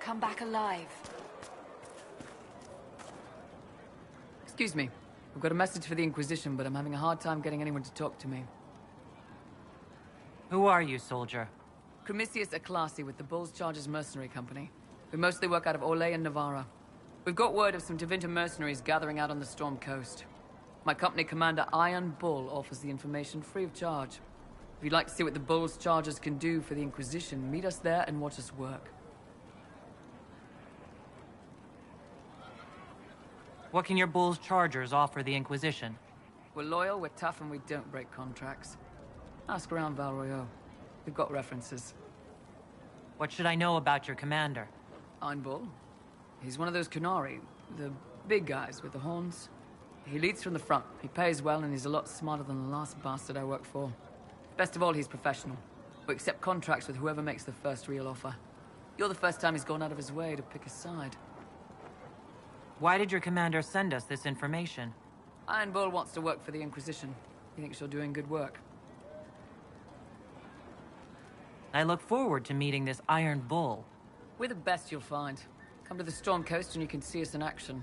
come back alive. Excuse me. I've got a message for the Inquisition, but I'm having a hard time getting anyone to talk to me. Who are you, soldier? Cremisius Aclasi with the Bull's Chargers Mercenary Company. We mostly work out of Orlais and Navarra. We've got word of some Tevinter mercenaries gathering out on the Storm Coast. My company commander, Iron Bull, offers the information free of charge. If you'd like to see what the Bull's Chargers can do for the Inquisition, meet us there and watch us work. What can your Bull's Chargers offer the Inquisition? We're loyal, we're tough, and we don't break contracts. Ask around Val Royeaux. We've got references. What should I know about your commander? Iron Bull. He's one of those Kunari, the big guys with the horns. He leads from the front, he pays well, and he's a lot smarter than the last bastard I worked for. Best of all, he's professional. We accept contracts with whoever makes the first real offer. You're the first time he's gone out of his way to pick a side. Why did your commander send us this information? Iron Bull wants to work for the Inquisition. He thinks you're doing good work. I look forward to meeting this Iron Bull. We're the best you'll find. Come to the Storm Coast and you can see us in action.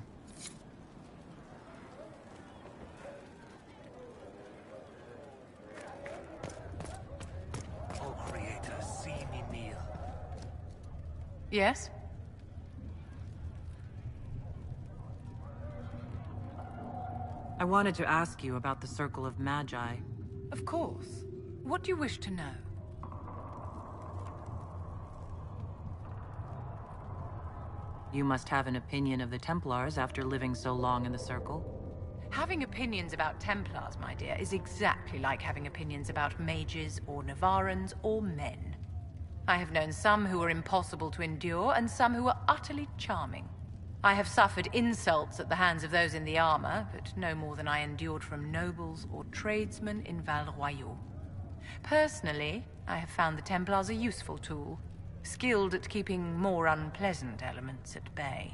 Oh, Creator, see me kneel. Yes? I wanted to ask you about the Circle of Magi. Of course. What do you wish to know? You must have an opinion of the Templars after living so long in the Circle. Having opinions about Templars, my dear, is exactly like having opinions about mages or Navarrans or men. I have known some who were impossible to endure and some who were utterly charming. I have suffered insults at the hands of those in the armor, but no more than I endured from nobles or tradesmen in Val Royeaux. Personally, I have found the Templars a useful tool, skilled at keeping more unpleasant elements at bay.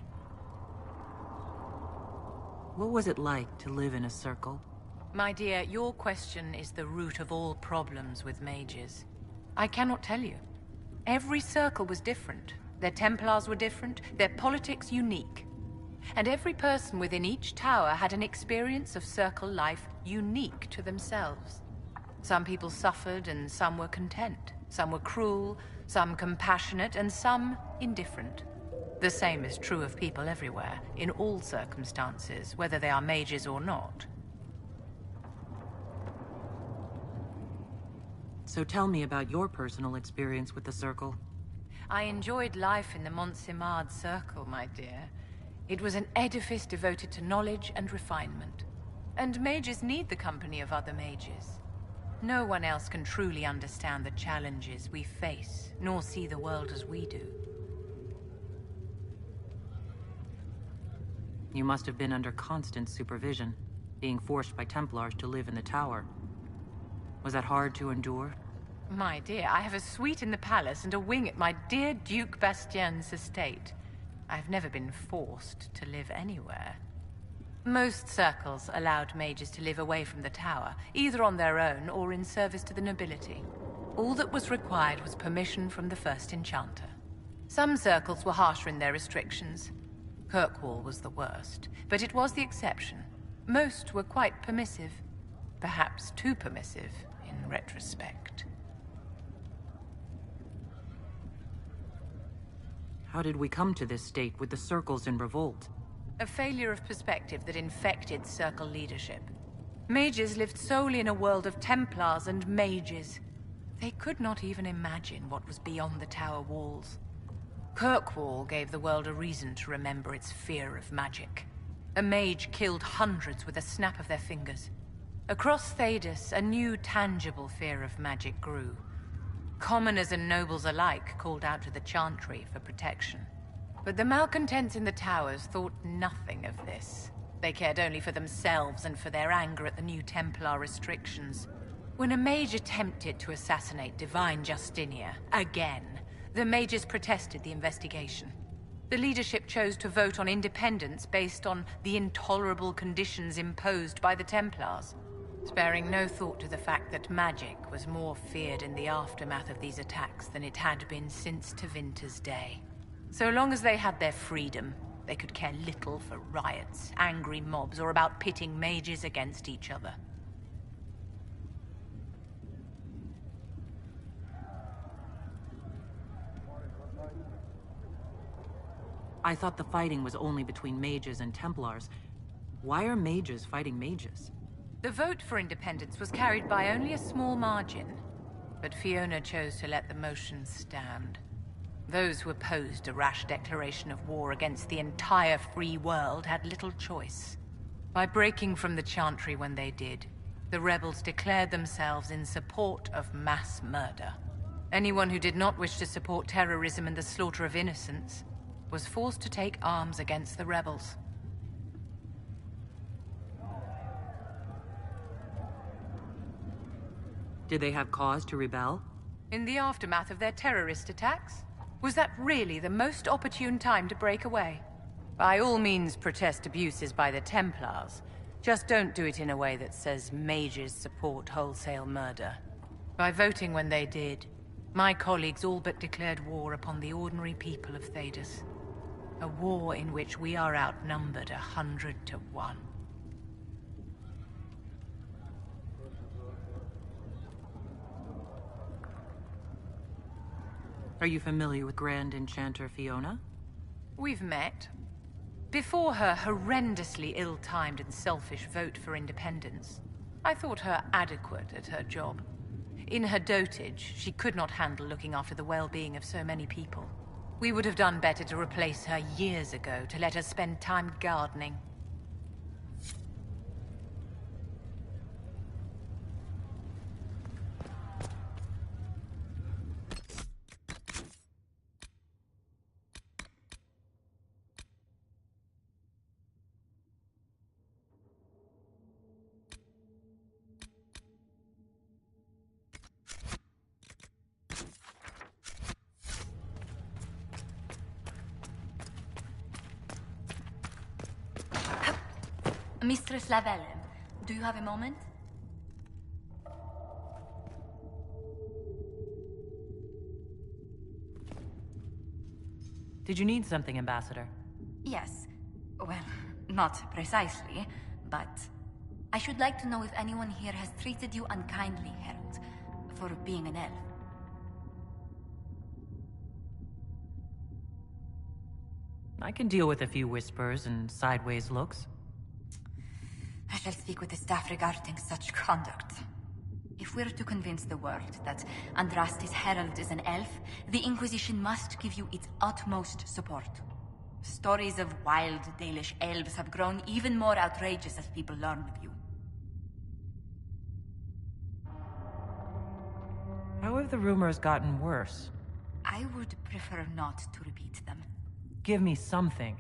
What was it like to live in a Circle? My dear, your question is the root of all problems with mages. I cannot tell you. Every Circle was different. Their Templars were different, their politics unique. And every person within each tower had an experience of Circle life unique to themselves. Some people suffered and some were content. Some were cruel, some compassionate, and some indifferent. The same is true of people everywhere, in all circumstances, whether they are mages or not. So tell me about your personal experience with the Circle. I enjoyed life in the Montsimard Circle, my dear. It was an edifice devoted to knowledge and refinement. And mages need the company of other mages. No one else can truly understand the challenges we face, nor see the world as we do. You must have been under constant supervision, being forced by Templars to live in the tower. Was that hard to endure? My dear, I have a suite in the palace and a wing at my dear Duke Bastien's estate. I've never been forced to live anywhere. Most circles allowed mages to live away from the tower, either on their own or in service to the nobility. All that was required was permission from the first enchanter. Some circles were harsher in their restrictions. Kirkwall was the worst, but it was the exception. Most were quite permissive. Perhaps too permissive, in retrospect. How did we come to this state with the Circles in revolt? A failure of perspective that infected Circle leadership. Mages lived solely in a world of Templars and mages. They could not even imagine what was beyond the tower walls. Kirkwall gave the world a reason to remember its fear of magic. A mage killed hundreds with a snap of their fingers. Across Thedas, a new tangible fear of magic grew. Commoners and nobles alike called out to the Chantry for protection. But the malcontents in the towers thought nothing of this. They cared only for themselves and for their anger at the new Templar restrictions. When a mage attempted to assassinate Divine Justinia, again, the mages protested the investigation. The leadership chose to vote on independence based on the intolerable conditions imposed by the Templars, sparing no thought to the fact that magic was more feared in the aftermath of these attacks than it had been since Tevinter's day. So long as they had their freedom, they could care little for riots, angry mobs, or about pitting mages against each other. I thought the fighting was only between mages and Templars. Why are mages fighting mages? The vote for independence was carried by only a small margin, but Fiona chose to let the motion stand. Those who opposed a rash declaration of war against the entire free world had little choice. By breaking from the Chantry when they did, the rebels declared themselves in support of mass murder. Anyone who did not wish to support terrorism and the slaughter of innocents was forced to take arms against the rebels. Did they have cause to rebel? In the aftermath of their terrorist attacks? Was that really the most opportune time to break away? By all means, protest abuses by the Templars. Just don't do it in a way that says mages support wholesale murder. By voting when they did, my colleagues all but declared war upon the ordinary people of Thedas. A war in which we are outnumbered 100 to 1. Are you familiar with Grand Enchanter Fiona? We've met. Before her horrendously ill-timed and selfish vote for independence, I thought her adequate at her job. In her dotage, she could not handle looking after the well-being of so many people. We would have done better to replace her years ago, to let her spend time gardening. Mistress Lavelle, do you have a moment? Did you need something, Ambassador? Yes. Well, not precisely, but I should like to know if anyone here has treated you unkindly, Herald, for being an elf. I can deal with a few whispers and sideways looks. I shall speak with the staff regarding such conduct. If we're to convince the world that Andraste's herald is an elf, the Inquisition must give you its utmost support. Stories of wild Dalish elves have grown even more outrageous as people learn of you. How have the rumors gotten worse? I would prefer not to repeat them. Give me something.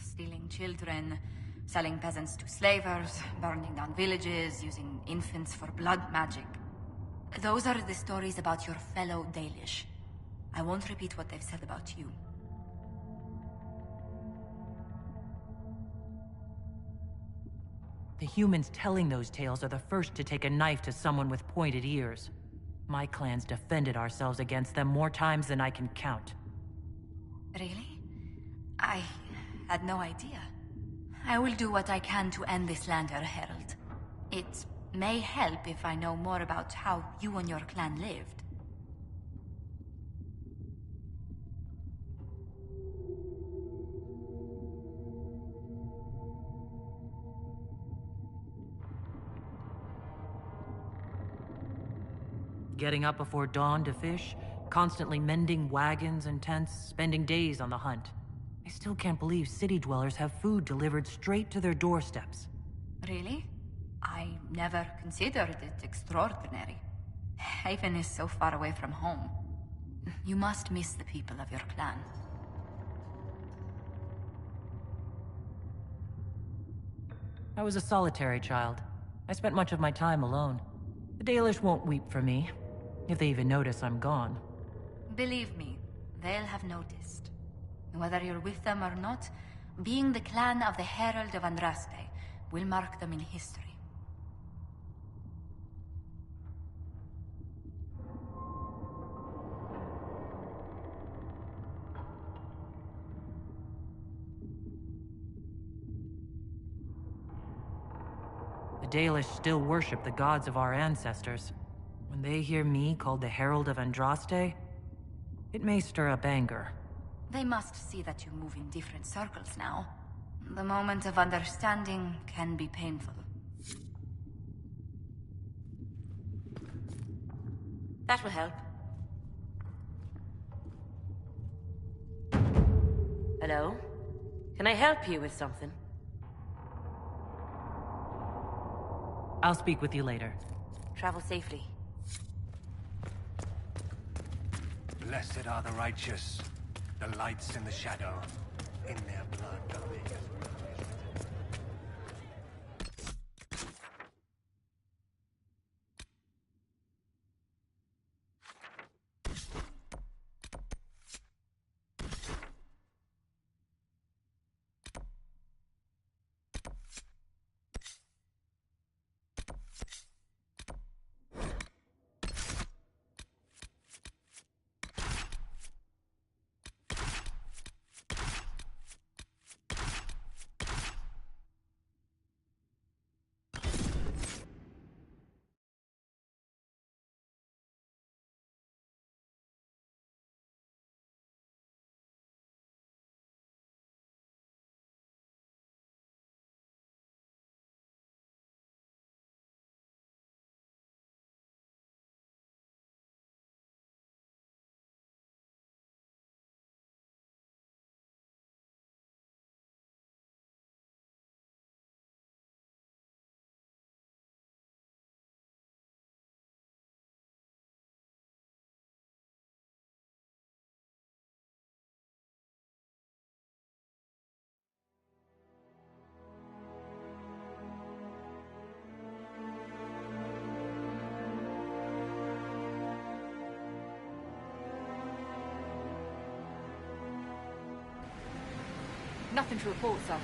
Stealing children, selling peasants to slavers, burning down villages, using infants for blood magic. Those are the stories about your fellow Dalish. I won't repeat what they've said about you. The humans telling those tales are the first to take a knife to someone with pointed ears. My clans defended ourselves against them more times than I can count. Really? I had no idea. I will do what I can to end this slander, Herald. It may help if I know more about how you and your clan lived. Getting up before dawn to fish, constantly mending wagons and tents, spending days on the hunt. I still can't believe city dwellers have food delivered straight to their doorsteps. Really? I never considered it extraordinary. Haven is so far away from home. You must miss the people of your clan. I was a solitary child. I spent much of my time alone. The Dalish won't weep for me, if they even notice I'm gone. Believe me, they'll have noticed. Whether you're with them or not, being the clan of the Herald of Andraste will mark them in history. The Dalish still worship the gods of our ancestors. When they hear me called the Herald of Andraste, it may stir up anger. They must see that you move in different circles now. The moment of understanding can be painful. That will help. Hello? Can I help you with something? I'll speak with you later. Travel safely. Blessed are the righteous, the lights in the shadow, in their blood are they. Nothing to report, sir.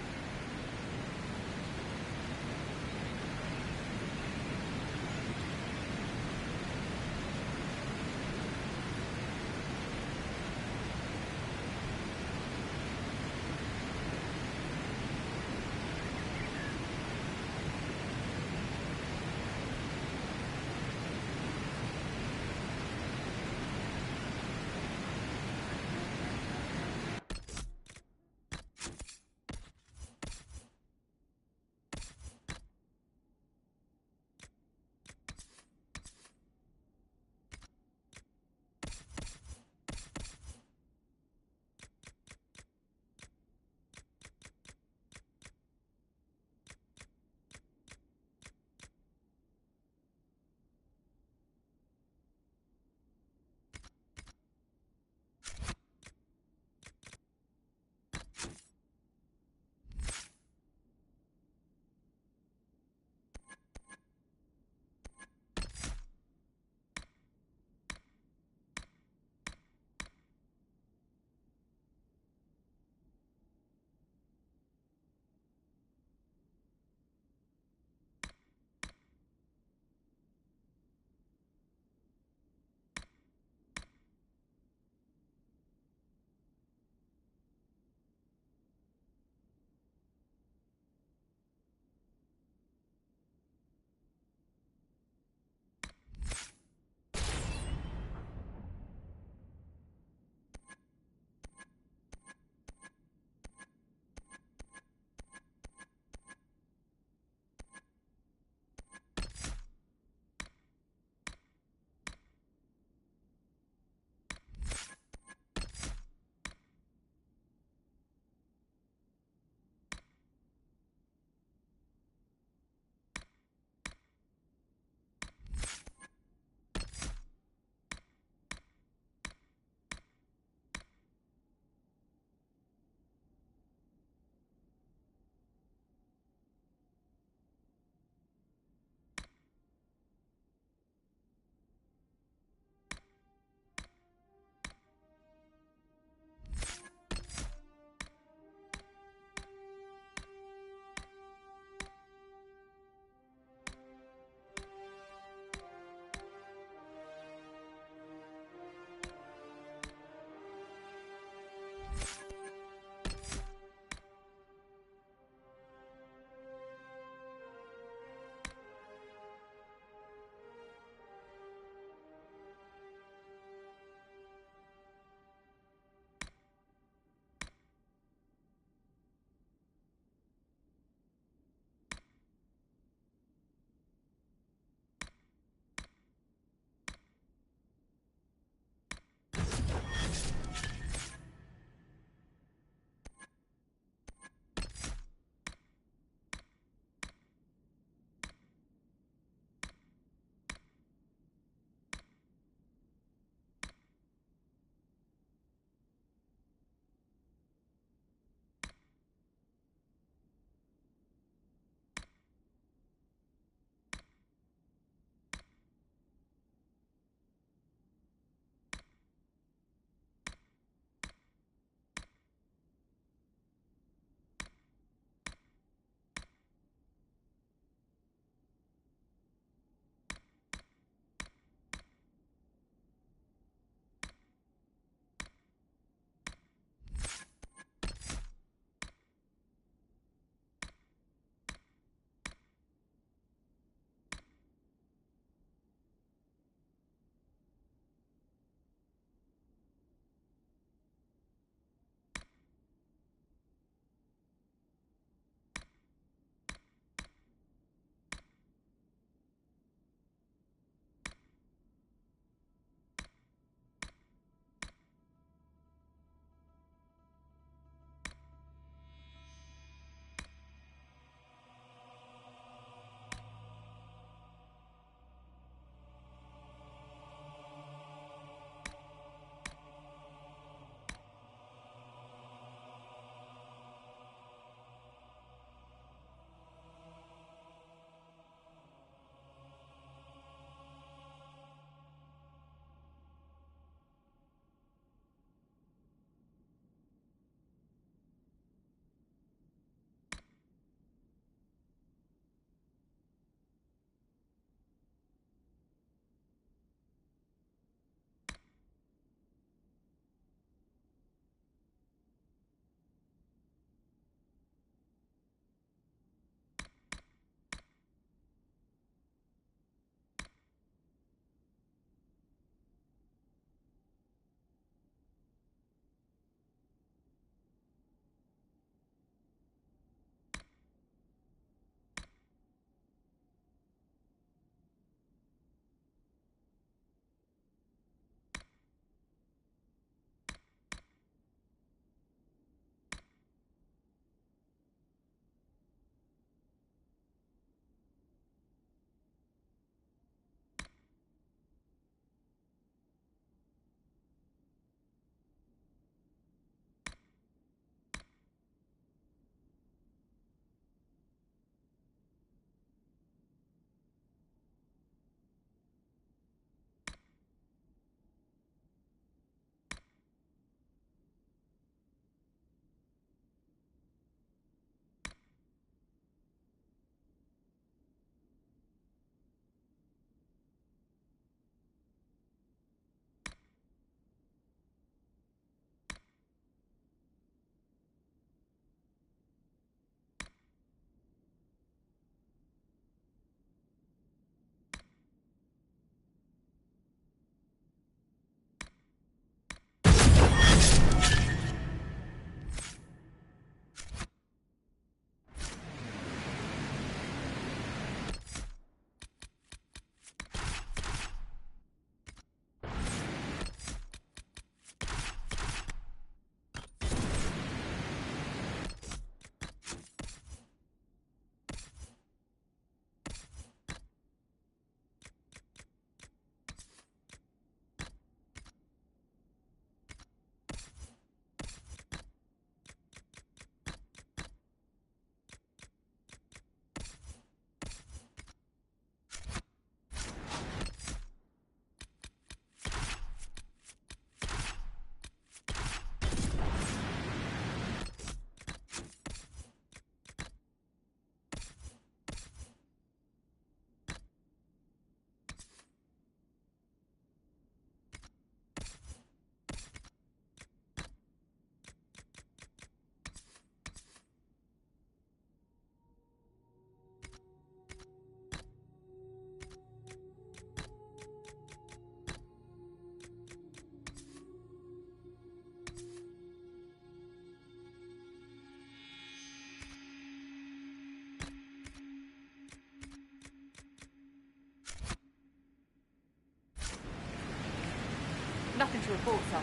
Nothing to report, sir.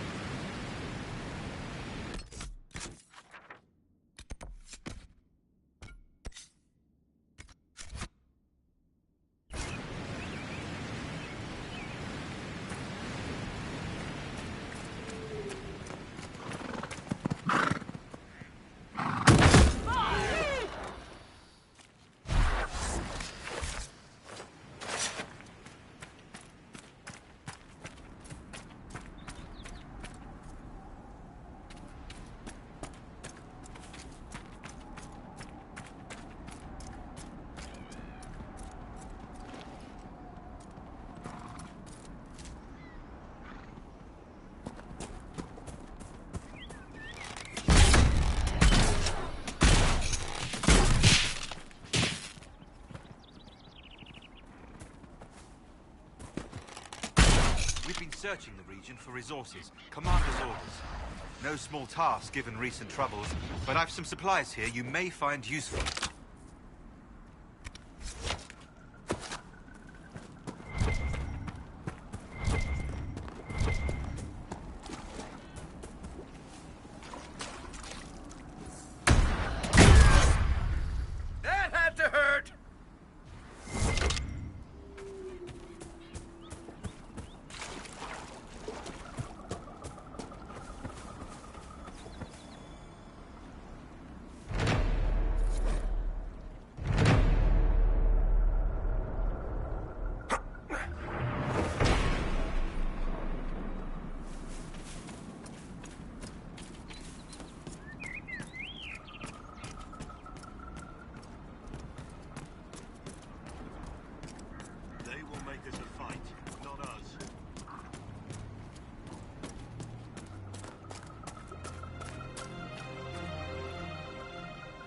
We've been searching the region for resources. Commander's orders. No small task given recent troubles, but I've some supplies here you may find useful. That had to hurt!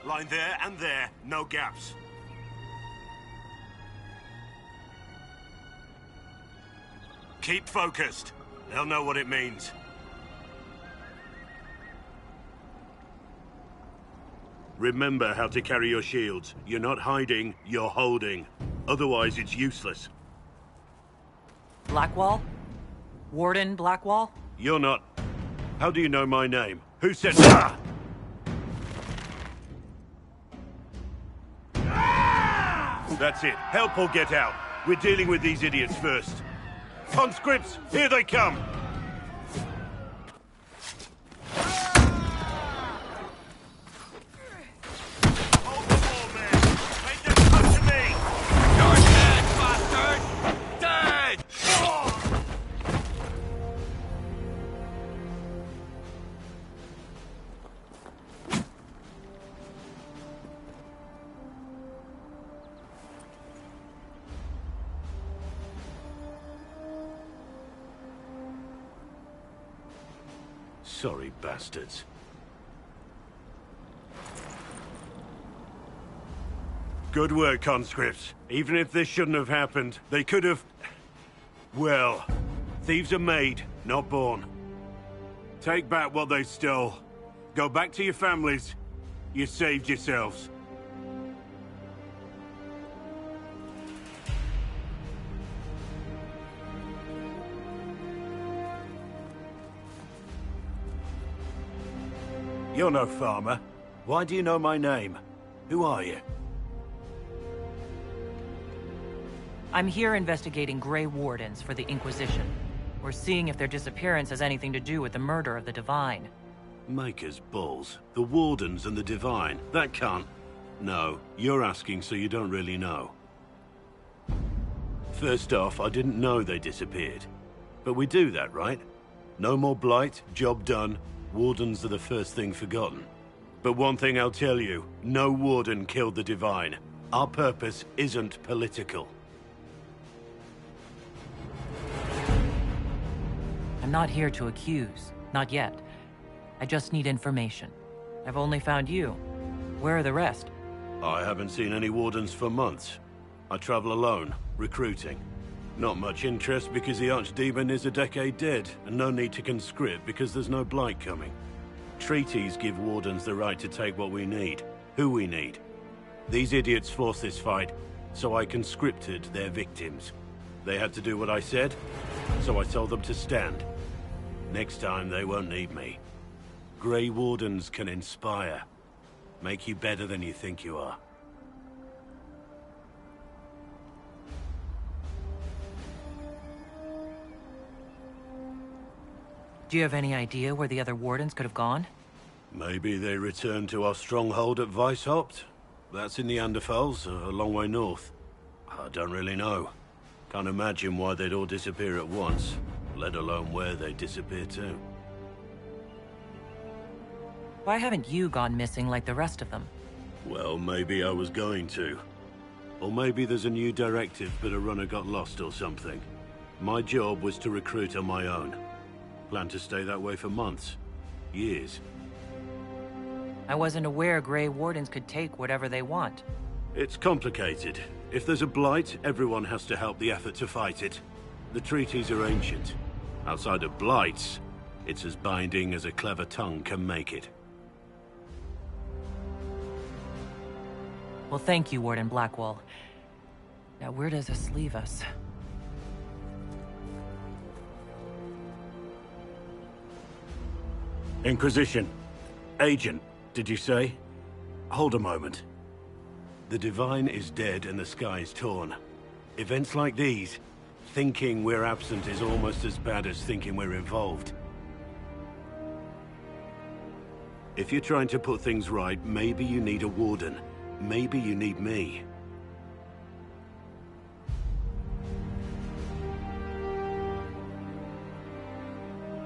Line there and there, no gaps. Keep focused. They'll know what it means. Remember how to carry your shields. You're not hiding, you're holding. Otherwise, it's useless. Blackwall? Warden Blackwall? You're not... How do you know my name? Who said... Ah! That's it. Help or get out. We're dealing with these idiots first. Conscripts, here they come! Hold the wall, man! Make them come to me! You're dead, bastard! Dead! Sorry, bastards. Good work, conscripts. Even if this shouldn't have happened, they could have... Well, thieves are made, not born. Take back what they stole. Go back to your families. You saved yourselves. You're no farmer. Why do you know my name? Who are you? I'm here investigating Grey Wardens for the Inquisition. We're seeing if their disappearance has anything to do with the murder of the Divine. Maker's balls. The Wardens and the Divine. That can't... No, you're asking so you don't really know. First off, I didn't know they disappeared. But we do that, right? No more blight, job done. Wardens are the first thing forgotten. But one thing I'll tell you, no Warden killed the Divine. Our purpose isn't political. I'm not here to accuse. Not yet. I just need information. I've only found you. Where are the rest? I haven't seen any Wardens for months. I travel alone, recruiting. Not much interest because the Archdemon is a decade dead, and no need to conscript because there's no blight coming. Treaties give Wardens the right to take what we need, who we need. These idiots forced this fight, so I conscripted their victims. They had to do what I said, so I told them to stand. Next time, they won't need me. Grey Wardens can inspire. Make you better than you think you are. Do you have any idea where the other Wardens could have gone? Maybe they returned to our stronghold at Weishaupt? That's in the Anderfels, a long way north. I don't really know. Can't imagine why they'd all disappear at once, let alone where they'd disappear to. Why haven't you gone missing like the rest of them? Well, maybe I was going to. Or maybe there's a new directive, but a runner got lost or something. My job was to recruit on my own. Plan to stay that way for months. Years. I wasn't aware Grey Wardens could take whatever they want. It's complicated. If there's a blight, everyone has to help the effort to fight it. The treaties are ancient. Outside of blights, it's as binding as a clever tongue can make it. Well, thank you, Warden Blackwall. Now, where does this leave us? Inquisition. Agent, did you say? Hold a moment. The Divine is dead and the sky is torn. Events like these, thinking we're absent is almost as bad as thinking we're involved. If you're trying to put things right, maybe you need a warden. Maybe you need me.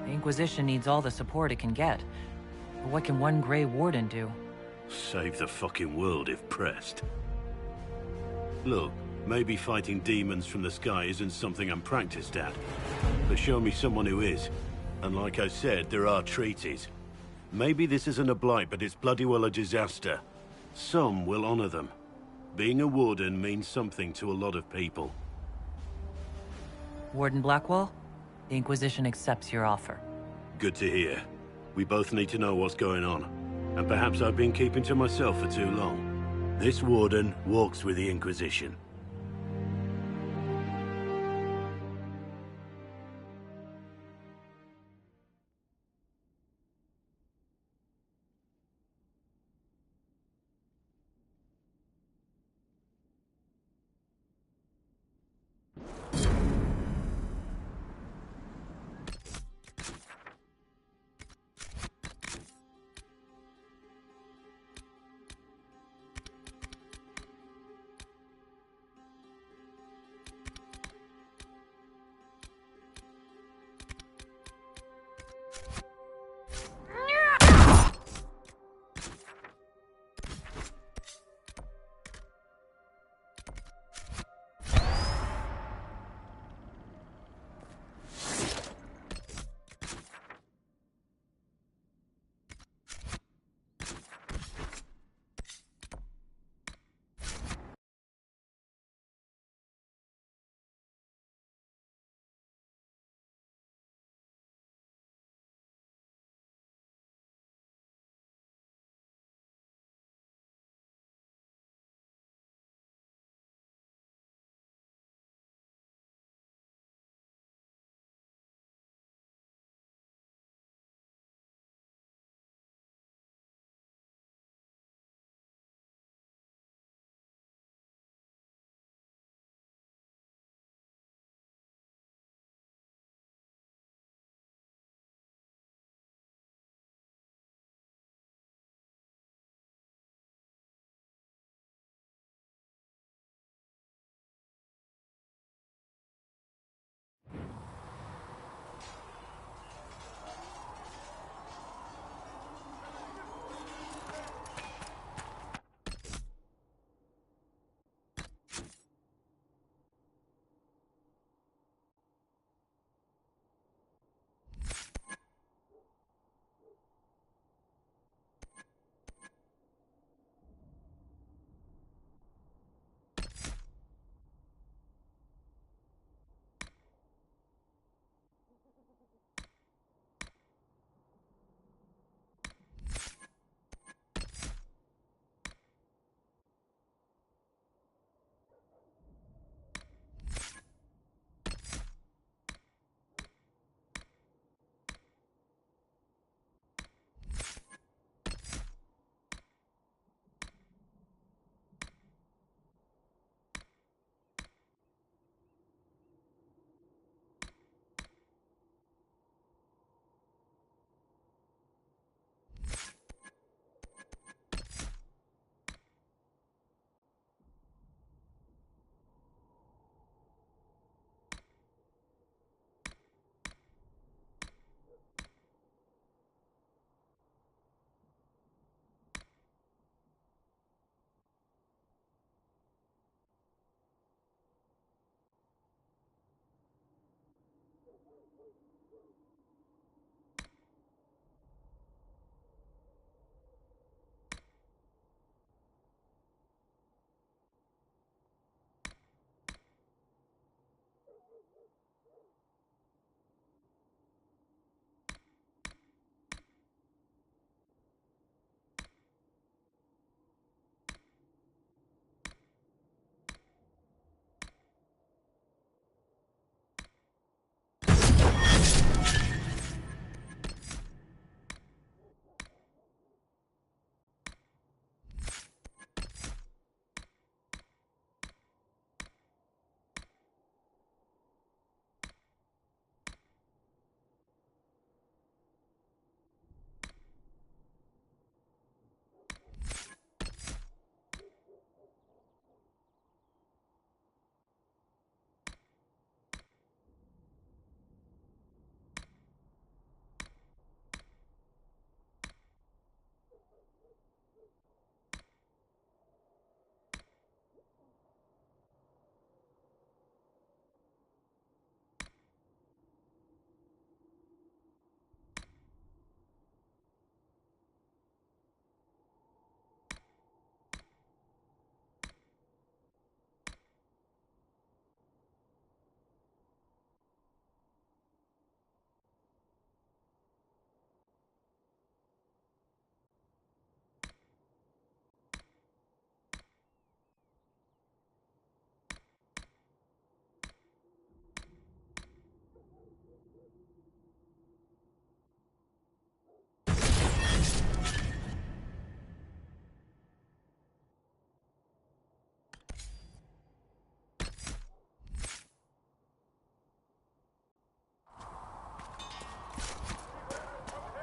The Inquisition needs all the support it can get. But what can one Grey Warden do? Save the fucking world if pressed. Look, maybe fighting demons from the sky isn't something I'm practiced at. But show me someone who is. And like I said, there are treaties. Maybe this isn't a blight, but it's bloody well a disaster. Some will honor them. Being a warden means something to a lot of people. Warden Blackwall, the Inquisition accepts your offer. Good to hear. We both need to know what's going on. And perhaps I've been keeping to myself for too long. This warden walks with the Inquisition.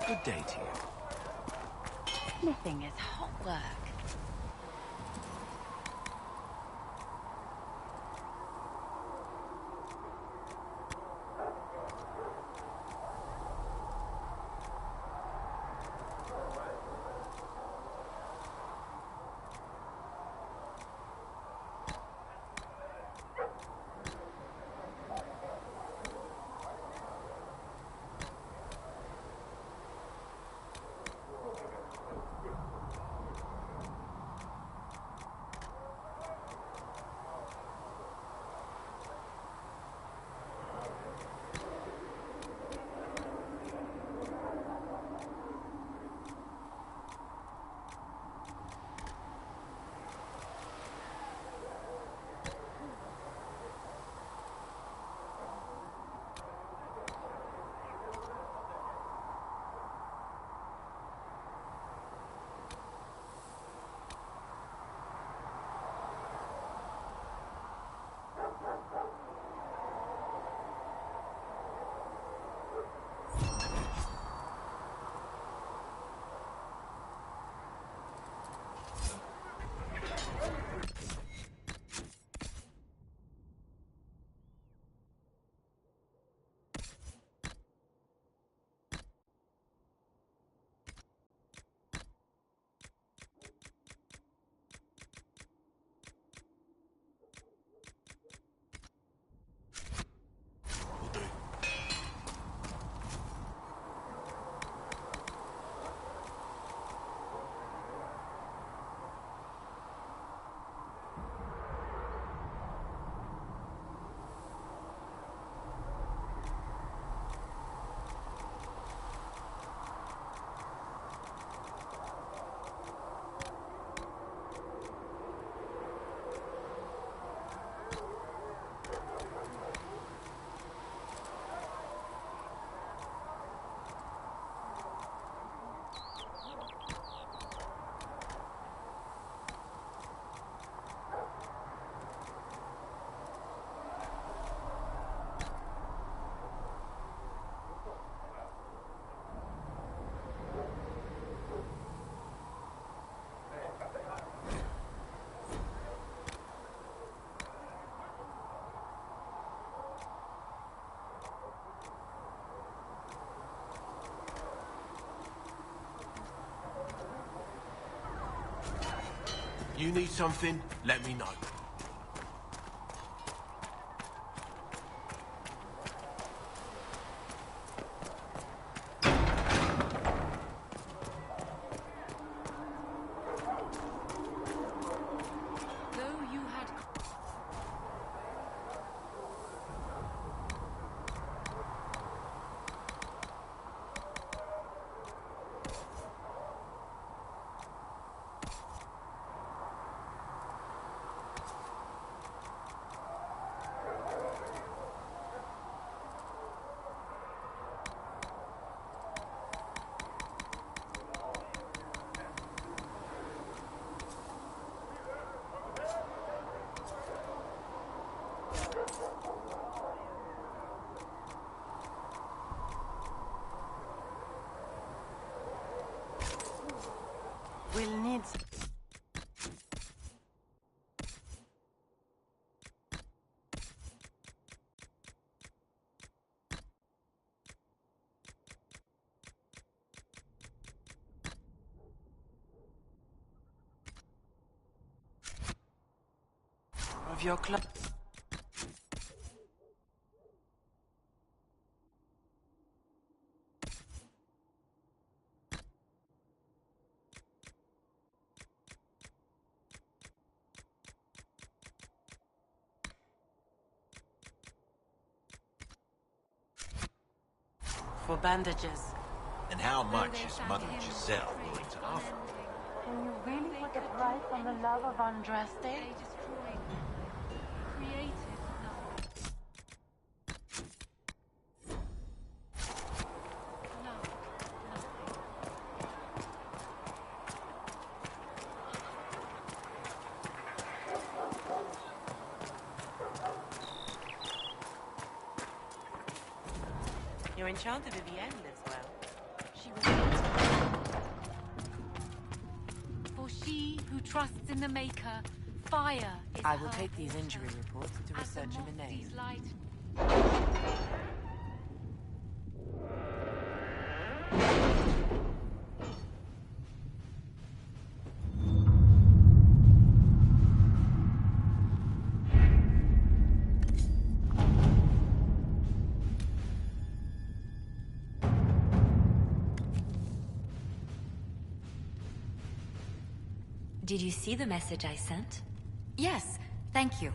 Good day to you. Smithing is hot work. You need something? Let me know. We'll need... of your club. For bandages. And how much is Mother Giselle willing to offer? Can you really put a price on the love of Andraste? Your enchanter Vivienne lives well. She was who trusts in the Maker, fire is I will her take these portion. injury reports to As the research in the moth name. sees light. Did you see the message I sent? Yes, thank you.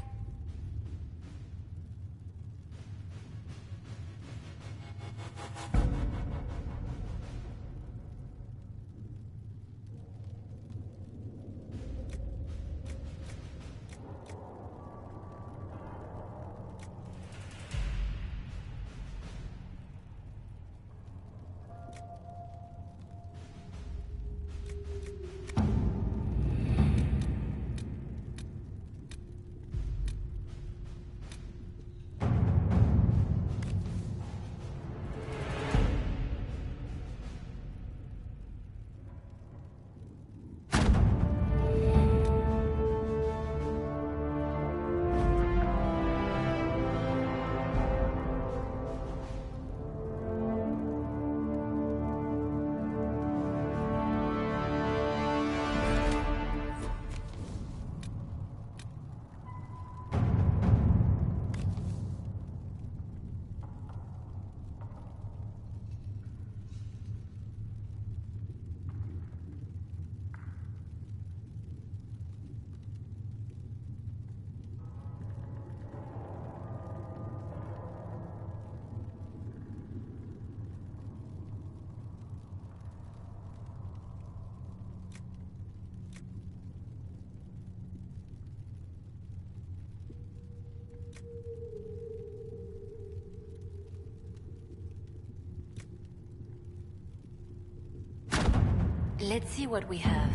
Let's see what we have.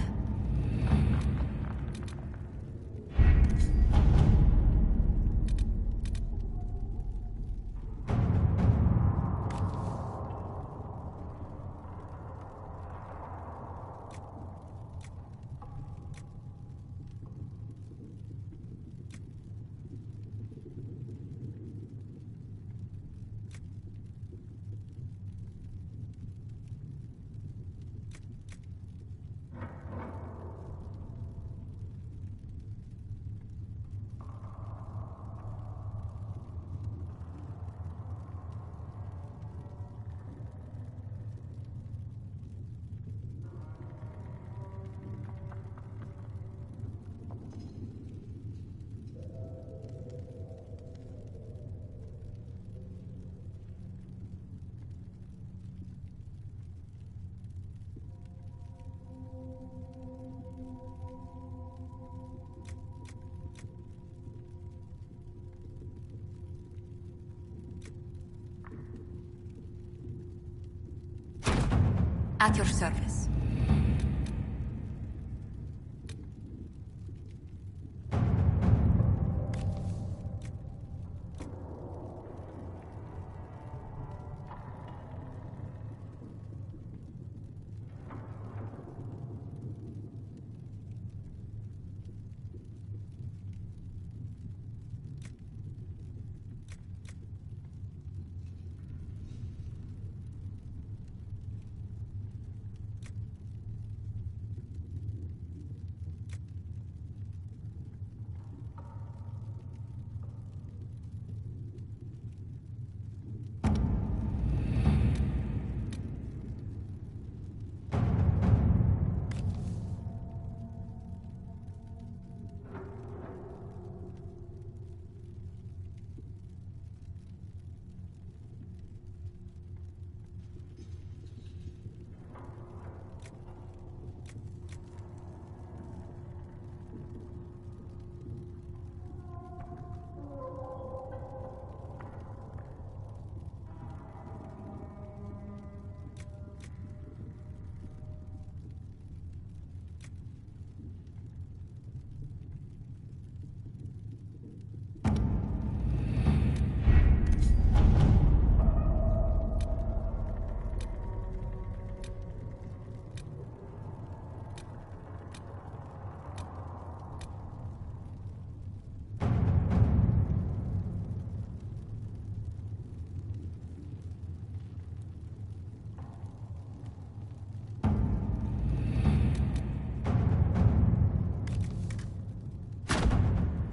At your service.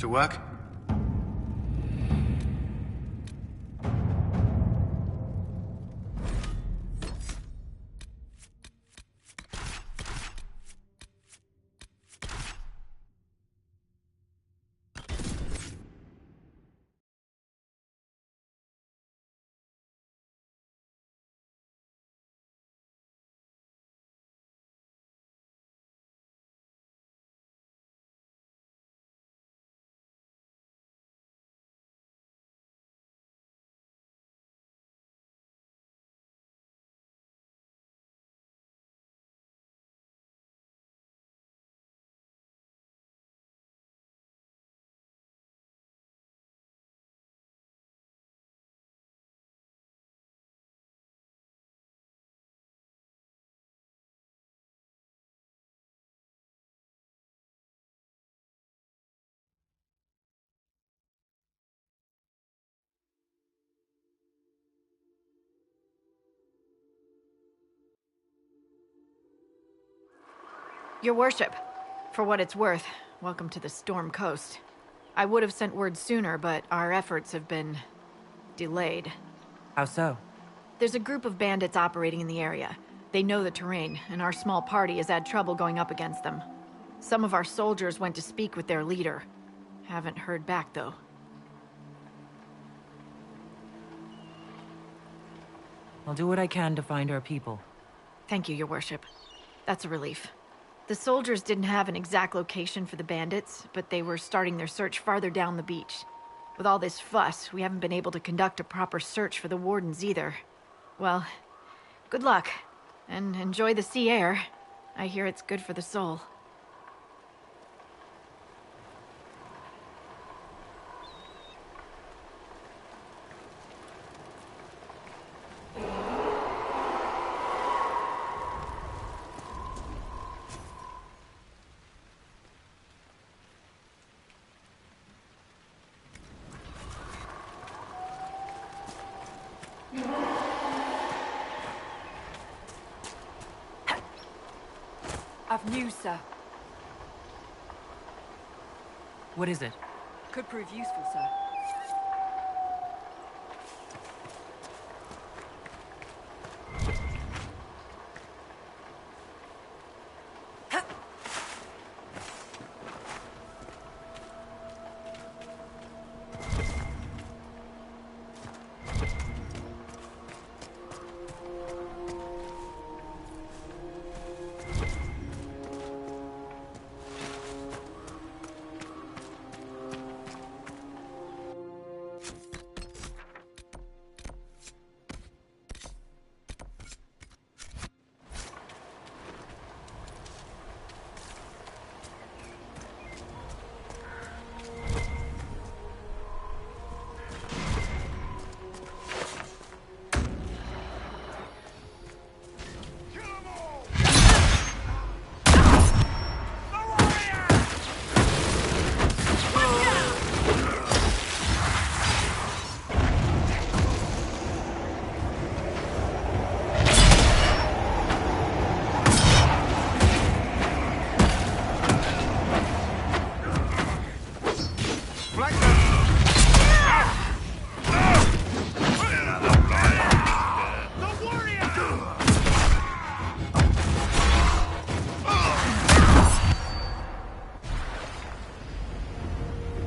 To work? Your worship, for what it's worth, welcome to the Storm Coast. I would have sent word sooner, but our efforts have been delayed. How so? There's a group of bandits operating in the area. They know the terrain, and our small party has had trouble going up against them. Some of our soldiers went to speak with their leader. Haven't heard back, though. I'll do what I can to find our people. Thank you, your worship. That's a relief. The soldiers didn't have an exact location for the bandits, but they were starting their search farther down the beach. With all this fuss, we haven't been able to conduct a proper search for the wardens either. Well, good luck, and enjoy the sea air. I hear it's good for the soul. I've news, sir. What is it? Could prove useful, sir.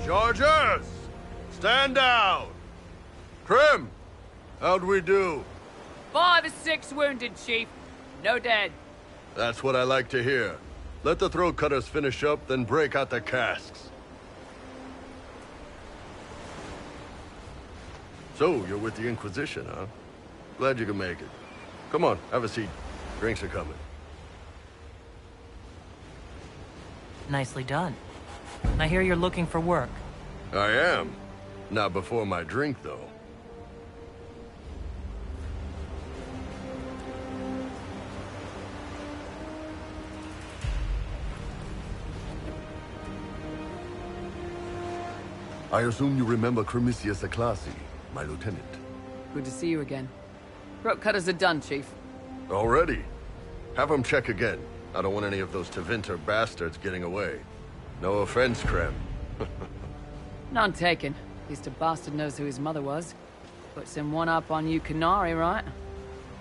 Chargers! Stand down! Trim! How'd we do? 5 or 6 wounded, Chief. No dead. That's what I like to hear. Let the throat cutters finish up, then break out the casks. So, you're with the Inquisition, huh? Glad you can make it. Come on, have a seat. Drinks are coming. Nicely done. I hear you're looking for work. I am. Not before my drink, though. I assume you remember Cremisius Aclassi, my lieutenant. Good to see you again. Throat cutters are done, Chief. Already? Have them check again. I don't want any of those Tevinter bastards getting away. No offense, Krem. None taken. At least a bastard knows who his mother was. Puts him one up on you Canary, right?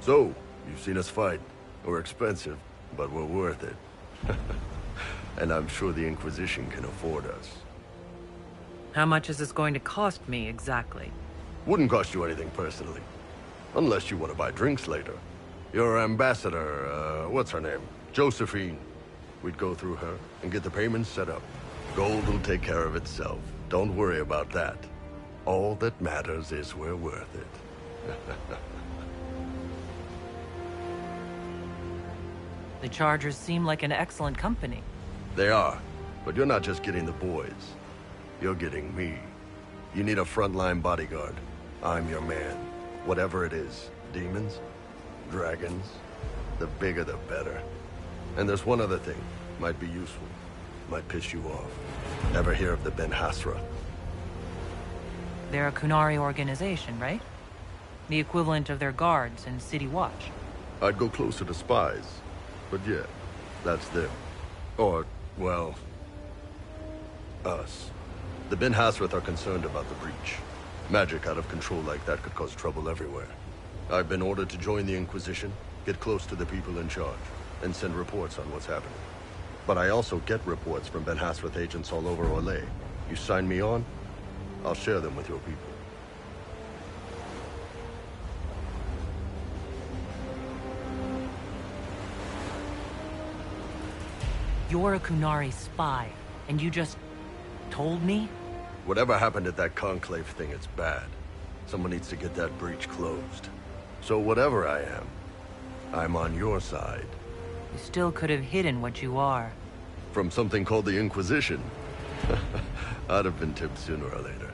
So, you've seen us fight. We're expensive, but we're worth it. And I'm sure the Inquisition can afford us. How much is this going to cost me, exactly? Wouldn't cost you anything personally. Unless you want to buy drinks later. Your ambassador, what's her name? Josephine. We'd go through her and get the payments set up. Gold will take care of itself. Don't worry about that. All that matters is we're worth it. The Chargers seem like an excellent company. They are, but you're not just getting the boys. You're getting me. You need a frontline bodyguard. I'm your man. Whatever it is. Demons? Dragons? The bigger the better. And there's one other thing. Might be useful. Might piss you off. Ever hear of the Ben Hasra? They're a Kunari organization, right? The equivalent of their guards and City Watch. I'd go closer to spies. But yeah, that's them. Or, well, us. The Ben Hasrath are concerned about the breach. Magic out of control like that could cause trouble everywhere. I've been ordered to join the Inquisition, get close to the people in charge, and send reports on what's happening. But I also get reports from Ben Hasrath agents all over Orlais. You sign me on, I'll share them with your people. You're a Kunari spy, and you just told me? Whatever happened at that conclave thing, it's bad. Someone needs to get that breach closed. So whatever I am, I'm on your side. You still could have hidden what you are. From something called the Inquisition. I'd have been tipped sooner or later.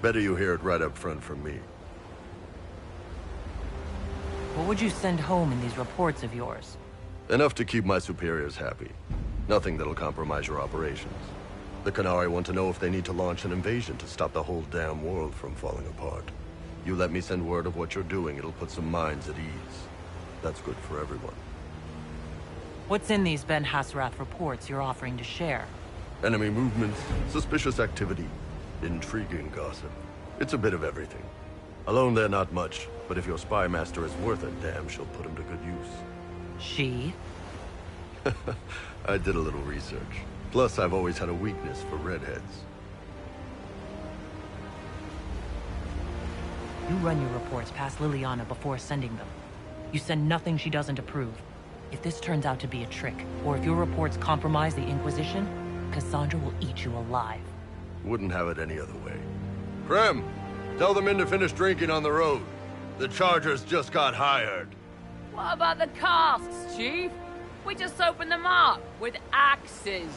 Better you hear it right up front from me. What would you send home in these reports of yours? Enough to keep my superiors happy. Nothing that'll compromise your operations. The Canari want to know if they need to launch an invasion to stop the whole damn world from falling apart. You let me send word of what you're doing, it'll put some minds at ease. That's good for everyone. What's in these Ben Hasrath reports you're offering to share? Enemy movements, suspicious activity, intriguing gossip. It's a bit of everything. Alone they're not much, but if your spy master is worth a damn, she'll put him to good use. She? I did a little research. Plus, I've always had a weakness for redheads. You run your reports past Liliana before sending them. You send nothing she doesn't approve. If this turns out to be a trick, or if your reports compromise the Inquisition, Cassandra will eat you alive. Wouldn't have it any other way. Krem, tell the men to finish drinking on the road. The Chargers just got hired. What about the casks, Chief? We just opened them up with axes.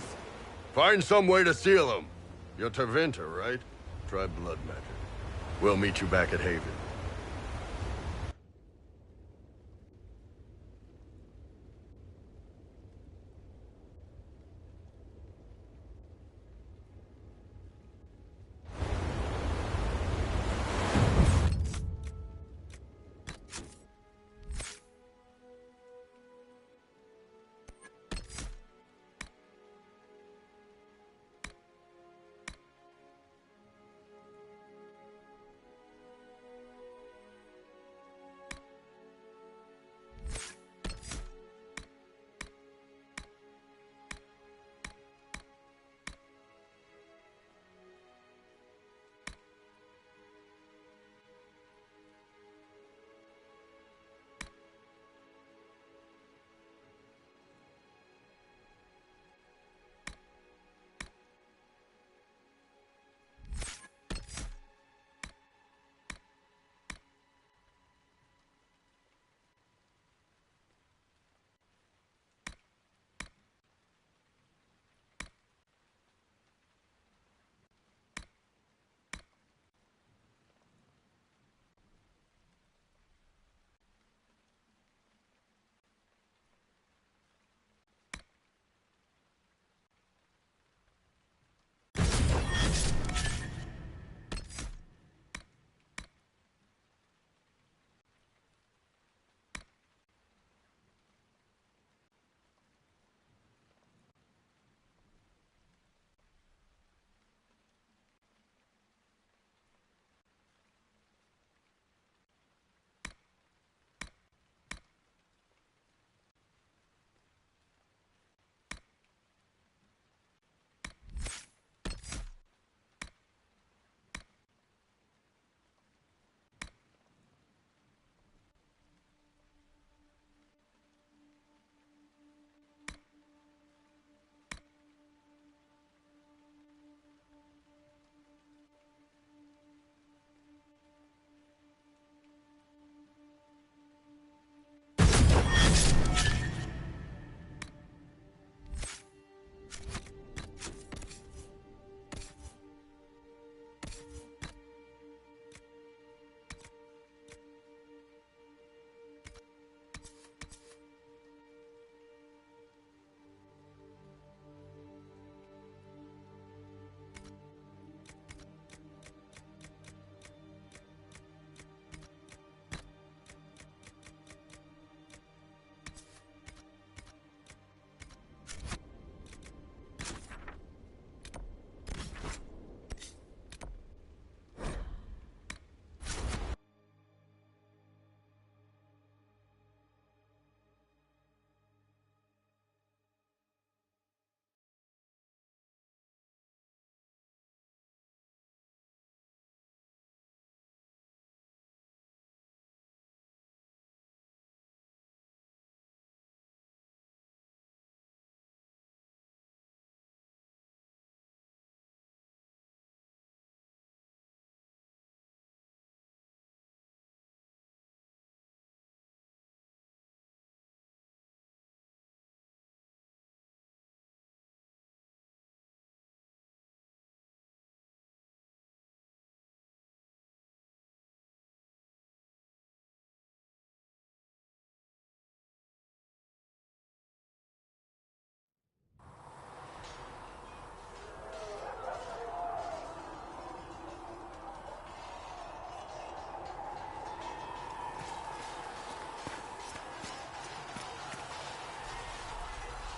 Find some way to seal them. You're Tervinter, right? Try blood magic. We'll meet you back at Haven.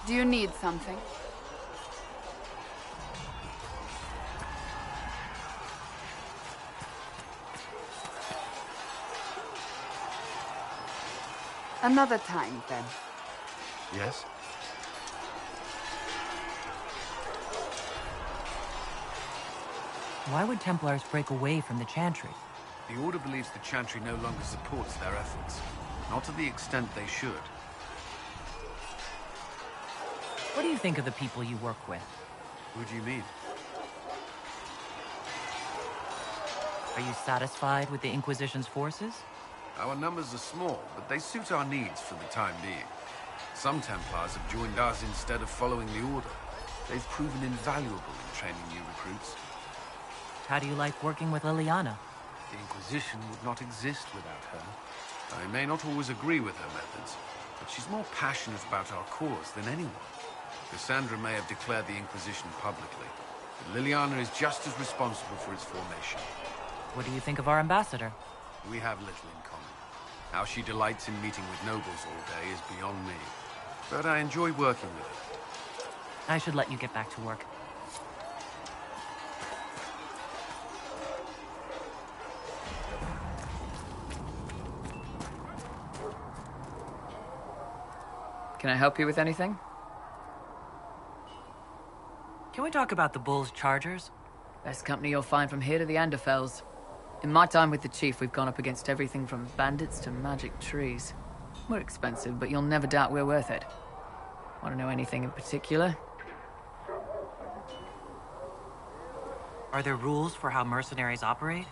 Do you need something? Another time, then. Yes? Why would Templars break away from the Chantry? The Order believes the Chantry no longer supports their efforts. Not to the extent they should. What do you think of the people you work with? Who do you mean? Are you satisfied with the Inquisition's forces? Our numbers are small, but they suit our needs for the time being. Some Templars have joined us instead of following the Order. They've proven invaluable in training new recruits. How do you like working with Liliana? The Inquisition would not exist without her. I may not always agree with her methods, but she's more passionate about our cause than anyone. Cassandra may have declared the Inquisition publicly, but Liliana is just as responsible for its formation. What do you think of our ambassador? We have little in common. How she delights in meeting with nobles all day is beyond me. But I enjoy working with her. I should let you get back to work. Can I help you with anything? Can we talk about the Bull's Chargers? Best company you'll find from here to the Anderfells. In my time with the Chief, we've gone up against everything from bandits to magic trees. We're expensive, but you'll never doubt we're worth it. Want to know anything in particular? Are there rules for how mercenaries operate?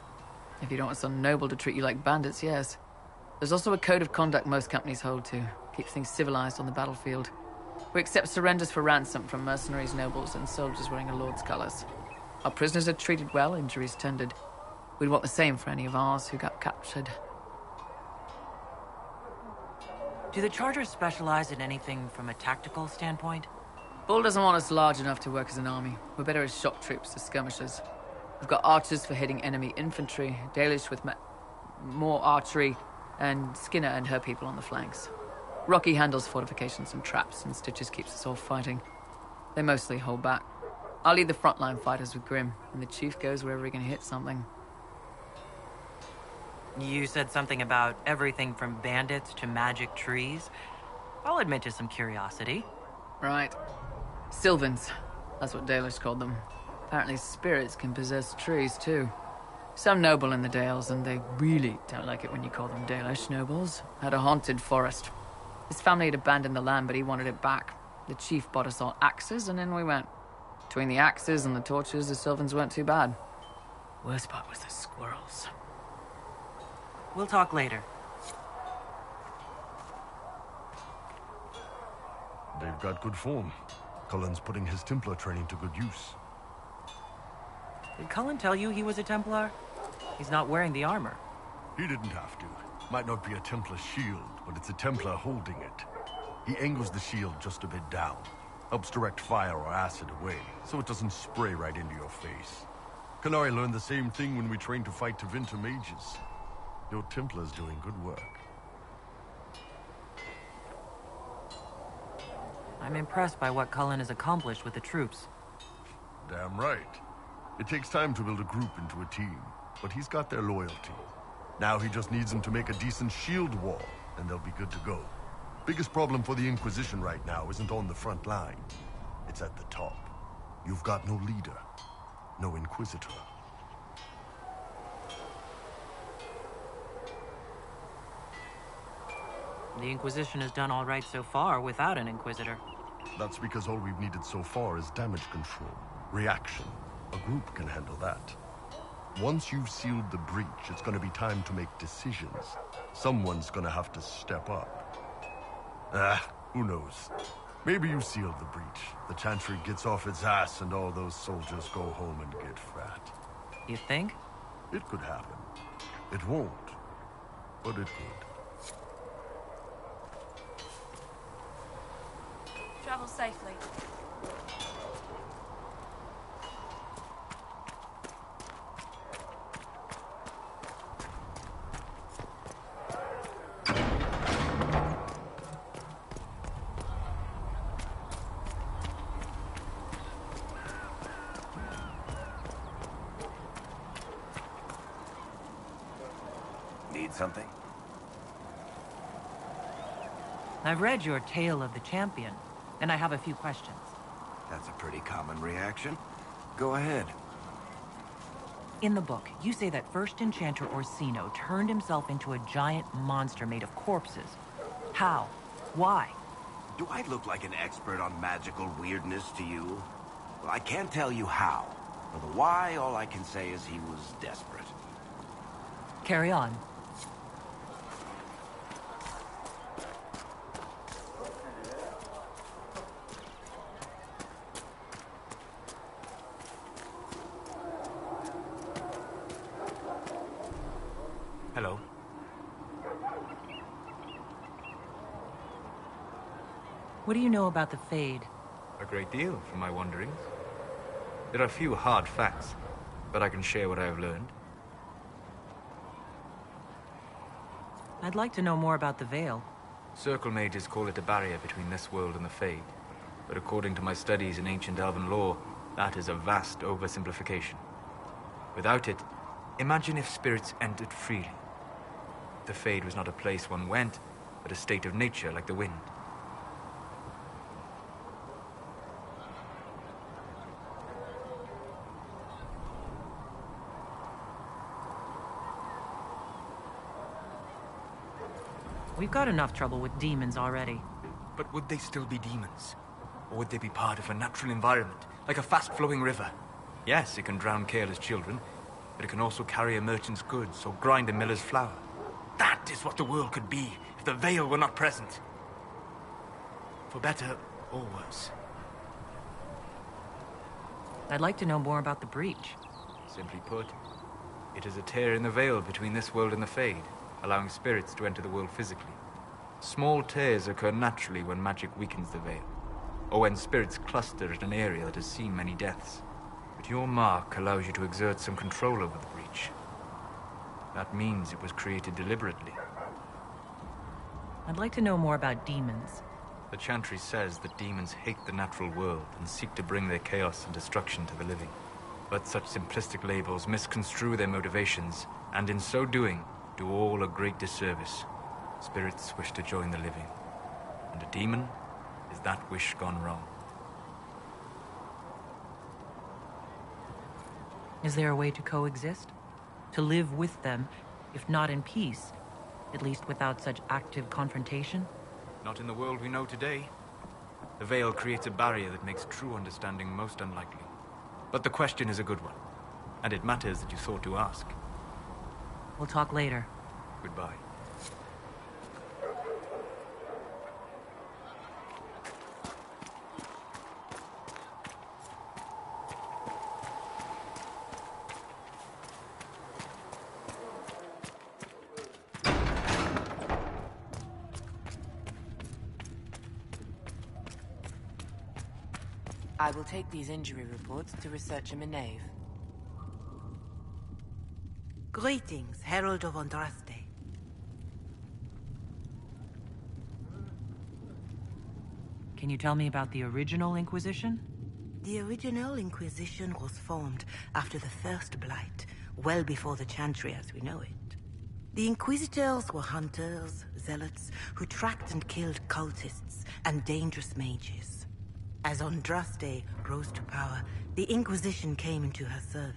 If you don't want some noble to treat you like bandits, yes. There's also a code of conduct most companies hold to. Keeps things civilized on the battlefield. We accept surrenders for ransom from mercenaries, nobles, and soldiers wearing a lord's colors. Our prisoners are treated well, injuries tended. We'd want the same for any of ours who got captured. Do the Chargers specialize in anything from a tactical standpoint? Bull doesn't want us large enough to work as an army. We're better as shock troops, as skirmishers. We've got archers for hitting enemy infantry, Dalish with more archery, and Skinner and her people on the flanks. Rocky handles fortifications and traps, and Stitches keeps us all fighting. They mostly hold back. I'll lead the frontline fighters with Grim, and the Chief goes wherever he can hit something. You said something about everything from bandits to magic trees. I'll admit to some curiosity. Right. Sylvans. That's what Dalish called them. Apparently spirits can possess trees, too. Some noble in the Dales, and they really don't like it when you call them Dalish nobles, had a haunted forest. His family had abandoned the land, but he wanted it back. The Chief bought us all axes, and in we went. Between the axes and the torches, the Sylvans weren't too bad. Worst part was the squirrels. We'll talk later. They've got good form. Cullen's putting his Templar training to good use. Did Cullen tell you he was a Templar? He's not wearing the armor. He didn't have to. Might not be a Templar shield, but it's a Templar holding it. He angles the shield just a bit down. Helps direct fire or acid away, so it doesn't spray right into your face. Canary learned the same thing when we trained to fight Tevinter mages. Your Templar's doing good work. I'm impressed by what Cullen has accomplished with the troops. Damn right. It takes time to build a group into a team, but he's got their loyalty. Now he just needs them to make a decent shield wall, and they'll be good to go. Biggest problem for the Inquisition right now isn't on the front line. It's at the top. You've got no leader, no Inquisitor. The Inquisition has done all right so far without an Inquisitor. That's because all we've needed so far is damage control, reaction. A group can handle that. Once you've sealed the breach, it's gonna be time to make decisions. Someone's gonna have to step up. Who knows? Maybe you sealed the breach. The Chantry gets off its ass and all those soldiers go home and get fat. You think? It could happen. It won't, but it could. Travel safely. Need something? I've read your Tale of the Champion, and I have a few questions. That's a pretty common reaction. Go ahead. In the book, you say that first Enchanter Orsino turned himself into a giant monster made of corpses. How? Why? Do I look like an expert on magical weirdness to you? Well, I can't tell you how. For the why, all I can say is he was desperate. Carry on. Hello. What do you know about the Fade? A great deal from my wanderings. There are few hard facts, but I can share what I have learned. I'd like to know more about the Veil. Circle mages call it a barrier between this world and the Fade. But according to my studies in ancient elven lore, that is a vast oversimplification. Without it, imagine if spirits entered freely. The Fade was not a place one went, but a state of nature like the wind. We've got enough trouble with demons already. But would they still be demons? Or would they be part of a natural environment, like a fast-flowing river? Yes, it can drown careless children, but it can also carry a merchant's goods or grind a miller's flour. That is what the world could be if the Veil were not present. For better or worse. I'd like to know more about the Breach. Simply put, it is a tear in the veil between this world and the Fade, allowing spirits to enter the world physically. Small tears occur naturally when magic weakens the veil, or when spirits cluster at an area that has seen many deaths. But your mark allows you to exert some control over the Breach. That means it was created deliberately. I'd like to know more about demons. The Chantry says that demons hate the natural world and seek to bring their chaos and destruction to the living. But such simplistic labels misconstrue their motivations, and in so doing, do all a great disservice. Spirits wish to join the living, and a demon is that wish gone wrong. Is there a way to coexist? To live with them, if not in peace, at least without such active confrontation? Not in the world we know today. The Veil creates a barrier that makes true understanding most unlikely. But the question is a good one, and it matters that you thought to ask. We'll talk later. Goodbye. I will take these injury reports to researcher Minave. Greetings, Herald of Andraste. Can you tell me about the original Inquisition? The original Inquisition was formed after the First Blight, well before the Chantry as we know it. The Inquisitors were hunters, zealots, who tracked and killed cultists and dangerous mages. As Andraste rose to power, the Inquisition came into her service.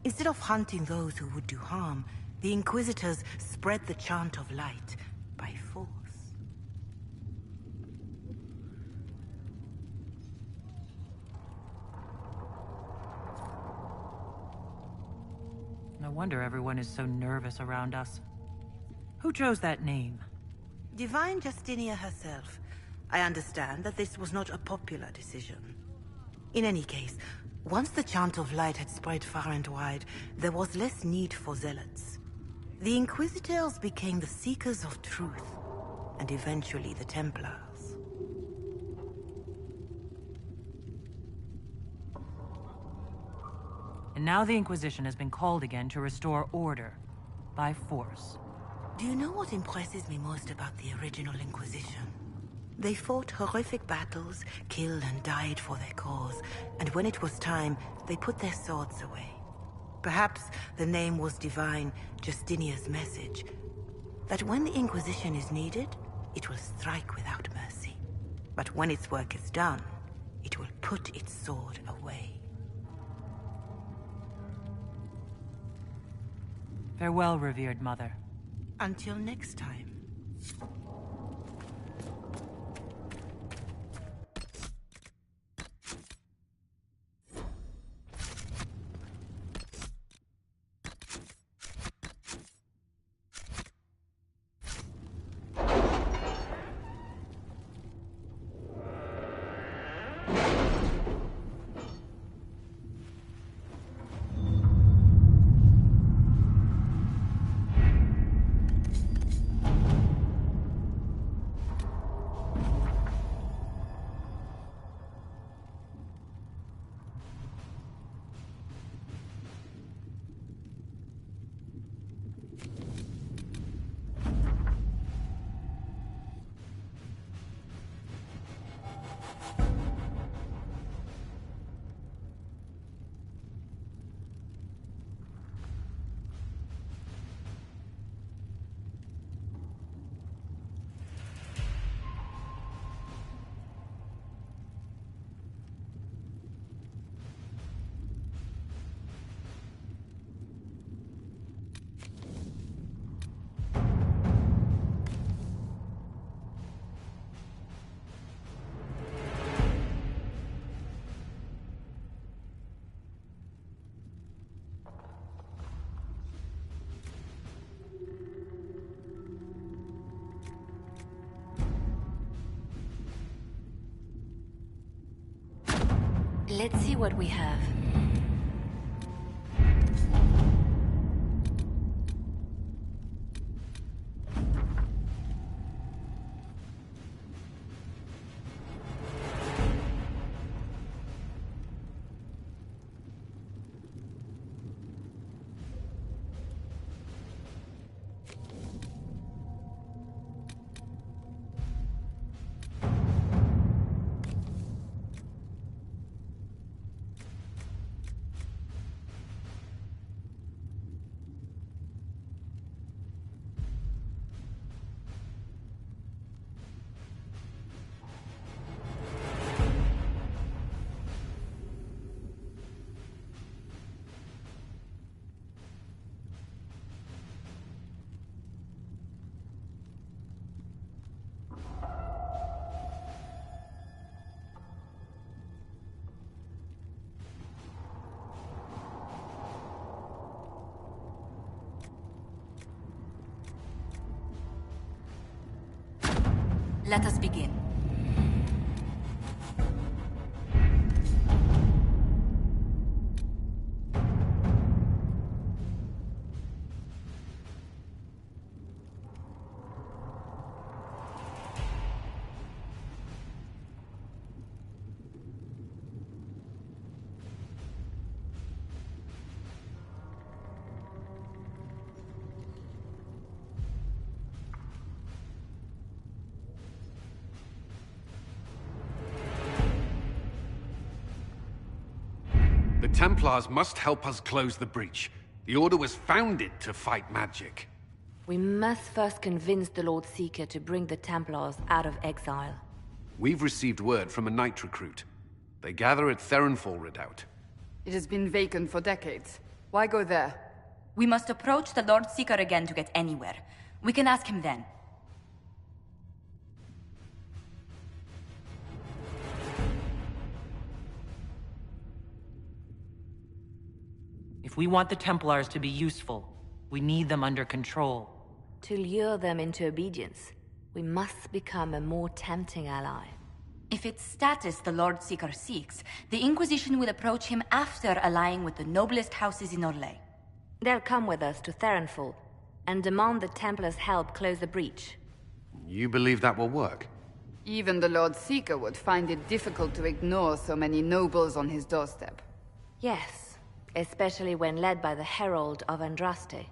Instead of hunting those who would do harm, the Inquisitors spread the chant of light by force. No wonder everyone is so nervous around us. Who chose that name? Divine Justinia herself. I understand that this was not a popular decision. In any case, once the chant of light had spread far and wide, there was less need for zealots. The Inquisitors became the seekers of truth, and eventually the Templars. And now the Inquisition has been called again to restore order. By force. Do you know what impresses me most about the original Inquisition? They fought horrific battles, killed and died for their cause, and when it was time, they put their swords away. perhaps the name was divine Justinia's message, that when the Inquisition is needed, it will strike without mercy. But when its work is done, it will put its sword away. Farewell, revered mother. Until next time. Let's see what we have. Let us begin. The Templars must help us close the breach. The Order was founded to fight magic. We must first convince the Lord Seeker to bring the Templars out of exile. We've received word from a knight recruit. They gather at Theronfall Redoubt. It has been vacant for decades. Why go there? We must approach the Lord Seeker again to get anywhere. We can ask him then. If we want the Templars to be useful, we need them under control. To lure them into obedience, we must become a more tempting ally. If it's status the Lord Seeker seeks, the Inquisition will approach him after allying with the noblest houses in Orlais. They'll come with us to Theronfall, and demand the Templars' help close the breach. You believe that will work? Even the Lord Seeker would find it difficult to ignore so many nobles on his doorstep. Yes, especially when led by the Herald of Andraste.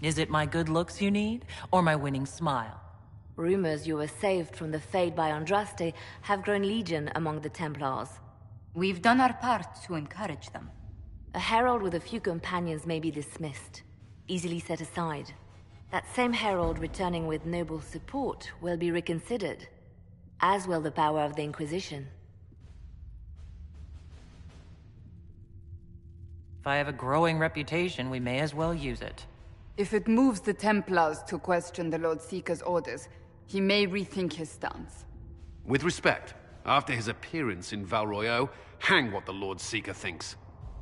Is it my good looks you need, or my winning smile? Rumors you were saved from the fate by Andraste have grown legion among the Templars. We've done our part to encourage them. A herald with a few companions may be dismissed, easily set aside. That same herald returning with noble support will be reconsidered, as will the power of the Inquisition. If I have a growing reputation, we may as well use it. If it moves the Templars to question the Lord Seeker's orders, he may rethink his stance. With respect, after his appearance in Val Royeaux, hang what the Lord Seeker thinks.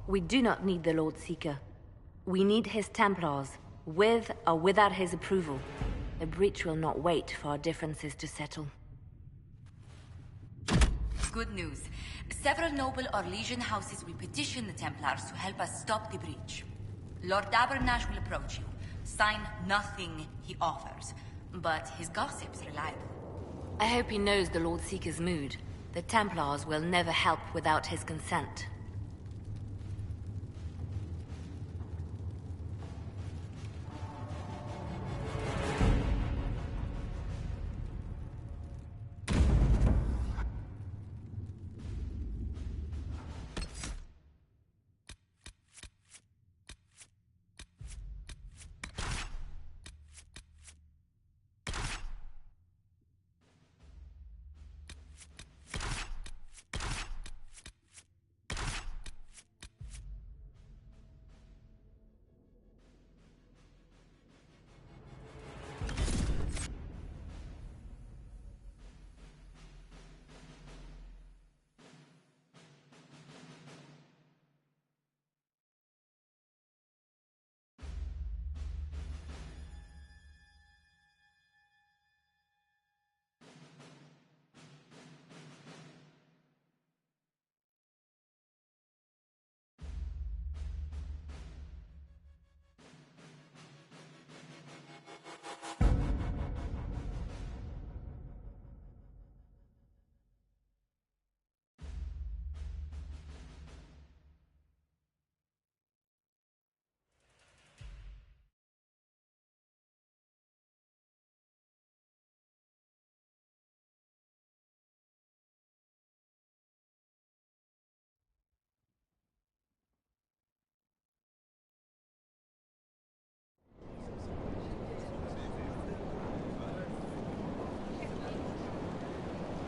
We do not need the Lord Seeker. We need his Templars, with or without his approval. The breach will not wait for our differences to settle. Good news. Several noble or legion houses will petition the Templars to help us stop the breach. Lord Dabernash will approach you. Sign nothing he offers, but his gossip's reliable. I hope he knows the Lord Seeker's mood. The Templars will never help without his consent.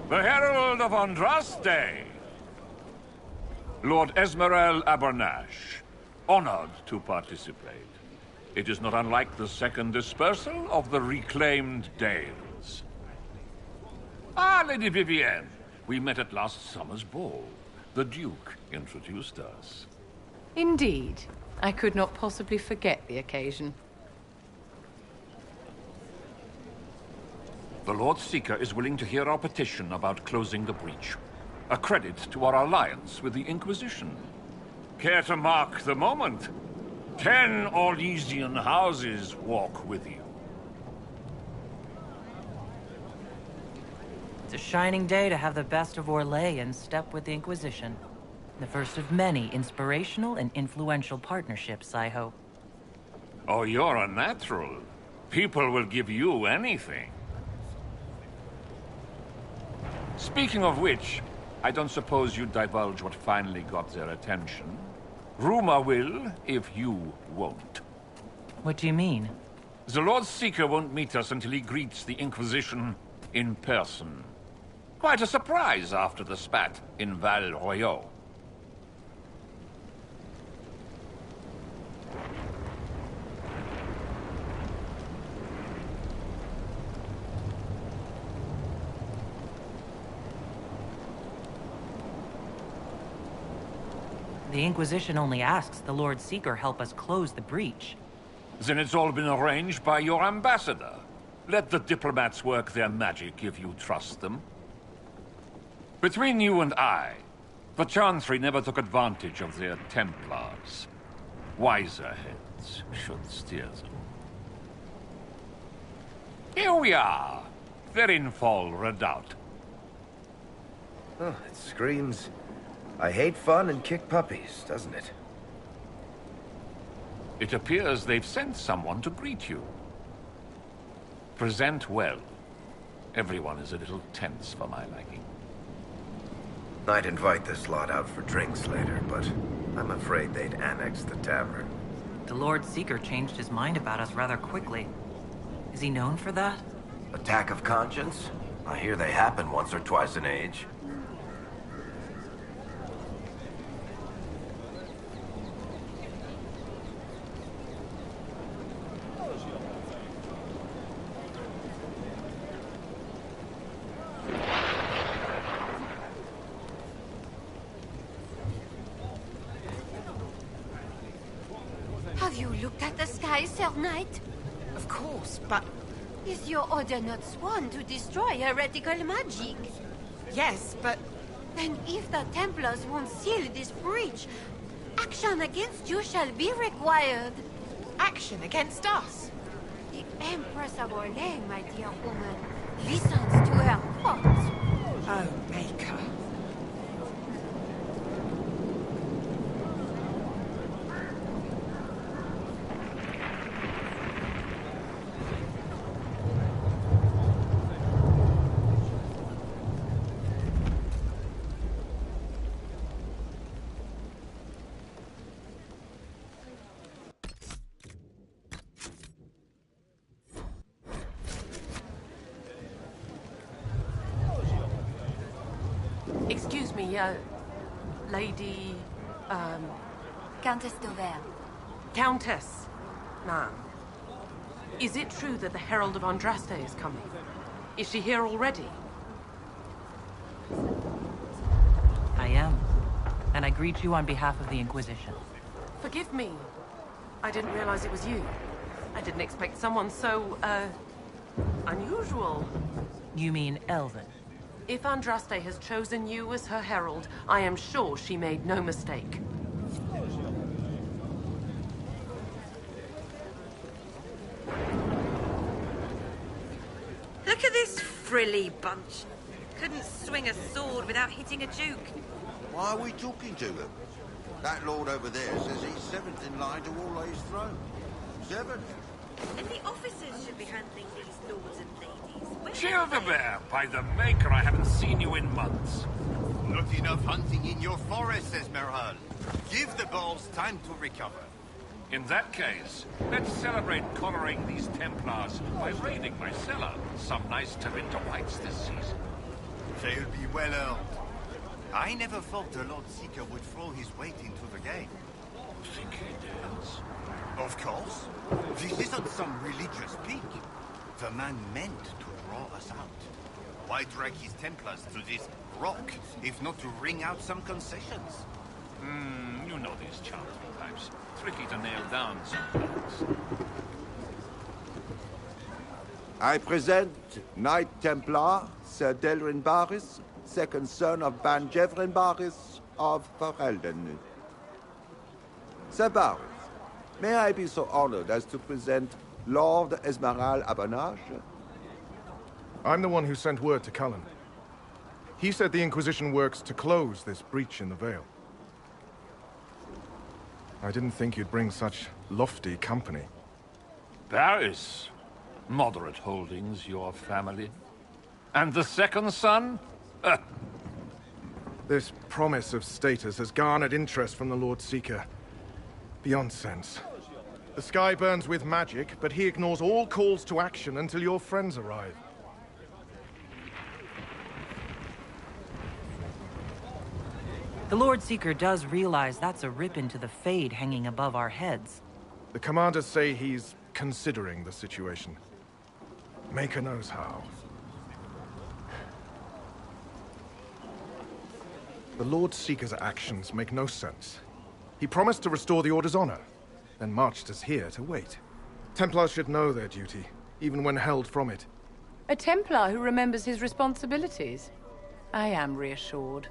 The Herald of Andraste! Lord Esmerel Abernash, honored to participate. It is not unlike the second dispersal of the reclaimed Dales. Ah, Lady Vivienne, we met at last summer's ball. The Duke introduced us. Indeed. I could not possibly forget the occasion. The Lord Seeker is willing to hear our petition about closing the breach. A credit to our alliance with the Inquisition. Care to mark the moment? 10 Orlesian houses walk with you. It's a shining day to have the best of Orlais in step with the Inquisition. The first of many inspirational and influential partnerships, I hope. Oh, you're a natural. People will give you anything. Speaking of which, I don't suppose you'd divulge what finally got their attention. Rumor will, if you won't. What do you mean? The Lord Seeker won't meet us until he greets the Inquisition in person. Quite a surprise after the spat in Val Royeaux. The Inquisition only asks the Lord Seeker help us close the breach. Then it's all been arranged by your ambassador. Let the diplomats work their magic if you trust them. Between you and I, the Chantry never took advantage of their Templars. Wiser heads should steer them. Here we are, Verinfall Redoubt. Oh, it screams, I hate fun and kick puppies, doesn't it? It appears they've sent someone to greet you. Present well. Everyone is a little tense for my liking. I'd invite this lot out for drinks later, but I'm afraid they'd annex the tavern. The Lord Seeker changed his mind about us rather quickly. Is he known for that? Attack of conscience? I hear they happen once or twice an age. Have you looked at the sky, Sir Knight? Of course, but... Is your order not sworn to destroy heretical magic? Yes, but... Then if the Templars won't seal this breach, action against you shall be required. Action against us? The Empress of Orlais, my dear woman, listens to her thoughts. Oh, Maker. Excuse me, Lady... Countess d'Auvert. Countess, ma'am. Is it true that the Herald of Andraste is coming? Is she here already? I am. And I greet you on behalf of the Inquisition. Forgive me. I didn't realize it was you. I didn't expect someone so, unusual. You mean Elven? If Andraste has chosen you as her herald, I am sure she made no mistake. Look at this frilly bunch. Couldn't swing a sword without hitting a duke. Why are we talking to them? That lord over there says he's seventh in line to Orlais's throne. Seventh? And the officers should be handling these lords and ladies. Childebert, by the Maker, I haven't seen you in months. Not enough hunting in your forest, says Merhal. Give the balls time to recover. In that case, let's celebrate collaring these Templars by raiding my cellar. Some nice Tevinter whites this season. They'll be well earned. I never thought the Lord Seeker would throw his weight into the game. Think he dares? Of course. This isn't some religious peak. The man meant to draw us out. Why drag his Templars to this rock, if not to wring out some concessions? You know these chanting types. Tricky to nail down sometimes. I present Knight Templar, Sir Delrin Barris, second son of Ban Jevrin Barris of Ferelden. Sir Barris, may I be so honored as to present Lord Esmeralda Abanage? I'm the one who sent word to Cullen. He said the Inquisition works to close this breach in the Veil. I didn't think you'd bring such lofty company. Barris. Moderate holdings, your family. And the second son? This promise of status has garnered interest from the Lord Seeker. Beyond sense. The sky burns with magic, but he ignores all calls to action until your friends arrive. The Lord Seeker does realize that's a rip into the Fade hanging above our heads. The commanders say he's considering the situation. Maker knows how. The Lord Seeker's actions make no sense. He promised to restore the Order's honor, then marched us here to wait. Templars should know their duty, even when held from it. A Templar who remembers his responsibilities. I am reassured.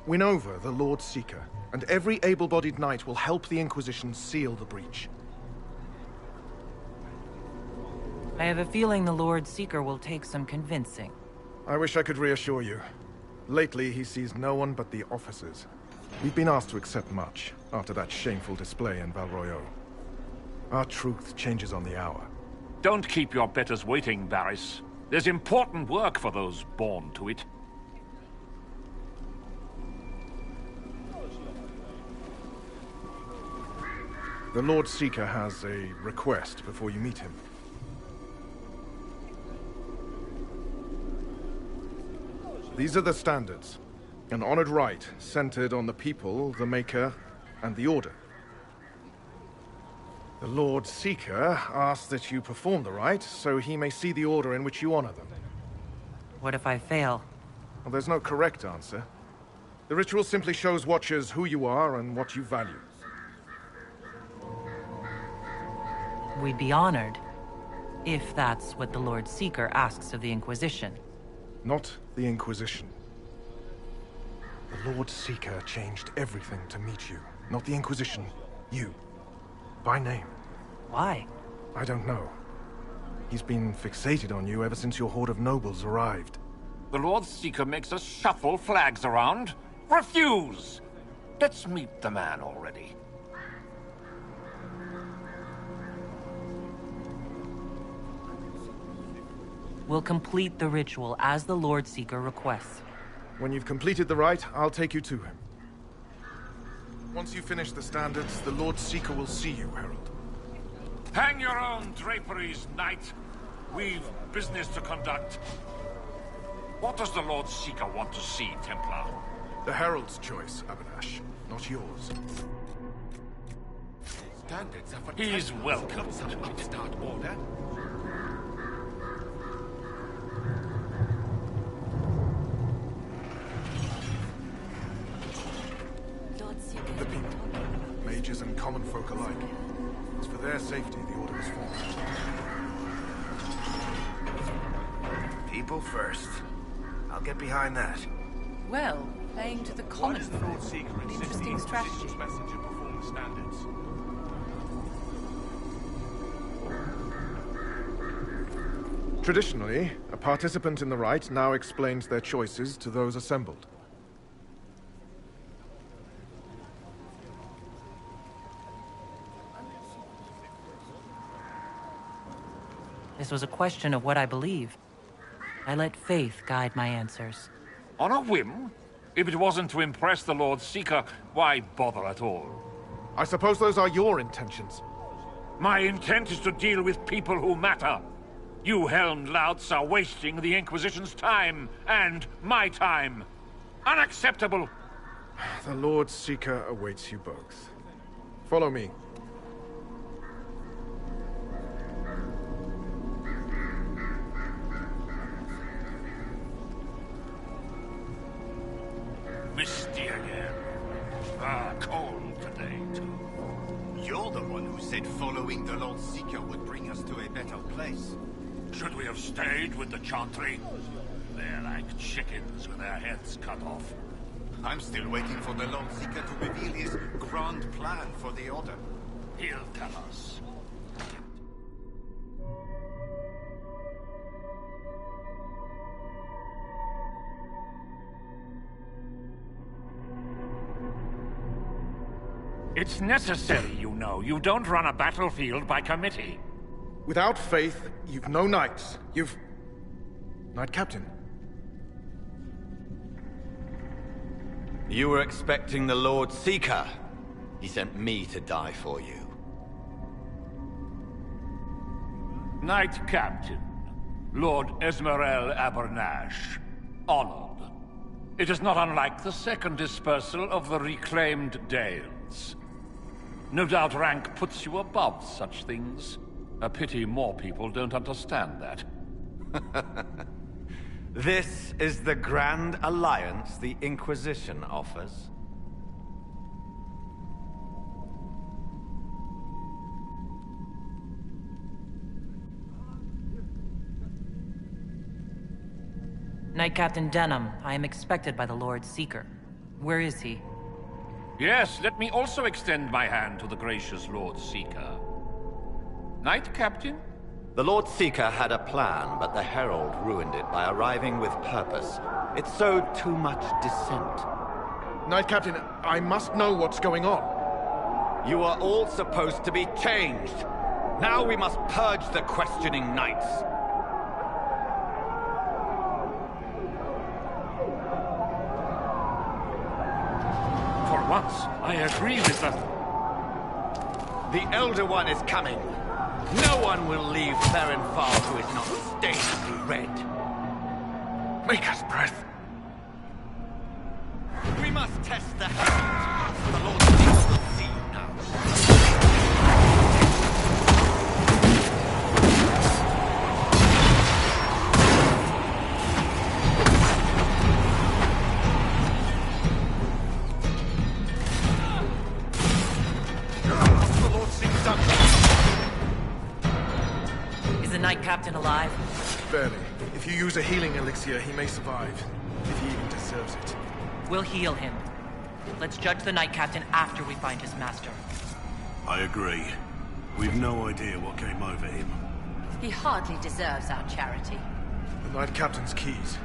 Win over the Lord Seeker, and every able-bodied knight will help the Inquisition seal the breach. I have a feeling the Lord Seeker will take some convincing. I wish I could reassure you. Lately, he sees no one but the officers. We've been asked to accept much, after that shameful display in Val Royeaux. Our truth changes on the hour. Don't keep your betters waiting, Barris. There's important work for those born to it. The Lord Seeker has a request before you meet him. These are the standards. An honored right centered on the people, the Maker, and the Order. The Lord Seeker asks that you perform the rite, so he may see the order in which you honor them. What if I fail? Well, there's no correct answer. The ritual simply shows Watchers who you are and what you value. We'd be honored, if that's what the Lord Seeker asks of the Inquisition. Not the Inquisition. The Lord Seeker changed everything to meet you. Not the Inquisition. You. By name. Why? I don't know. He's been fixated on you ever since your horde of nobles arrived. The Lord Seeker makes us shuffle flags around. Refuse! Let's meet the man already. We'll complete the ritual as the Lord Seeker requests. When you've completed the rite, I'll take you to him. Once you finish the standards, the Lord Seeker will see you, Herald. Hang your own draperies, knight. We've business to conduct. What does the Lord Seeker want to see, Templar? The Herald's choice, Abanash, not yours. Standards are for He's welcome to start order. The people, mages and common folk alike. It's for their safety the Order was formed. People first. I'll get behind that. Well, playing to the common folk. An interesting strategy. Messenger perform the standards? Traditionally, a participant in the rite now explains their choices to those assembled. This was a question of what I believe. I let faith guide my answers. On a whim? If it wasn't to impress the Lord Seeker, why bother at all? I suppose those are your intentions. My intent is to deal with people who matter. You helmed louts are wasting the Inquisition's time, and my time. Unacceptable! The Lord Seeker awaits you both. Follow me. Misty again. Cold today, too. You're the one who said following the Lord Seeker would bring us to a better place. Should we have stayed with the Chantry? They're like chickens with their heads cut off. I'm still waiting for the Lord Seeker to reveal his grand plan for the Order. He'll tell us. It's necessary, you know. You don't run a battlefield by committee. Without faith, you've no knights. You've... Knight Captain. You were expecting the Lord Seeker. He sent me to die for you. Knight Captain, Lord Esmerel Abernash. Honored. It is not unlike the second dispersal of the reclaimed Dales. No doubt rank puts you above such things. A pity more people don't understand that. This is the grand alliance the Inquisition offers. Knight Captain Denham, I am expected by the Lord Seeker. Where is he? Yes, let me also extend my hand to the gracious Lord Seeker. Knight Captain? The Lord Seeker had a plan, but the Herald ruined it by arriving with purpose. It sowed too much dissent. Knight Captain, I must know what's going on. You are all supposed to be changed. Now we must purge the questioning knights. I agree with them. The Elder One is coming. No one will leave Ferenfar who is not stained red. Maker's breath. We must test the Herald. The Lord Seeker will see you now. The Lord Seeker's up. Is the Knight Captain alive? Barely. If you use a healing elixir, he may survive. If he even deserves it. We'll heal him. Let's judge the Knight Captain after we find his master. I agree. We've no idea what came over him. He hardly deserves our charity. The Knight Captain's keys.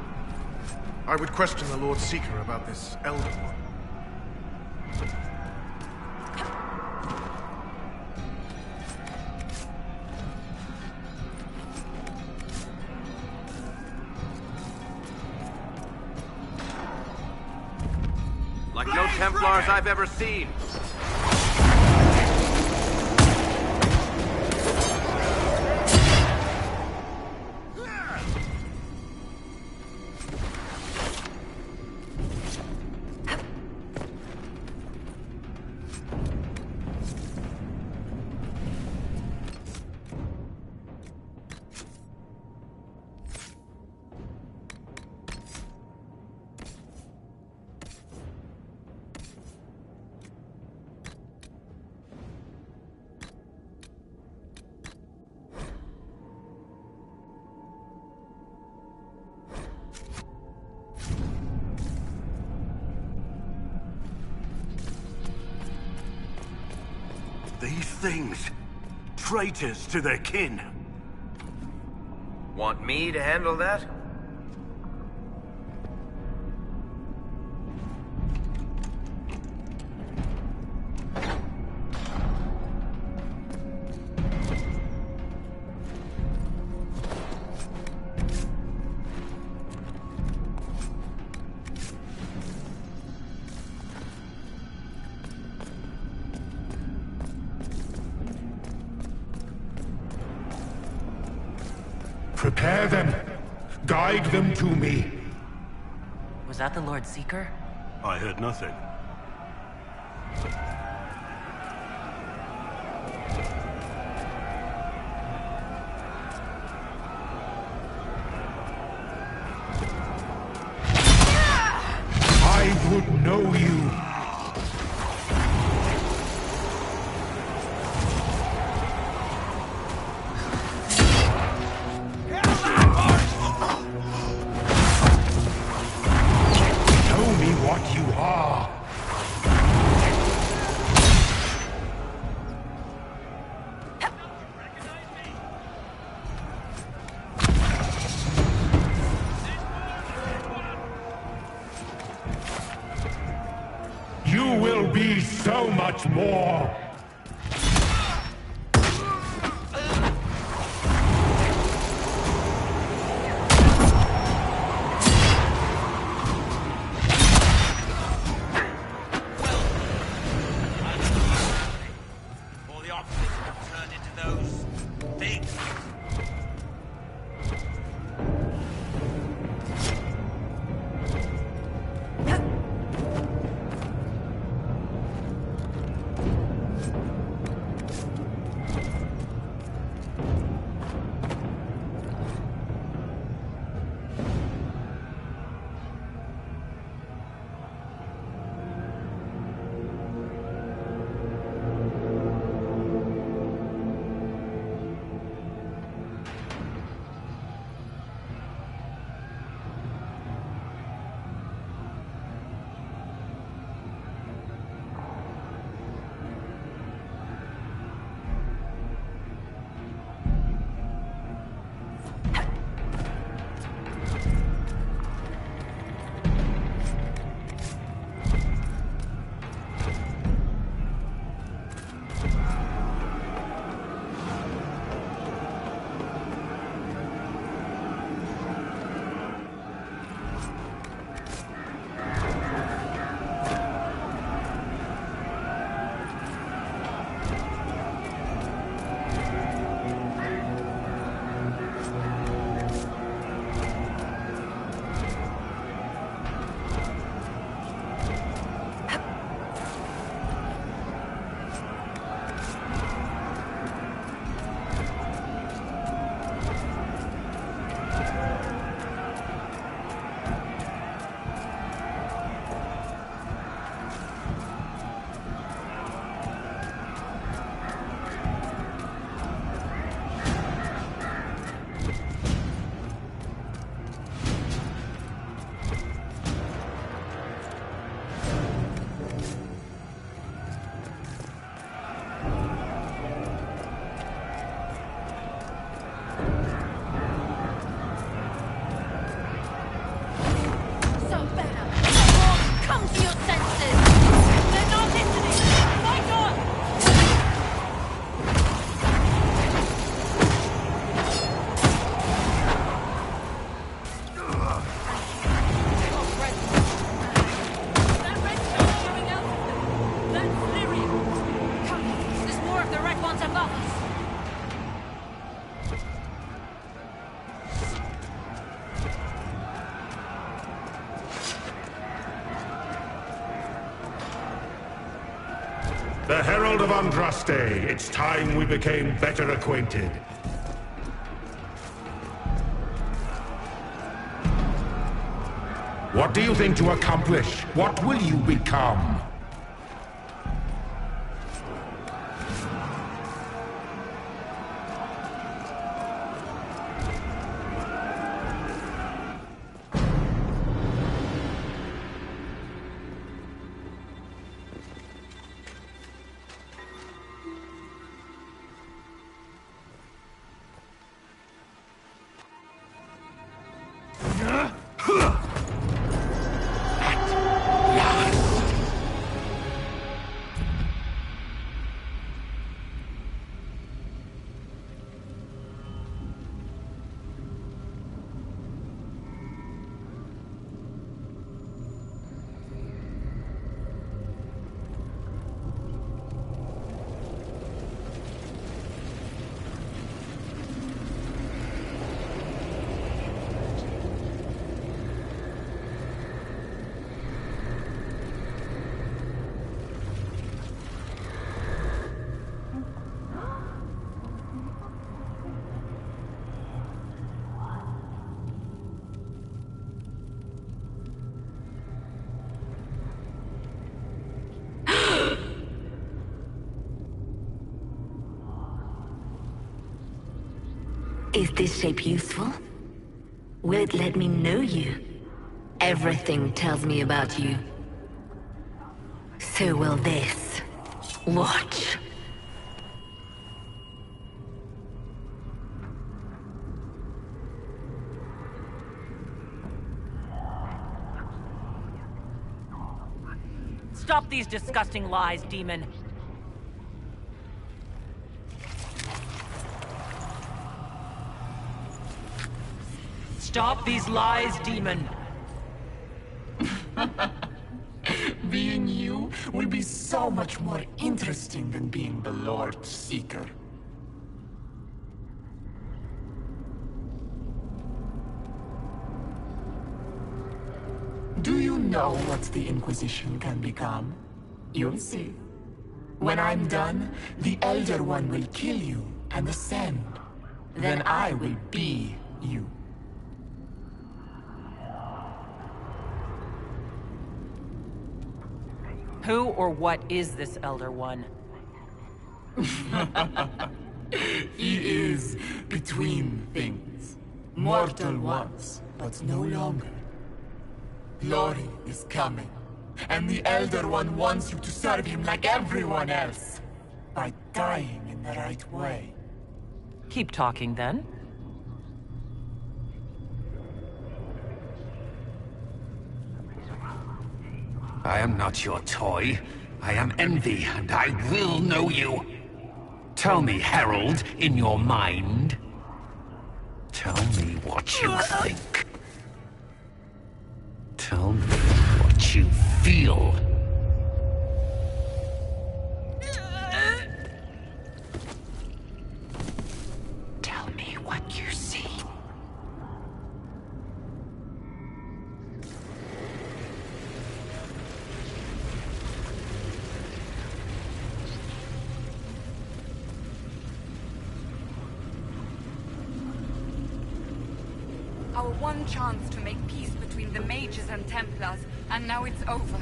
I would question the Lord Seeker about this Elder One. Like no Templars I've ever seen. These things. Traitors to their kin. Want me to handle that? Prepare them. Guide them to me. Was that the Lord Seeker? I heard nothing. I would know you. What you are. You will be so much more. Herald of Andraste, it's time we became better acquainted. What do you think to accomplish? What will you become? Is this shape useful? Will it let me know you? Everything tells me about you. So will this. Watch. Stop these disgusting lies, demon. Stop these lies, demon! Being you will be so much more interesting than being the Lord Seeker. Do you know what the Inquisition can become? You'll see. When I'm done, the Elder One will kill you and ascend. Then I will be you. Who or what is this Elder One? He is between things. Mortal once, but no longer. Glory is coming, and the Elder One wants you to serve him like everyone else, by dying in the right way. Keep talking, then. I am not your toy. I am Envy, and I will know you. Tell me, Herald, in your mind. Tell me what you think. Tell me what you feel. Tell me what you see. Our one chance to make peace between the mages and Templars, and now it's over.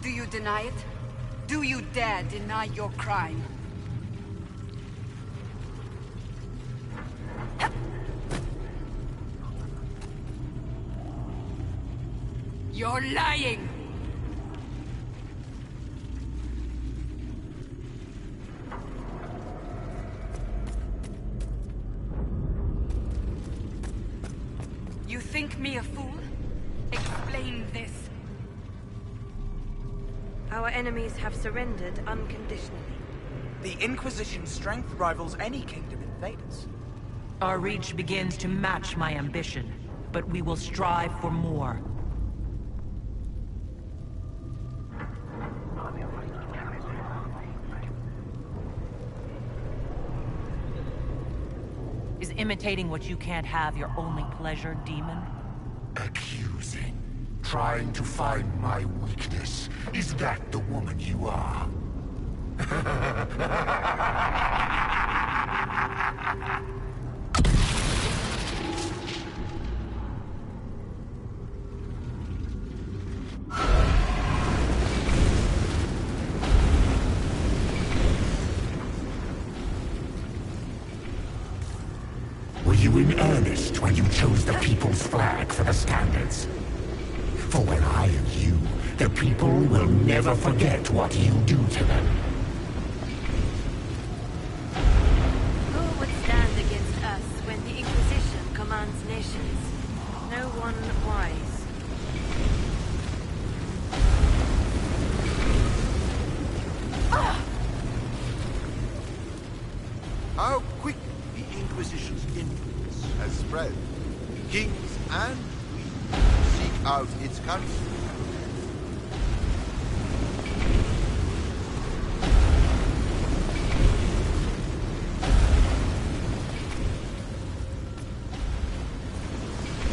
Do you deny it? Do you dare deny your crime? You're lying! You think me a fool? Explain this. Our enemies have surrendered unconditionally. The Inquisition's strength rivals any kingdom in Thedas. Our reach begins to match my ambition, but we will strive for more. Is imitating what you can't have your only pleasure, demon? Accusing. Trying to find my weakness. Is that the woman you are? Were you in earnest when you chose the People's Flag for the standards? For when I am you, the people will never forget what you do to them. Who would stand against us when the Inquisition commands nations? No one wise. How quick the Inquisition's influence has spread. Kings and queens seek out its counsel.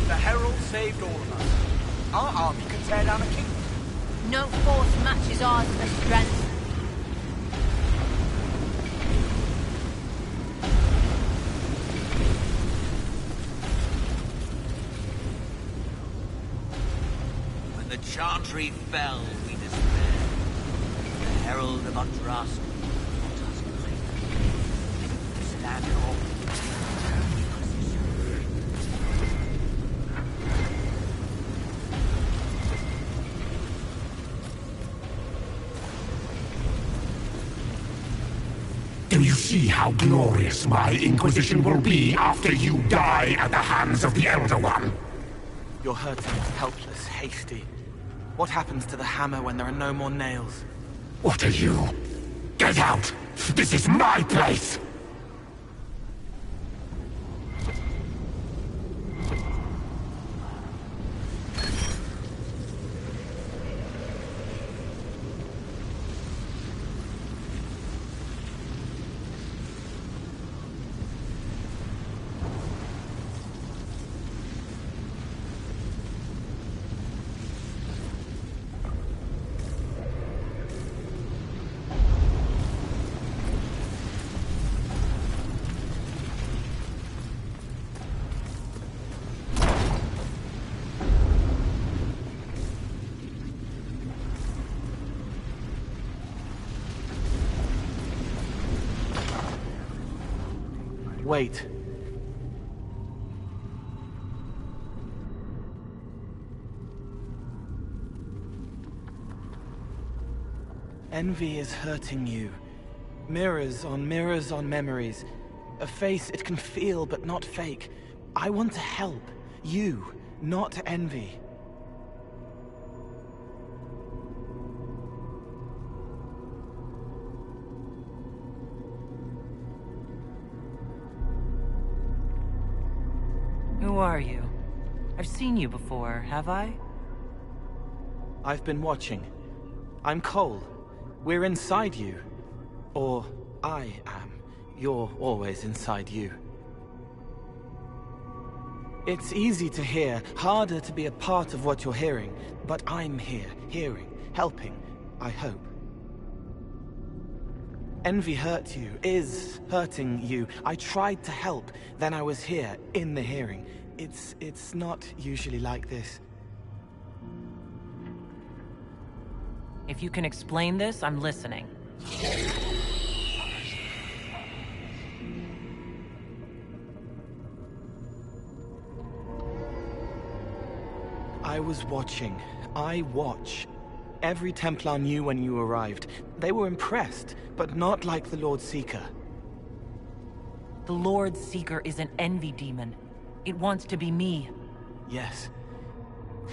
The Herald saved all of us. Our army can tear down a kingdom. No force matches ours for strength. When the Chantry fell, we despaired. The Herald of Andraste taught us great. To stand all. Do you see how glorious my Inquisition will be after you die at the hands of the Elder One? You're hurting, helpless, hasty. What happens to the hammer when there are no more nails? What are you? Get out! This is my place! Wait. Envy is hurting you. Mirrors on memories. A face it can feel but not fake. I want to help. You, not envy. Who are you? I've seen you before, have I? I've been watching. I'm Cole. We're inside you. Or I am. You're always inside you. It's easy to hear, harder to be a part of what you're hearing. But I'm here, hearing, helping, I hope. Envy hurt you, is hurting you. I tried to help, then I was here, in the hearing. It's not usually like this. If you can explain this, I'm listening. I was watching. I watch. Every Templar knew when you arrived. They were impressed, but not like the Lord Seeker. The Lord Seeker is an envy demon. It wants to be me. Yes.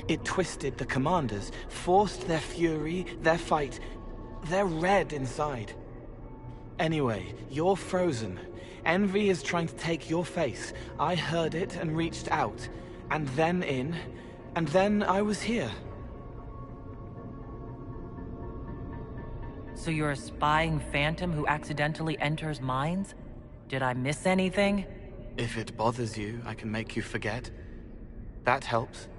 It twisted the commanders, forced their fury, their fight. They're red inside. Anyway, you're frozen. Envy is trying to take your face. I heard it and reached out. And then in. And then I was here. So you're a spying phantom who accidentally enters minds? Did I miss anything? If it bothers you, I can make you forget. That helps.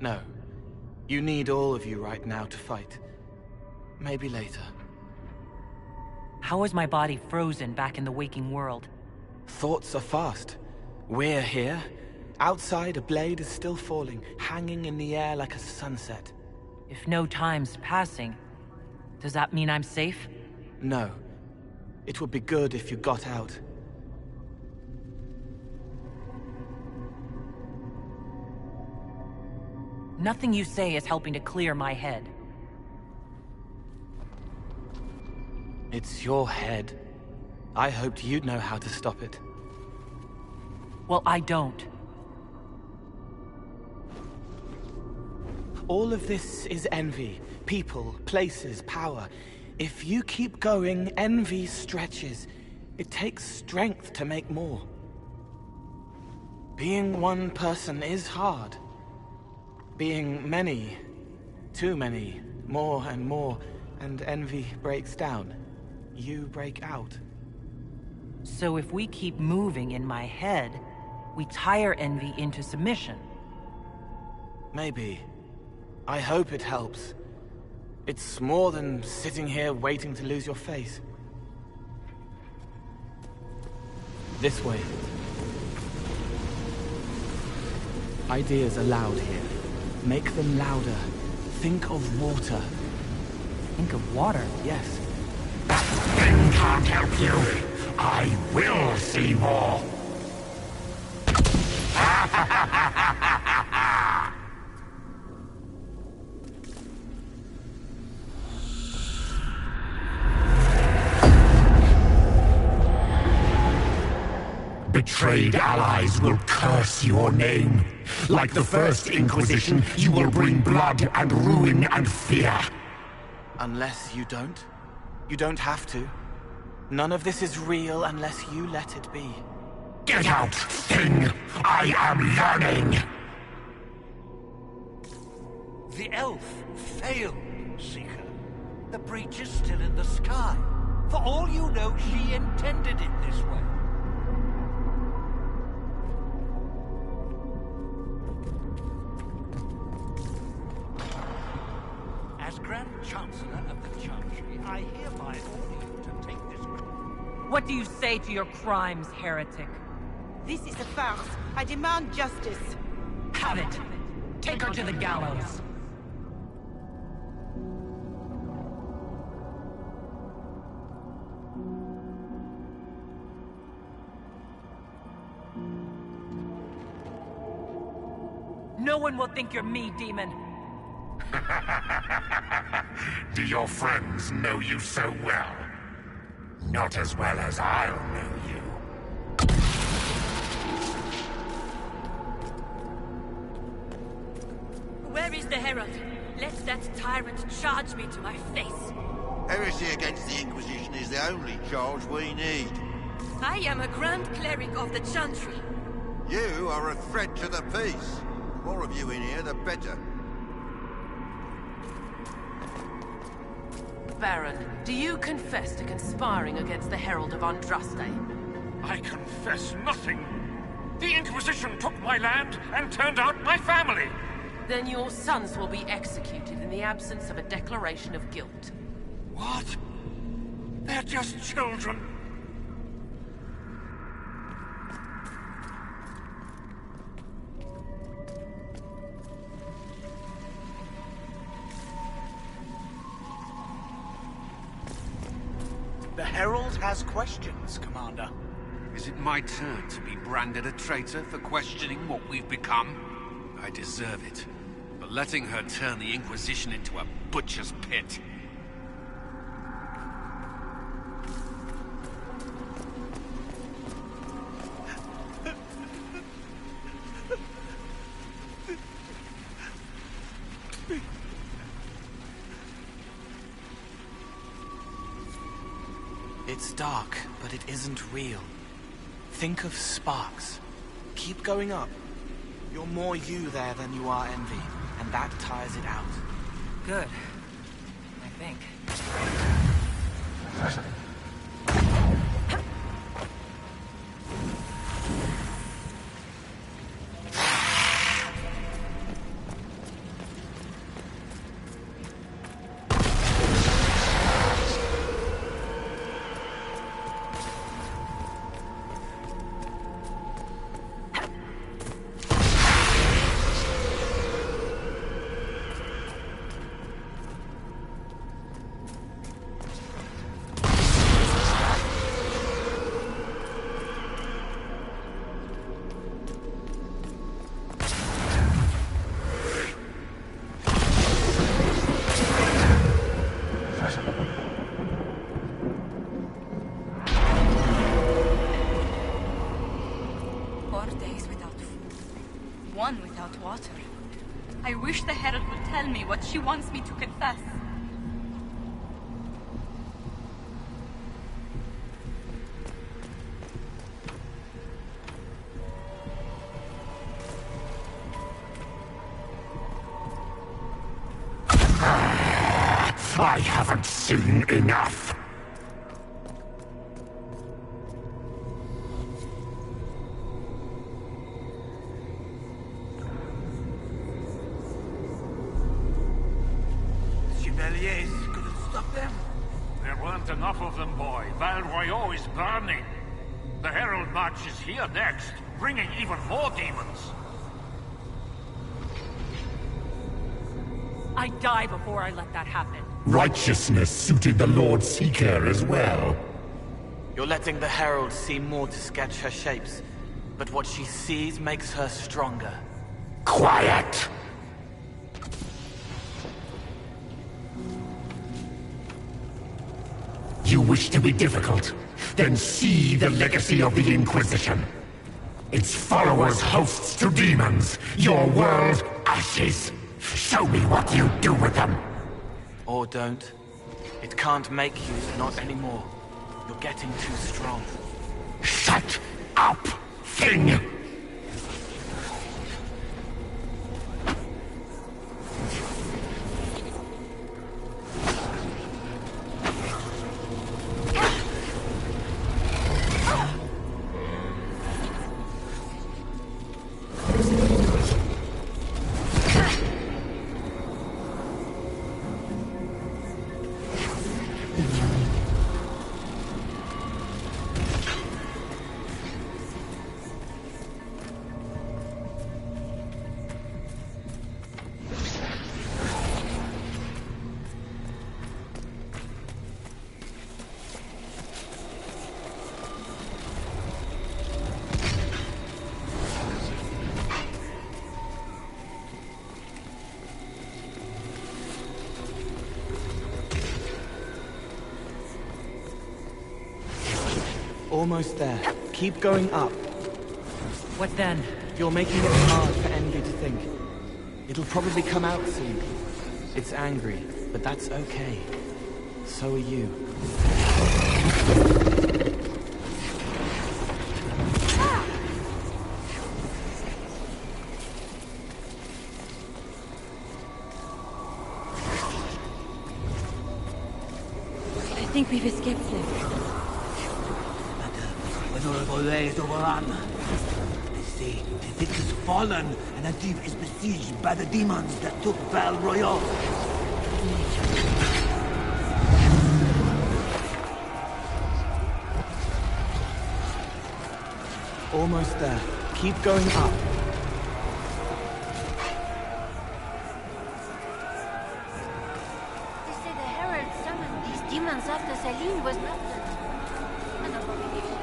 No. You need all of you right now to fight. Maybe later. How is my body frozen back in the waking world? Thoughts are fast. We're here. Outside, a blade is still falling, hanging in the air like a sunset. If no time's passing, does that mean I'm safe? No. It would be good if you got out. Nothing you say is helping to clear my head. It's your head. I hoped you'd know how to stop it. Well, I don't. All of this is envy. People, places, power. If you keep going, envy stretches. It takes strength to make more. Being one person is hard. Being many, too many, more and more, and envy breaks down. You break out. So if we keep moving in my head, we tire envy into submission. Maybe. I hope it helps. It's more than sitting here waiting to lose your face. This way. Ideas are loud here. Make them louder. Think of water. Think of water? Yes. That thing can't help you. I will see more. Betrayed allies will curse your name. Like the first Inquisition, you will bring blood and ruin and fear. Unless you don't. You don't have to. None of this is real unless you let it be. Get out, thing! I am learning! The elf failed, Seeker. The breach is still in the sky. For all you know, she intended it this way. As Grand Chancellor of the Chantry, I hereby order you to take this... What do you say to your crimes, heretic? This is a farce. I demand justice. Have it! Take her to the gallows! No one will think you're me, demon! Do your friends know you so well? Not as well as I'll know you. Where is the Herald? Let that tyrant charge me to my face. Heresy against the Inquisition is the only charge we need. I am a Grand Cleric of the Chantry. You are a threat to the peace. The more of you in here, the better. Baron, do you confess to conspiring against the Herald of Andraste? I confess nothing. The Inquisition took my land and turned out my family. Then your sons will be executed in the absence of a declaration of guilt. What? They're just children. The Herald has questions, Commander. Is it my turn to be branded a traitor for questioning what we've become? I deserve it. For letting her turn the Inquisition into a butcher's pit. It's dark, but it isn't real. Think of sparks. Keep going up. You're more you there than you are envy, and that tires it out. Good. I think. I wish the Herald would tell me what she wants me to confess. I haven't seen enough. Chevaliers couldn't stop them. There weren't enough of them, boy. Val Royeaux is burning. The Herald marches here next, bringing even more demons. I'd die before I let that happen. Righteousness suited the Lord Seeker as well. You're letting the Herald see more to sketch her shapes, but what she sees makes her stronger. Quiet! You wish to be difficult? Then see the legacy of the Inquisition. Its followers hosts to demons, your world ashes. Show me what you do with them. Or don't. It can't make you, not anymore. You're getting too strong. Shut up, thing! Almost there. Keep going up. What then? You're making it hard for envy to think. It'll probably come out soon. It's angry, but that's okay. So are you. I think we've escaped them. Relay is overrun. They say the Vic is fallen, and Antiv is besieged by the demons that took Val Royeaux. Almost there. Keep going up. They say the Herald summoned these demons after Saline was murdered. An abomination.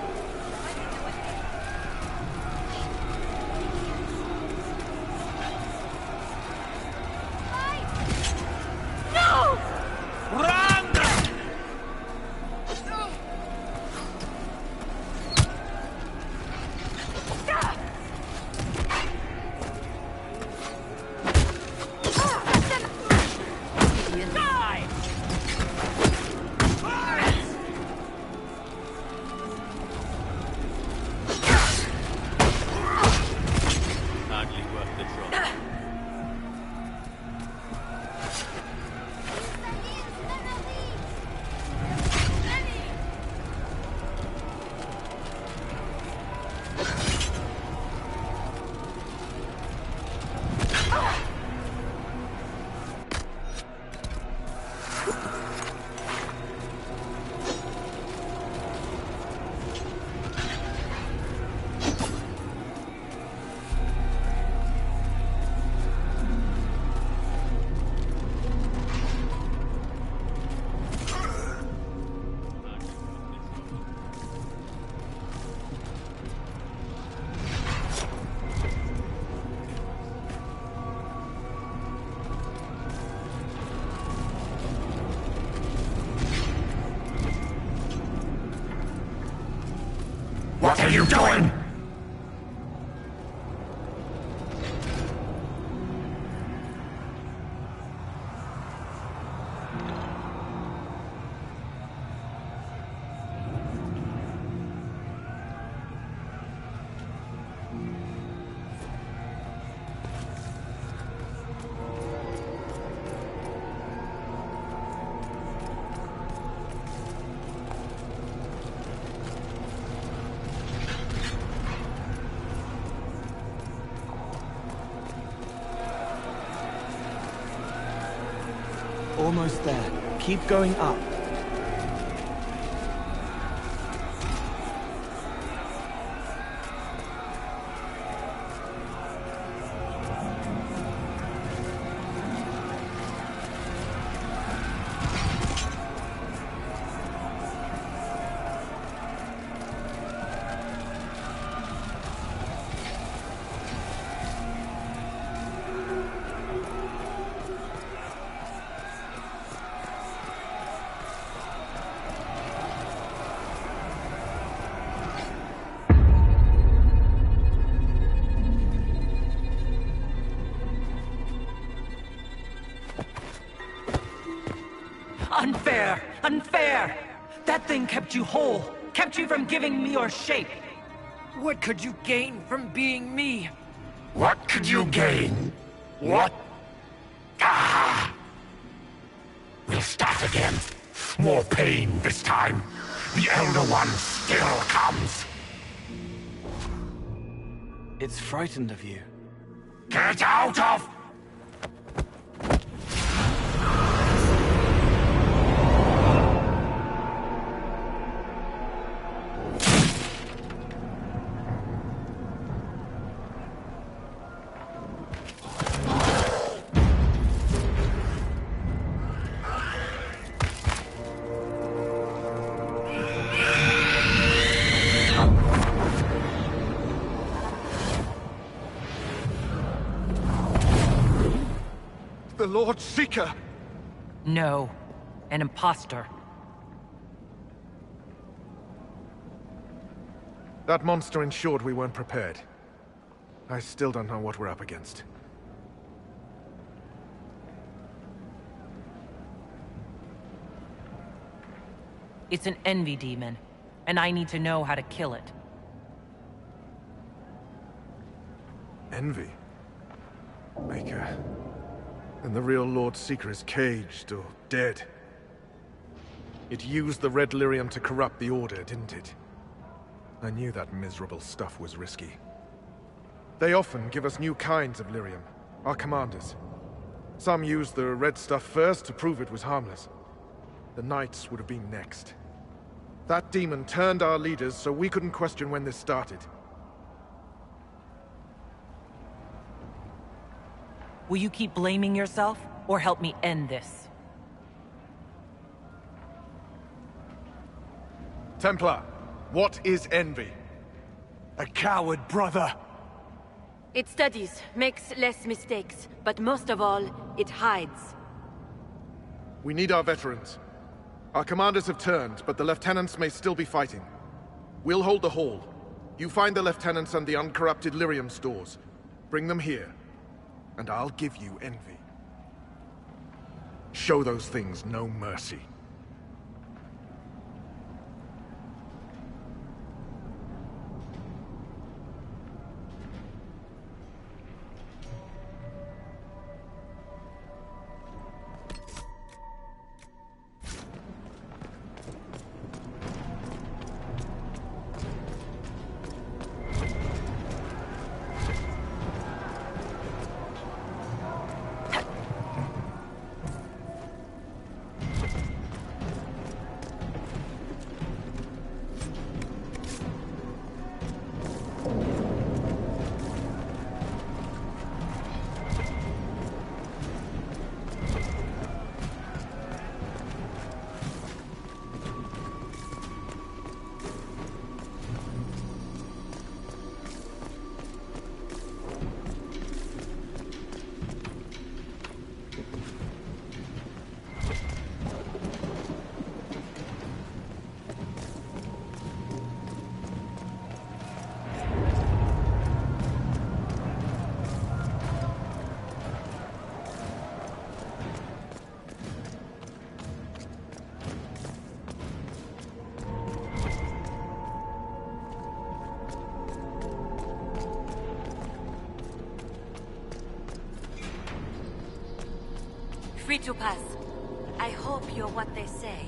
Almost there. Keep going up. Unfair! Unfair! That thing kept you whole, kept you from giving me your shape. What could you gain from being me? What could you gain? What? Ah! We'll start again. More pain this time. The Elder One still comes. It's frightened of you. Get out of... The Lord Seeker! No. An imposter. That monster ensured we weren't prepared. I still don't know what we're up against. It's an envy demon, and I need to know how to kill it. Envy? Maker. Then the real Lord Seeker is caged or dead. It used the red lyrium to corrupt the Order, didn't it? I knew that miserable stuff was risky. They often give us new kinds of lyrium, our commanders. Some used the red stuff first to prove it was harmless. The Knights would have been next. That demon turned our leaders so we couldn't question when this started. Will you keep blaming yourself, or help me end this? Templar, what is envy? A coward, brother. It studies, makes less mistakes, but most of all, it hides. We need our veterans. Our commanders have turned, but the lieutenants may still be fighting. We'll hold the hall. You find the lieutenants and the uncorrupted lyrium stores. Bring them here, and I'll give you envy. Show those things no mercy. Free to pass. I hope you're what they say.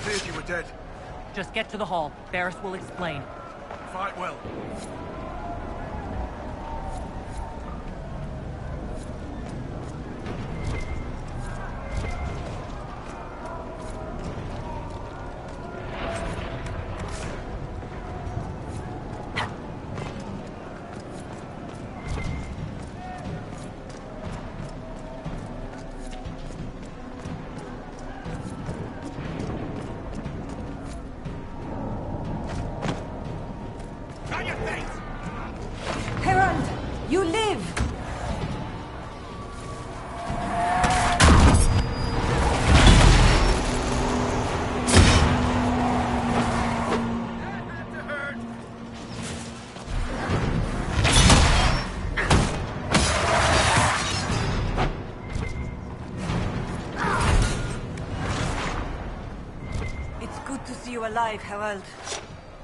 feared you were dead. Just get to the hall. Barris will explain. Fight well. You live! It's good to see you alive, Herald.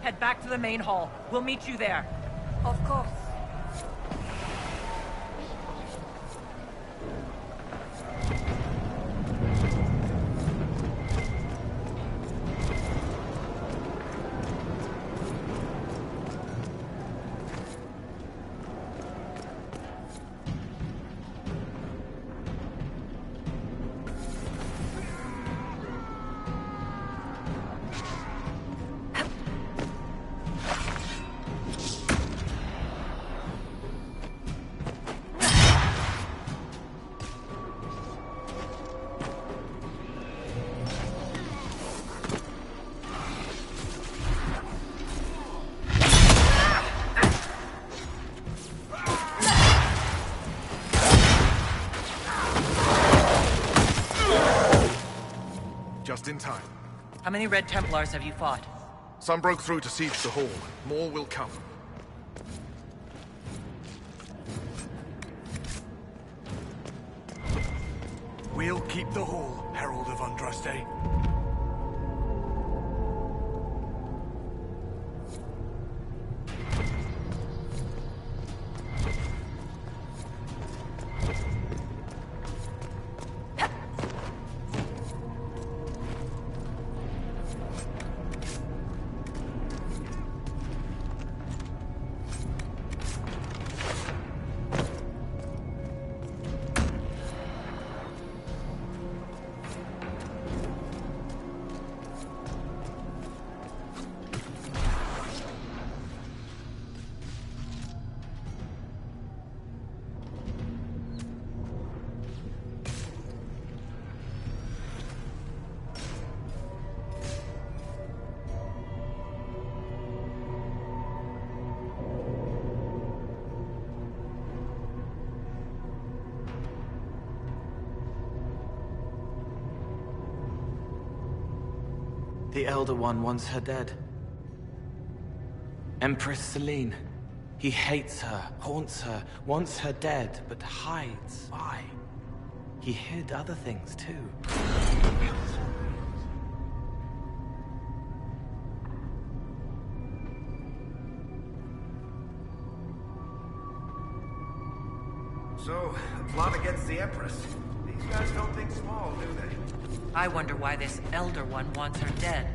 Head back to the main hall. We'll meet you there. Of course. Just in time. How many Red Templars have you fought? Some broke through to siege the hall. More will come. We'll keep the hall, Herald of Andraste. The Elder One wants her dead. Empress Selene. He hates her, haunts her, wants her dead, but hides. Why? He hid other things too. So, a plot against the Empress. These guys don't think small, do they? I wonder why this Elder One wants her dead.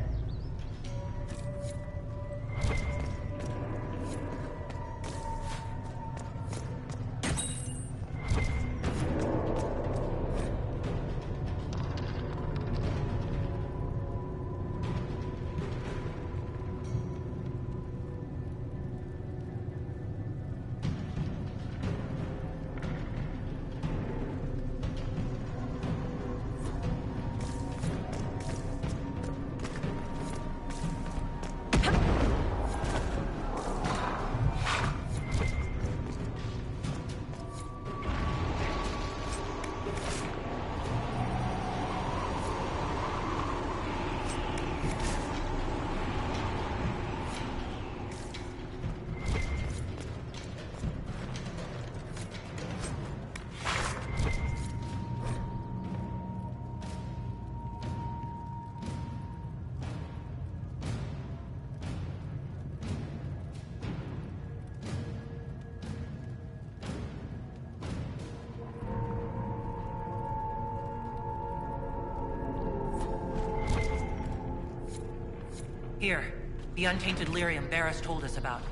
Here, the untainted lyrium Barris told us about.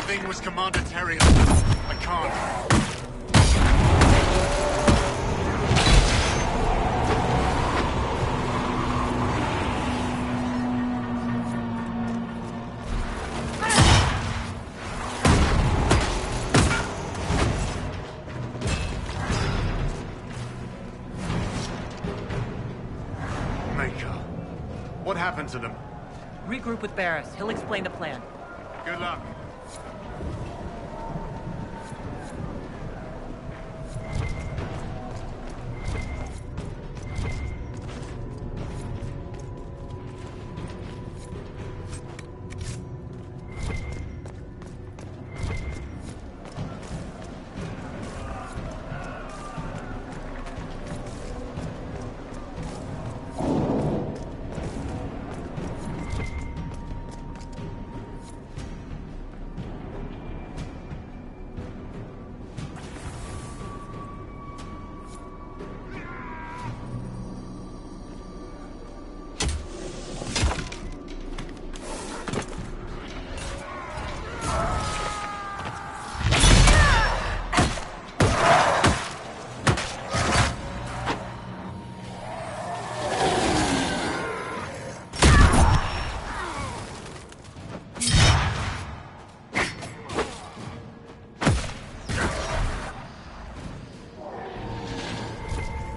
Thing was Commander Terrier. I can't. Maker. What happened to them? Regroup with Barris. He'll explain the plan. Good luck.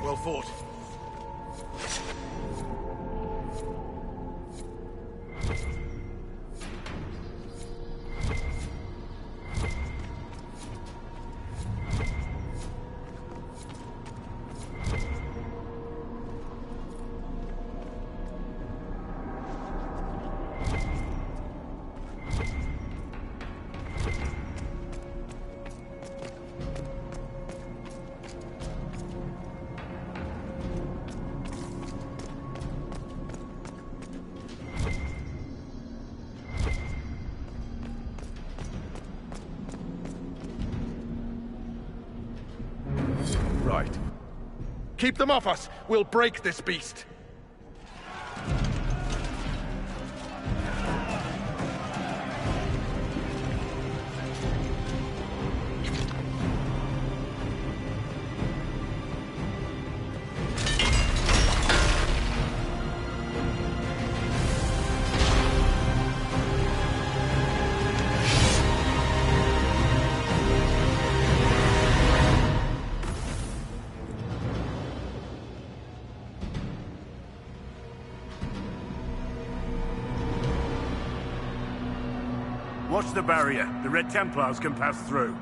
Well fought. Right. Keep them off us! We'll break this beast! Watch the barrier. The Red Templars can pass through.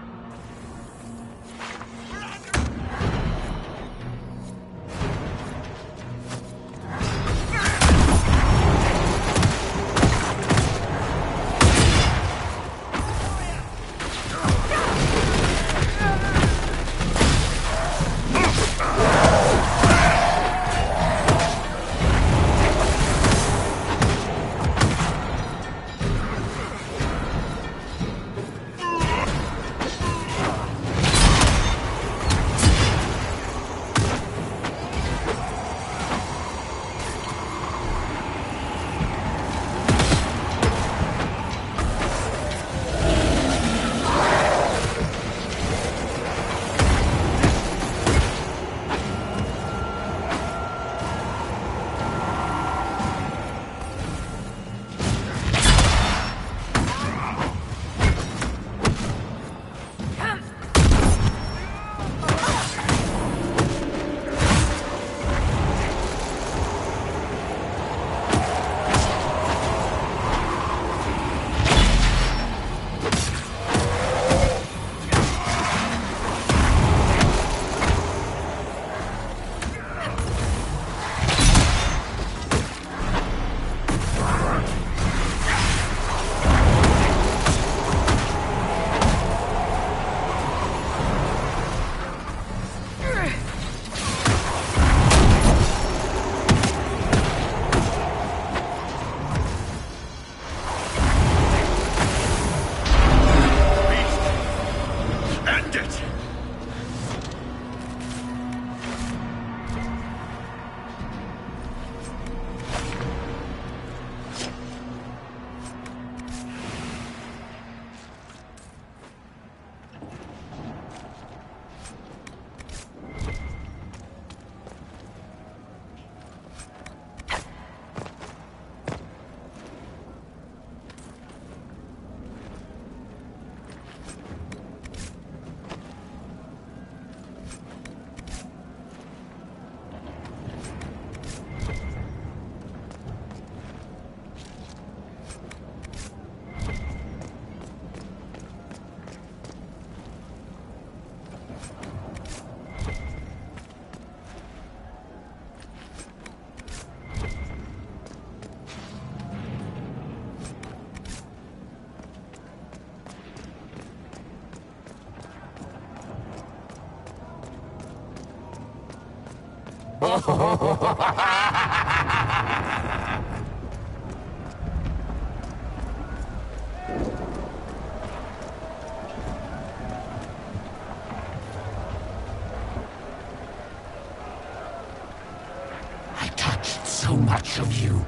touched so much of you.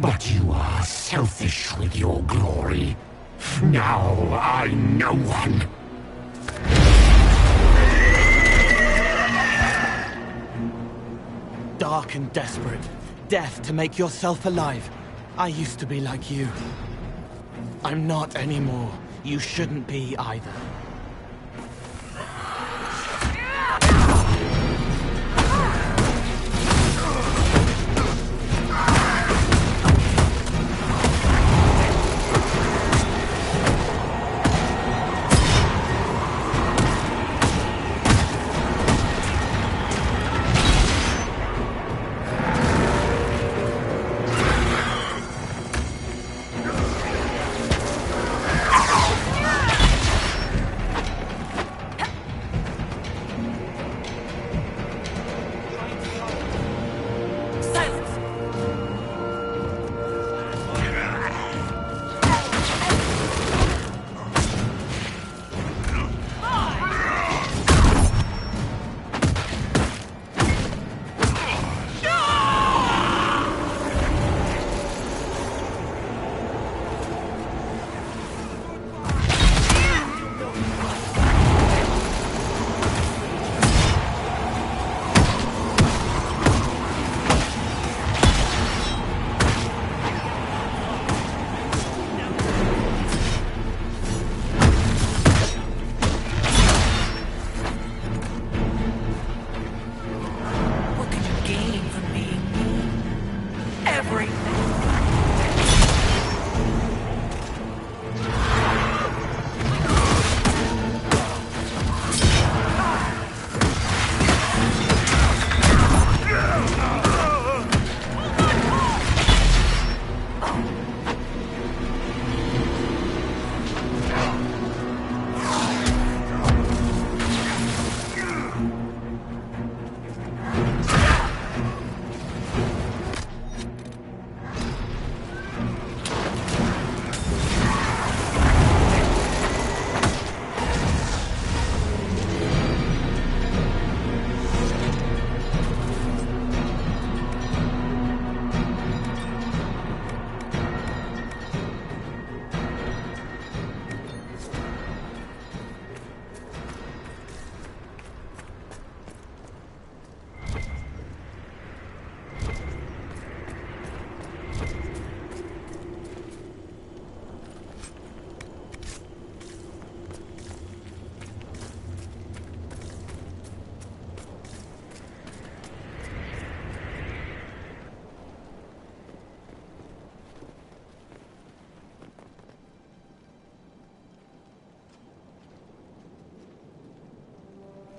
But you are selfish with your glory. Now I'm no one. Dark and desperate. Death to make yourself alive. I used to be like you. I'm not anymore. You shouldn't be either.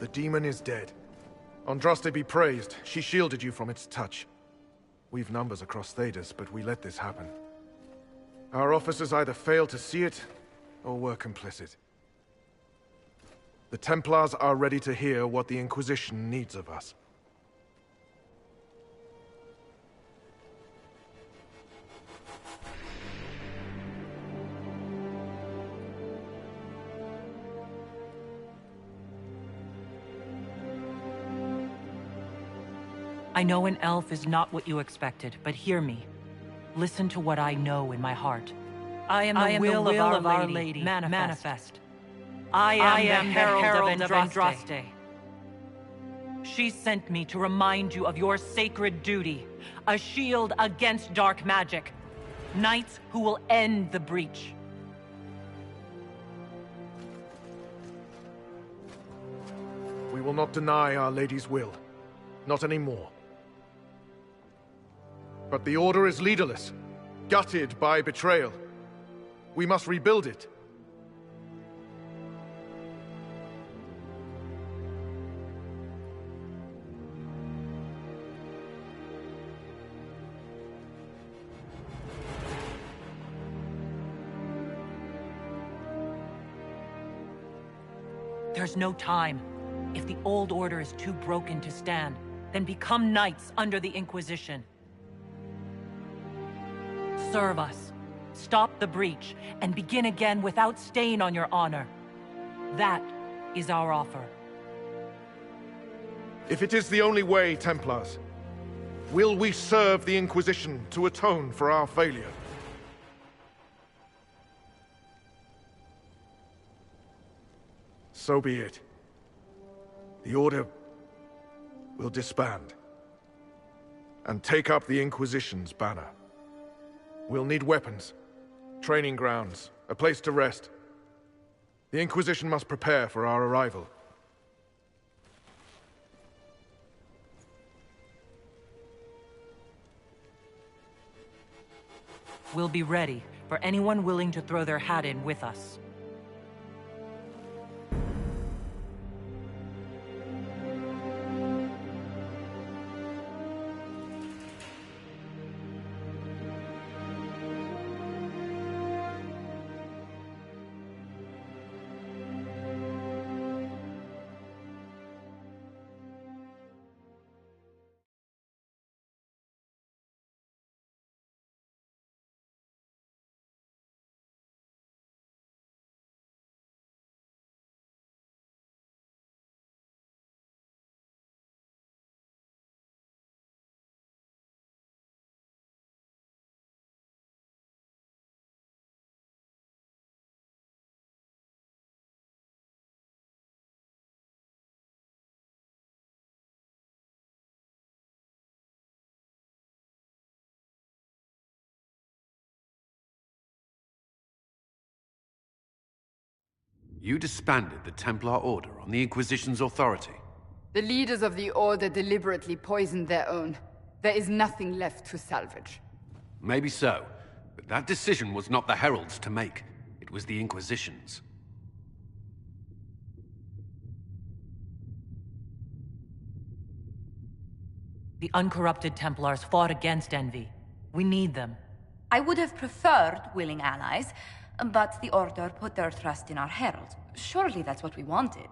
The demon is dead. Andraste be praised, she shielded you from its touch. We've numbers across Thedas, but we let this happen. Our officers either failed to see it, or were complicit. The Templars are ready to hear what the Inquisition needs of us. I know an elf is not what you expected, but hear me. Listen to what I know in my heart. I am the will of Our Lady. Manifest. I am the herald of Andraste. She sent me to remind you of your sacred duty, a shield against dark magic. Knights who will end the breach. We will not deny Our Lady's will. Not anymore. But the Order is leaderless, gutted by betrayal. We must rebuild it. There's no time. If the old order is too broken to stand, then become knights under the Inquisition. Serve us, stop the breach, and begin again without stain on your honor. That is our offer. If it is the only way, Templars, will we serve the Inquisition to atone for our failure? So be it. The Order will disband and take up the Inquisition's banner. We'll need weapons, training grounds, a place to rest. The Inquisition must prepare for our arrival. We'll be ready for anyone willing to throw their hat in with us. You disbanded the Templar Order on the Inquisition's authority. The leaders of the Order deliberately poisoned their own. There is nothing left to salvage. Maybe so, but that decision was not the Herald's to make. It was the Inquisition's. The uncorrupted Templars fought against envy. We need them. I would have preferred willing allies, but the Order put their trust in our Herald. Surely that's what we wanted.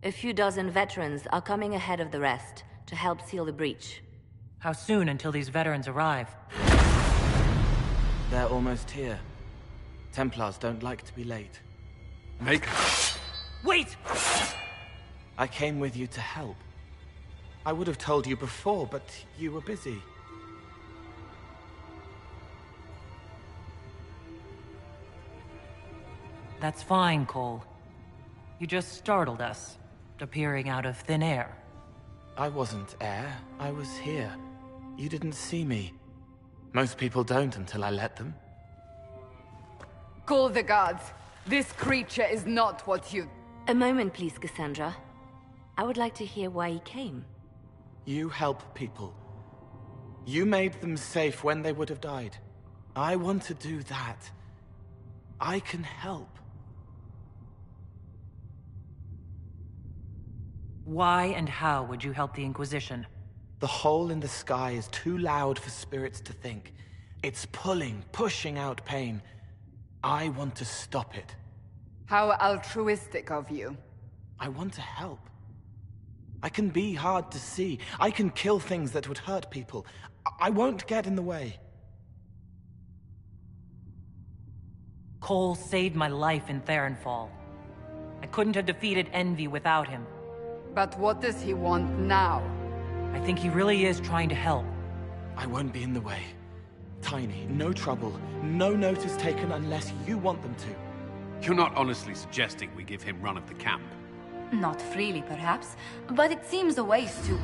A few dozen veterans are coming ahead of the rest to help seal the breach. How soon until these veterans arrive? They're almost here. Templars don't like to be late. Wait! I came with you to help. I would have told you before, but you were busy. That's fine, Cole. You just startled us, appearing out of thin air. I wasn't air. I was here. You didn't see me. Most people don't until I let them. Call the guards. This creature is not what you... A moment, please, Cassandra. I would like to hear why he came. You help people. You made them safe when they would have died. I want to do that. I can help. Why and how would you help the Inquisition? The hole in the sky is too loud for spirits to think. It's pulling, pushing out pain. I want to stop it. How altruistic of you. I want to help. I can be hard to see. I can kill things that would hurt people. I won't get in the way. Cole saved my life in Theronfall. I couldn't have defeated envy without him. But what does he want now? I think he really is trying to help. I won't be in the way. Tiny, no trouble, no notice taken unless you want them to. You're not honestly suggesting we give him run of the camp? Not freely, perhaps, but it seems a waste to...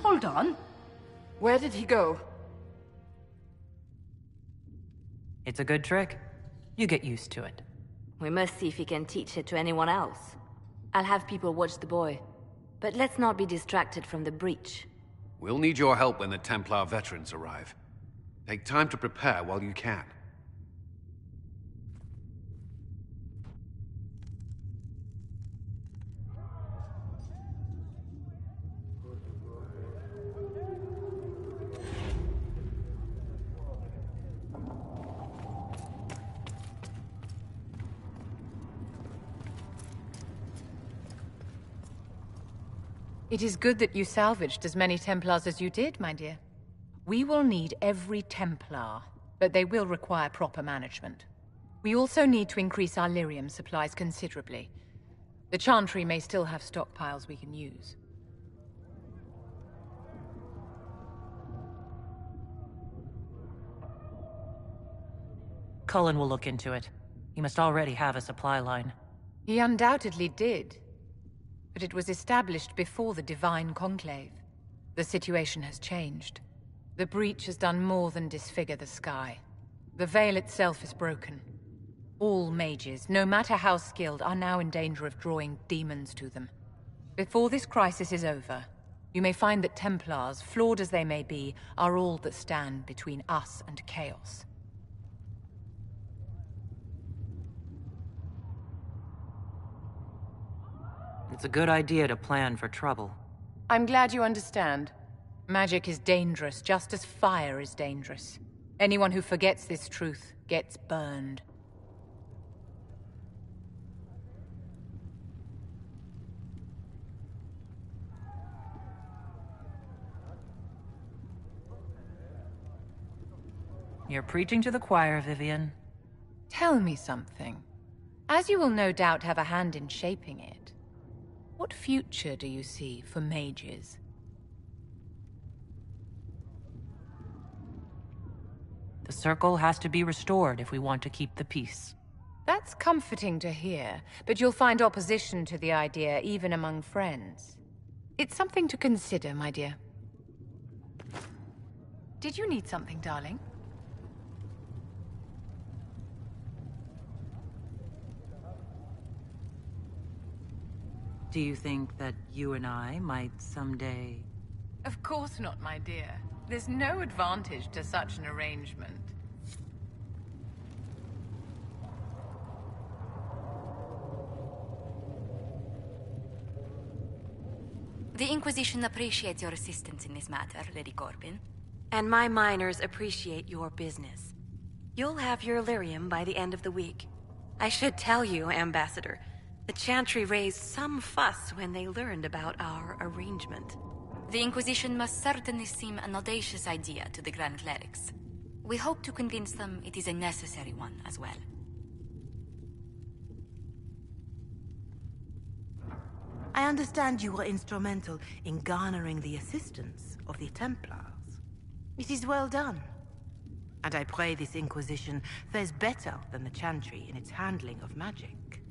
Hold on. Where did he go? It's a good trick. You get used to it. We must see if he can teach it to anyone else. I'll have people watch the boy. But let's not be distracted from the breach. We'll need your help when the Templar veterans arrive. Take time to prepare while you can. It is good that you salvaged as many Templars as you did, my dear. We will need every Templar, but they will require proper management. We also need to increase our lyrium supplies considerably. The Chantry may still have stockpiles we can use. Cullen will look into it. He must already have a supply line. He undoubtedly did. But it was established before the Divine Conclave. The situation has changed. The breach has done more than disfigure the sky. The veil itself is broken. All mages, no matter how skilled, are now in danger of drawing demons to them. Before this crisis is over, you may find that Templars, flawed as they may be, are all that stand between us and chaos. It's a good idea to plan for trouble. I'm glad you understand. Magic is dangerous, just as fire is dangerous. Anyone who forgets this truth gets burned. You're preaching to the choir, Vivian. Tell me something. As you will no doubt have a hand in shaping it, what future do you see for mages? The circle has to be restored if we want to keep the peace. That's comforting to hear, but you'll find opposition to the idea even among friends. It's something to consider, my dear. Did you need something, darling? Do you think that you and I might someday... Of course not, my dear. There's no advantage to such an arrangement. The Inquisition appreciates your assistance in this matter, Lady Corbin. And my miners appreciate your business. You'll have your lyrium by the end of the week. I should tell you, Ambassador, the Chantry raised some fuss when they learned about our arrangement. The Inquisition must certainly seem an audacious idea to the Grand Clerics. We hope to convince them it is a necessary one as well. I understand you were instrumental in garnering the assistance of the Templars. It is well done. And I pray this Inquisition fares better than the Chantry in its handling of magic.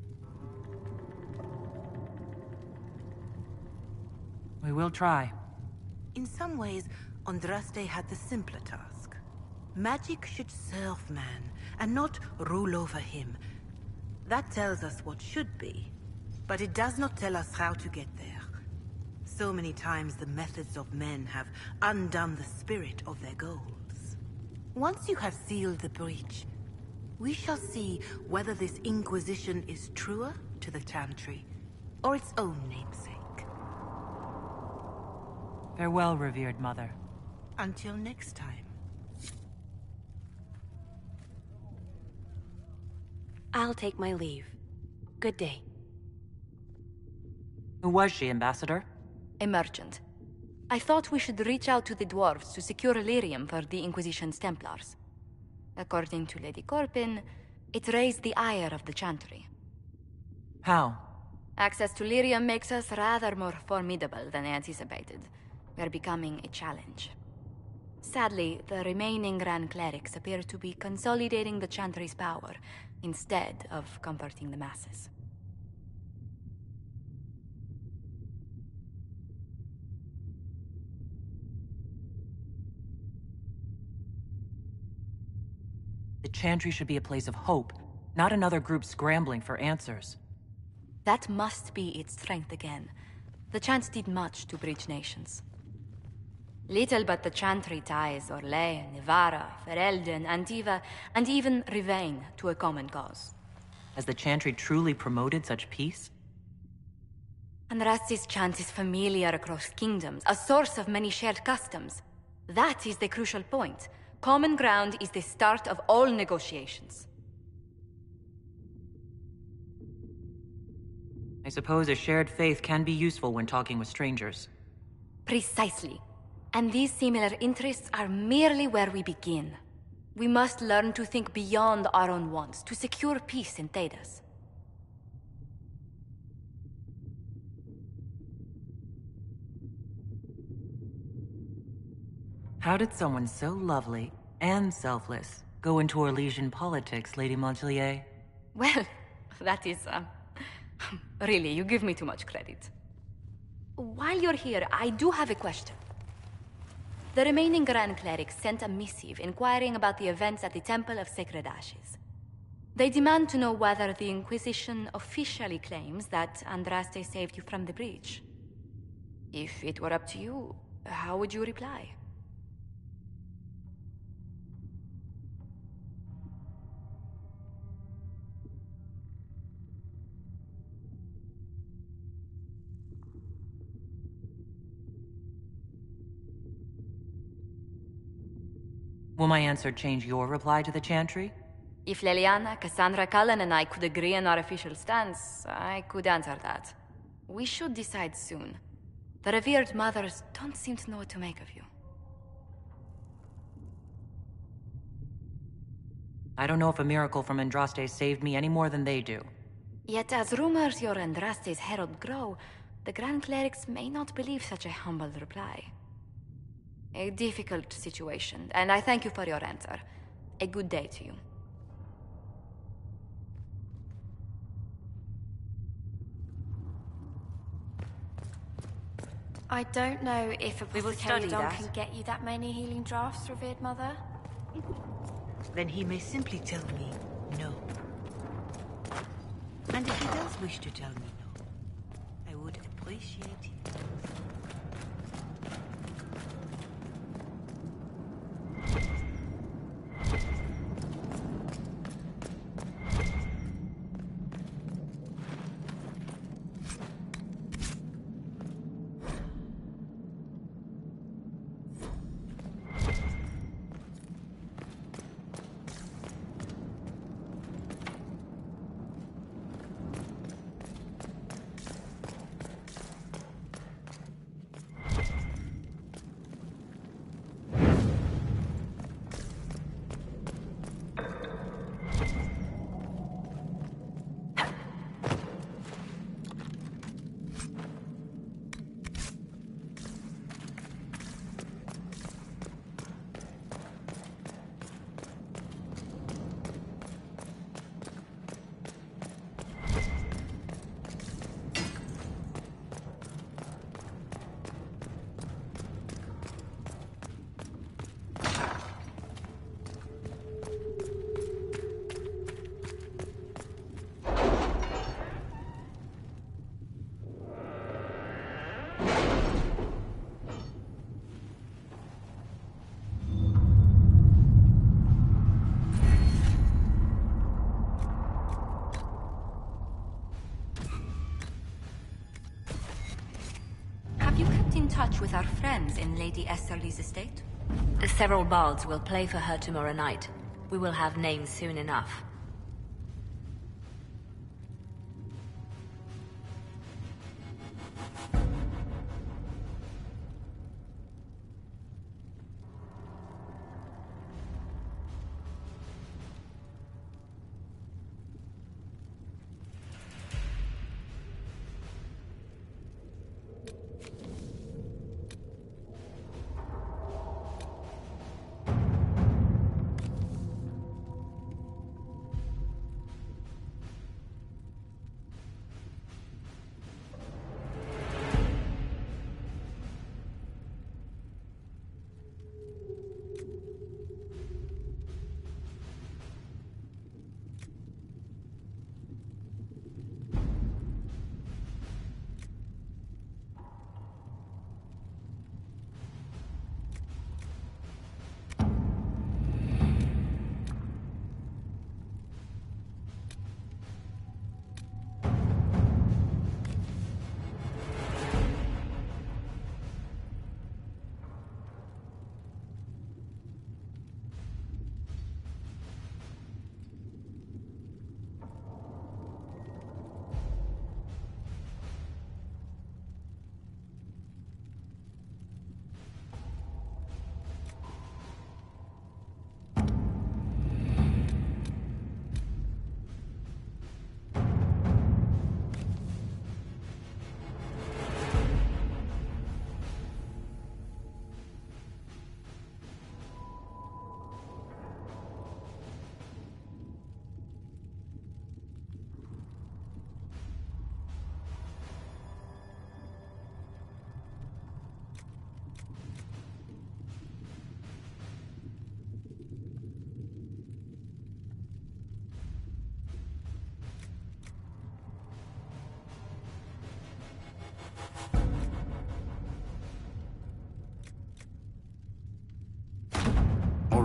We will try. In some ways, Andraste had the simpler task. Magic should serve man, and not rule over him. That tells us what should be, but it does not tell us how to get there. So many times the methods of men have undone the spirit of their goals. Once you have sealed the breach, we shall see whether this Inquisition is truer to the Chantry, or its own namesake. Farewell, revered mother. Until next time. I'll take my leave. Good day. Who was she, Ambassador? A merchant. I thought we should reach out to the dwarves to secure lyrium for the Inquisition's Templars. According to Lady Corbin, it raised the ire of the Chantry. How? Access to lyrium makes us rather more formidable than anticipated. We're becoming a challenge. Sadly, the remaining Grand Clerics appear to be consolidating the Chantry's power, instead of comforting the masses. The Chantry should be a place of hope, not another group scrambling for answers. That must be its strength again. The Chants did much to bridge nations. Little but the Chantry ties Orlais, Nevarra, Ferelden, Antiva, and even Rivain to a common cause. Has the Chantry truly promoted such peace? Andraste's chant is familiar across kingdoms, a source of many shared customs. That is the crucial point. Common ground is the start of all negotiations. I suppose a shared faith can be useful when talking with strangers. Precisely. And these similar interests are merely where we begin. We must learn to think beyond our own wants to secure peace in Thedas. How did someone so lovely and selfless go into Orlesian politics, Lady Montelier? Well, that is, really, you give me too much credit. While you're here, I do have a question. The remaining Grand Clerics sent a missive inquiring about the events at the Temple of Sacred Ashes. They demand to know whether the Inquisition officially claims that Andraste saved you from the breach. If it were up to you, how would you reply? Will my answer change your reply to the Chantry? If Leliana, Cassandra, Cullen, and I could agree on our official stance, I could answer that. We should decide soon. The revered mothers don't seem to know what to make of you. I don't know if a miracle from Andraste saved me any more than they do. Yet as rumors your Andraste's herald grow, the Grand Clerics may not believe such a humble reply. A difficult situation, and I thank you for your answer. A good day to you. I don't know if We will study Apothecary Don that. can get you that many healing drafts, revered mother. Then he may simply tell me no. And if he does wish to tell me no, I would appreciate it. Have you kept in touch with our friends in Lady Esterly's estate? Several bards will play for her tomorrow night. We will have names soon enough.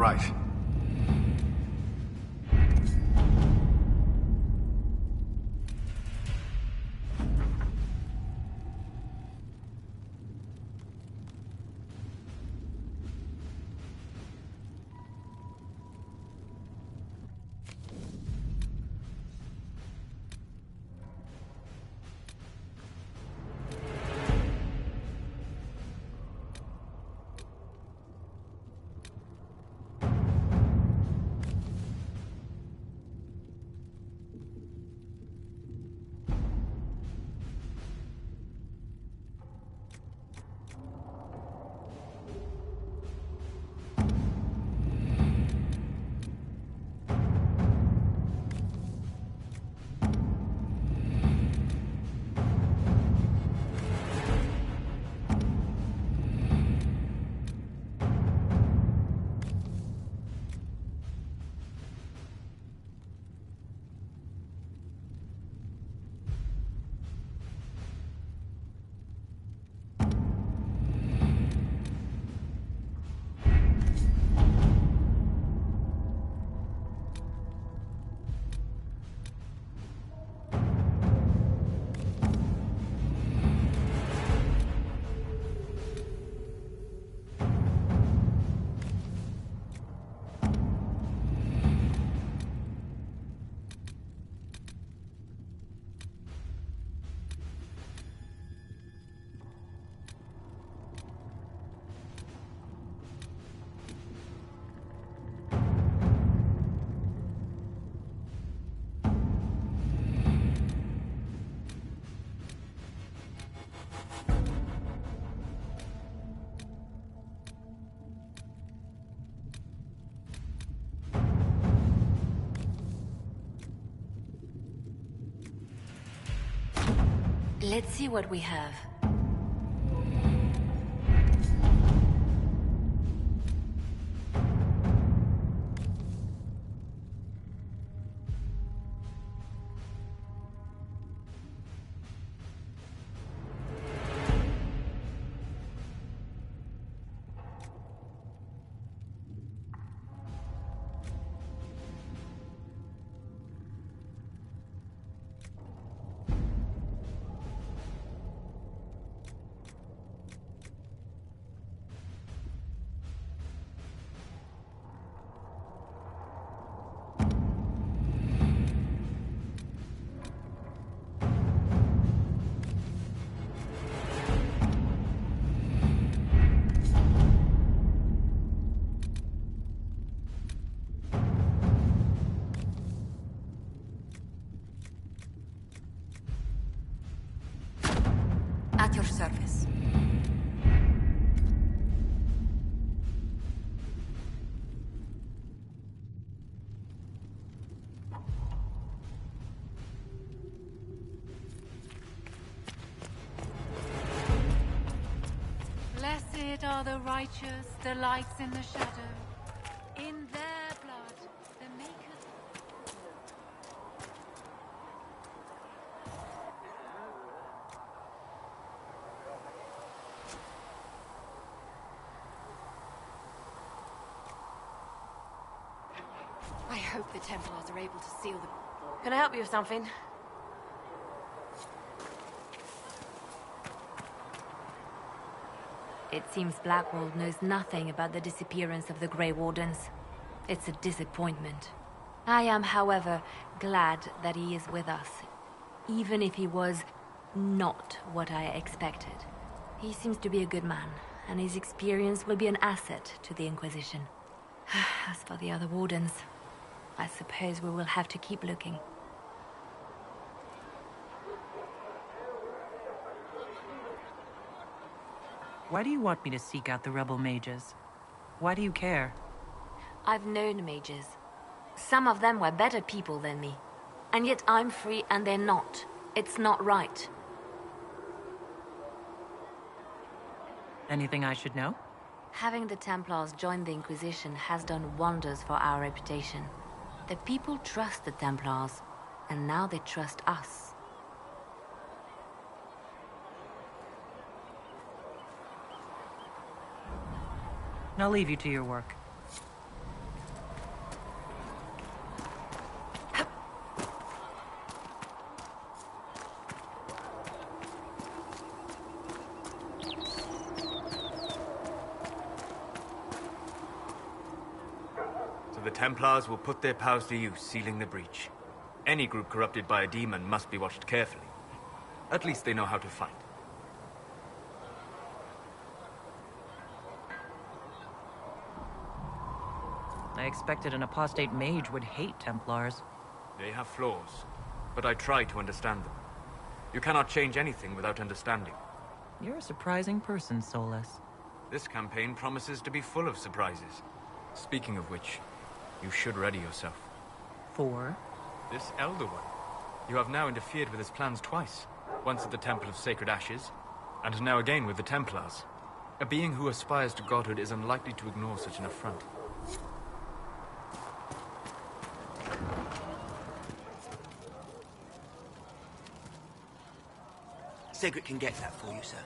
right. Let's see what we have. At your service. Blessed are the righteous, the lights in the shadow. In their blood, the makers... I hope the Templars are able to seal the... Can I help you with something? It seems Blackwall knows nothing about the disappearance of the Grey Wardens. It's a disappointment. I am, however, glad that he is with us, even if he was not what I expected. He seems to be a good man, and his experience will be an asset to the Inquisition. As for the other Wardens, I suppose we will have to keep looking. Why do you want me to seek out the rebel mages? Why do you care? I've known mages. Some of them were better people than me. And yet I'm free and they're not. It's not right. Anything I should know? Having the Templars join the Inquisition has done wonders for our reputation. The people trust the Templars, and now they trust us. I'll leave you to your work. So the Templars will put their powers to use, sealing the breach. Any group corrupted by a demon must be watched carefully. At least they know how to fight. I expected an apostate mage would hate Templars. They have flaws, but I try to understand them. You cannot change anything without understanding. You're a surprising person, Solus. This campaign promises to be full of surprises. Speaking of which, you should ready yourself. For? This Elder One. You have now interfered with his plans twice. Once at the Temple of Sacred Ashes, and now again with the Templars. A being who aspires to godhood is unlikely to ignore such an affront. Sigrid can get that for you, sir.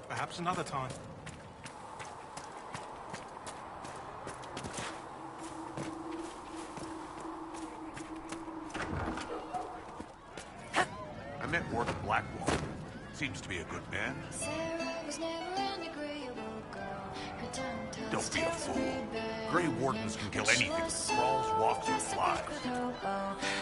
Perhaps another time. I met Warden Blackwall. Seems to be a good man. Don't be a fool. Grey Wardens can kill anything that crawls, walks, or flies.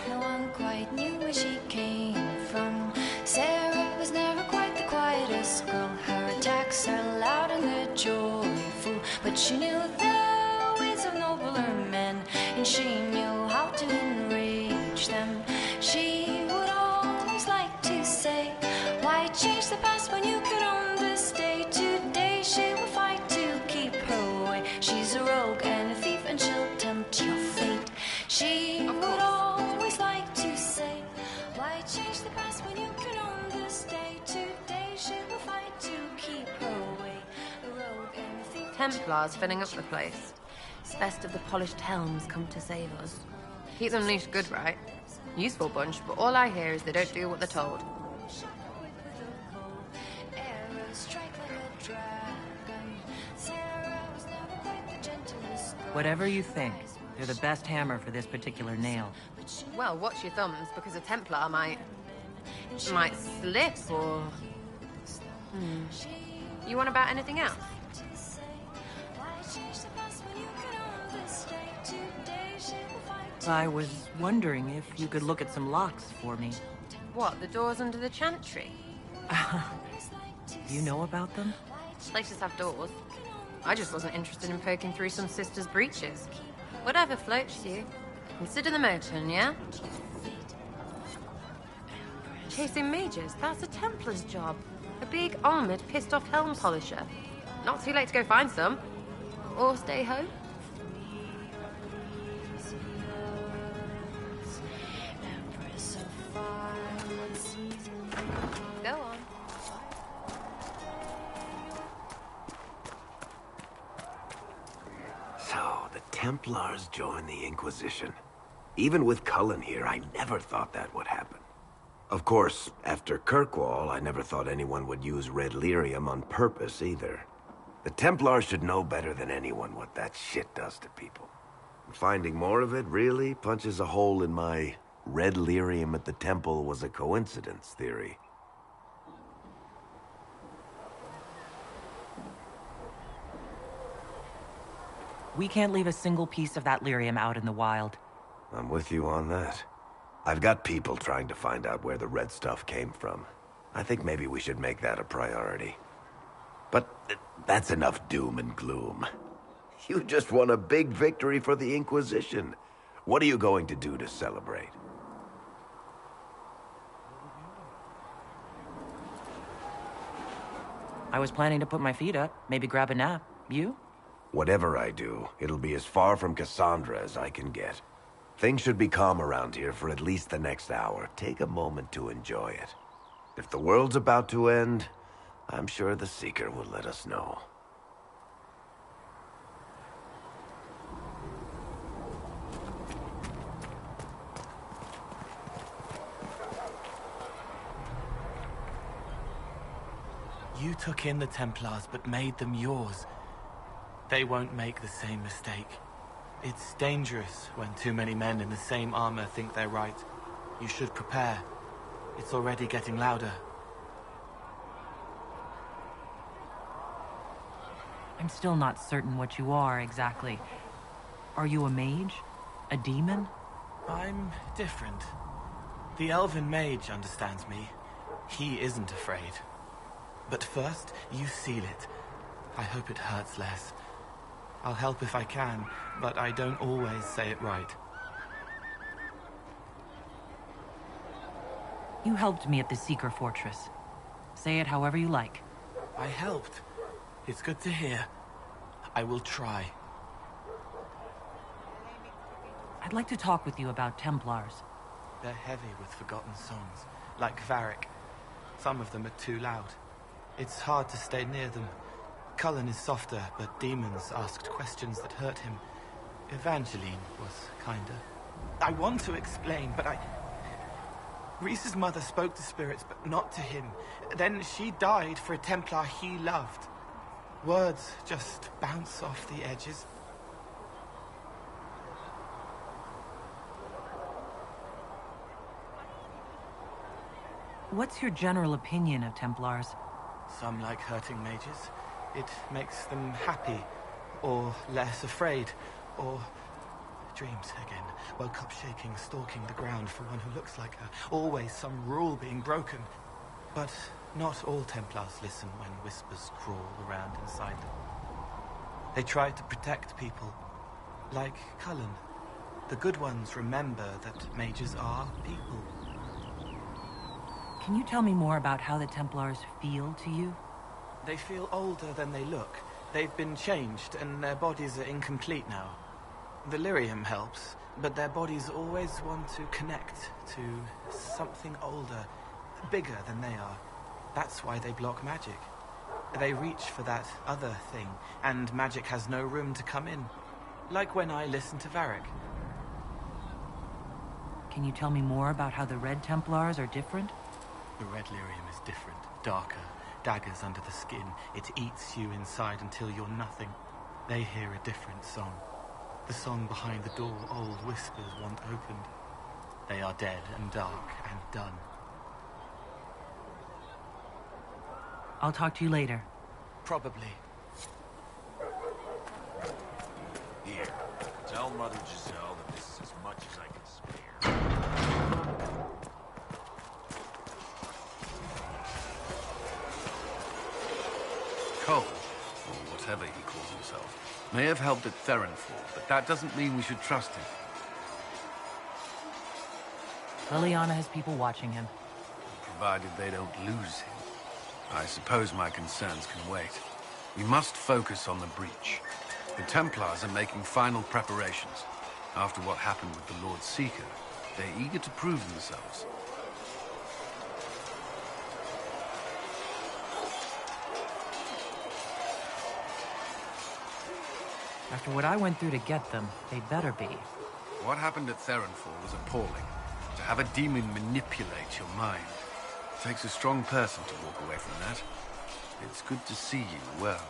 No one quite knew where she came from. Sarah was never quite the quietest girl. Her attacks are loud and they're joyful, but she knew the ways of nobler men, and she knew how to enrage them. She would always like to say, why change the past when you could understay? Today she will fight to keep her way. She's a rogue and a thief, and she'll tempt your fate. She would always like to say, why change the past when you could understay? Today she will fight to keep her way. A rogue and a thief. Templars filling up the place. Best of the polished helms come to save us. Keep them leashed good, right? Useful bunch, but all I hear is they don't do what they're told. Whatever you think, they're the best hammer for this particular nail. Well, watch your thumbs, because a Templar might slip, or... You want about anything else? I was wondering if you could look at some locks for me. What, the doors under the chantry? Do you know about them? Places have doors. I just wasn't interested in poking through some sister's breeches. Whatever floats you. Consider them open, yeah? Chasing mages, that's a Templar's job. A big, armored, pissed-off helm polisher. Not too late to go find some. Or stay home. Go on. So, the Templars joined the Inquisition. Even with Cullen here, I never thought that would happen. Of course, after Kirkwall, I never thought anyone would use red lyrium on purpose either. The Templars should know better than anyone what that shit does to people. Finding more of it really punches a hole in my red lyrium at the temple was a coincidence theory. We can't leave a single piece of that lyrium out in the wild. I'm with you on that. I've got people trying to find out where the red stuff came from. I think maybe we should make that a priority. But that's enough doom and gloom. You just won a big victory for the Inquisition. What are you going to do to celebrate? I was planning to put my feet up, maybe grab a nap. You? Whatever I do, it'll be as far from Cassandra as I can get. Things should be calm around here for at least the next hour. Take a moment to enjoy it. If the world's about to end, I'm sure the Seeker will let us know. You took in the Templars, but made them yours. They won't make the same mistake. It's dangerous when too many men in the same armor think they're right. You should prepare. It's already getting louder. I'm still not certain what you are exactly. Are you a mage? A demon? I'm different. The elven mage understands me. He isn't afraid. But first, you seal it. I hope it hurts less. I'll help if I can, but I don't always say it right. You helped me at the Seeker Fortress. Say it however you like. I helped. It's good to hear. I will try. I'd like to talk with you about Templars. They're heavy with forgotten songs, like Varric. Some of them are too loud. It's hard to stay near them. Cullen is softer, but demons asked questions that hurt him. Evangeline was kinder. I want to explain, but Reese's mother spoke to spirits, but not to him. Then she died for a Templar he loved. Words just bounce off the edges. What's your general opinion of Templars? Some like hurting mages. It makes them happy, or less afraid, or dreams again. Woke up shaking, stalking the ground for one who looks like her. Always some rule being broken. But not all Templars listen when whispers crawl around inside them. They try to protect people, like Cullen. The good ones remember that mages are people. Can you tell me more about how the Templars feel to you? They feel older than they look. They've been changed, and their bodies are incomplete now. The lyrium helps, but their bodies always want to connect to something older, bigger than they are. That's why they block magic. They reach for that other thing, and magic has no room to come in. Like when I listen to Varric. Can you tell me more about how the Red Templars are different? The red lyrium is different, darker, daggers under the skin. It eats you inside until you're nothing. They hear a different song. The song behind the door old whispers want opened. They are dead and dark and done. I'll talk to you later. Probably. Here, tell Mother Giselle that this is as much as I can spare. Cole, or whatever he calls himself, may have helped at Theronfall, but that doesn't mean we should trust him. Liliana has people watching him. Provided they don't lose him. I suppose my concerns can wait. We must focus on the breach. The Templars are making final preparations. After what happened with the Lord Seeker, they're eager to prove themselves. After what I went through to get them, they'd better be. What happened at Theronfall was appalling. To have a demon manipulate your mind. It takes a strong person to walk away from that. It's good to see you well.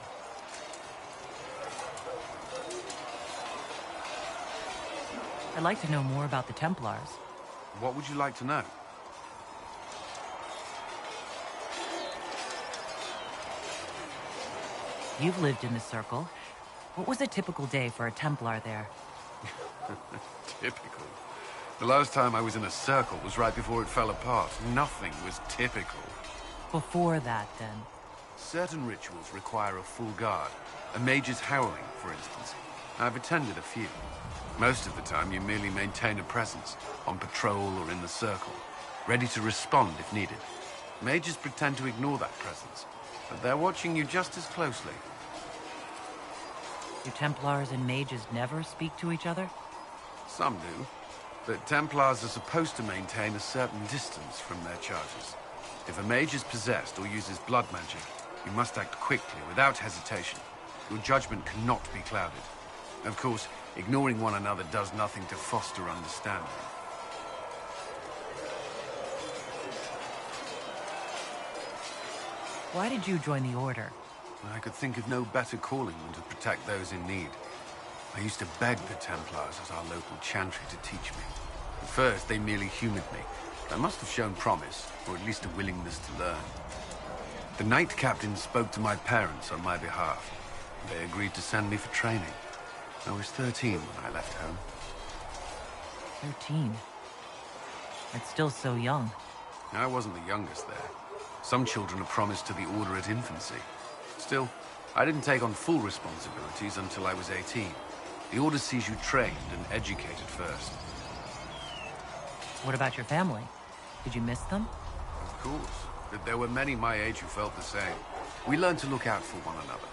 I'd like to know more about the Templars. What would you like to know? You've lived in the Circle. What was a typical day for a Templar there? Typical. The last time I was in a circle was right before it fell apart. Nothing was typical. Before that, then? Certain rituals require a full guard. A mage's howling, for instance. I've attended a few. Most of the time, you merely maintain a presence, on patrol or in the circle, ready to respond if needed. Mages pretend to ignore that presence, but they're watching you just as closely. Do Templars and mages never speak to each other? Some do, but Templars are supposed to maintain a certain distance from their charges. If a mage is possessed or uses blood magic, you must act quickly, without hesitation. Your judgment cannot be clouded. Of course, ignoring one another does nothing to foster understanding. Why did you join the Order? I could think of no better calling than to protect those in need. I used to beg the Templars at our local chantry to teach me. At first, they merely humored me. I must have shown promise, or at least a willingness to learn. The Knight Captain spoke to my parents on my behalf. They agreed to send me for training. I was 13 when I left home. 13? That's still so young. I wasn't the youngest there. Some children are promised to the Order at infancy. Still, I didn't take on full responsibilities until I was 18. The Order sees you trained and educated first. What about your family? Did you miss them? Of course, but there were many my age who felt the same. We learned to look out for one another.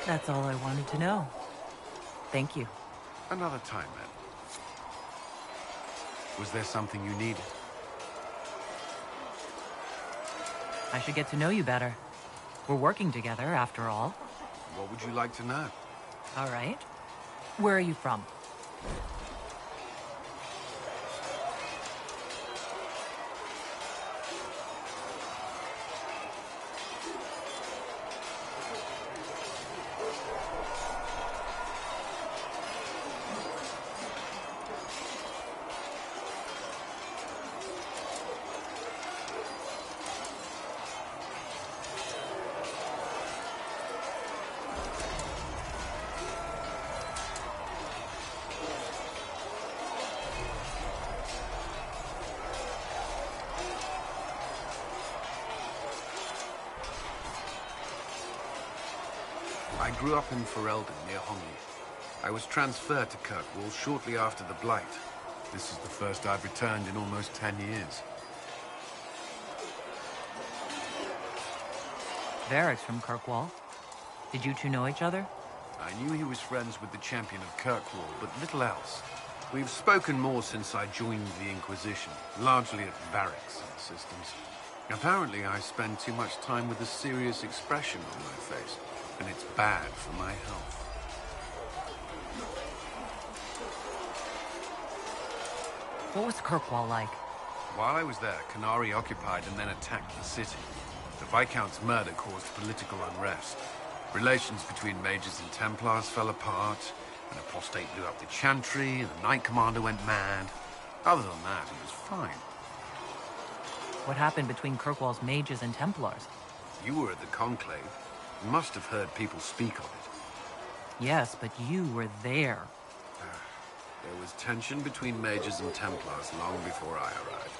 That's all I wanted to know. Thank you. Another time, then. Was there something you needed? I should get to know you better. We're working together, after all. What would you like to know? All right. Where are you from? I grew up in Ferelden, near Hongli. I was transferred to Kirkwall shortly after the Blight. This is the first I've returned in almost 10 years. Varric's from Kirkwall. Did you two know each other? I knew he was friends with the champion of Kirkwall, but little else. We've spoken more since I joined the Inquisition, largely at barracks and systems. Apparently, I spend too much time with a serious expression on my face, and it's bad for my health. What was Kirkwall like? While I was there, Canary occupied and then attacked the city. The Viscount's murder caused political unrest. Relations between mages and Templars fell apart. An apostate blew up the chantry, and the Knight Commander went mad. Other than that, it was fine. What happened between Kirkwall's mages and Templars? You were at the Conclave. You must have heard people speak of it. Yes, but you were there. There was tension between mages and Templars long before I arrived.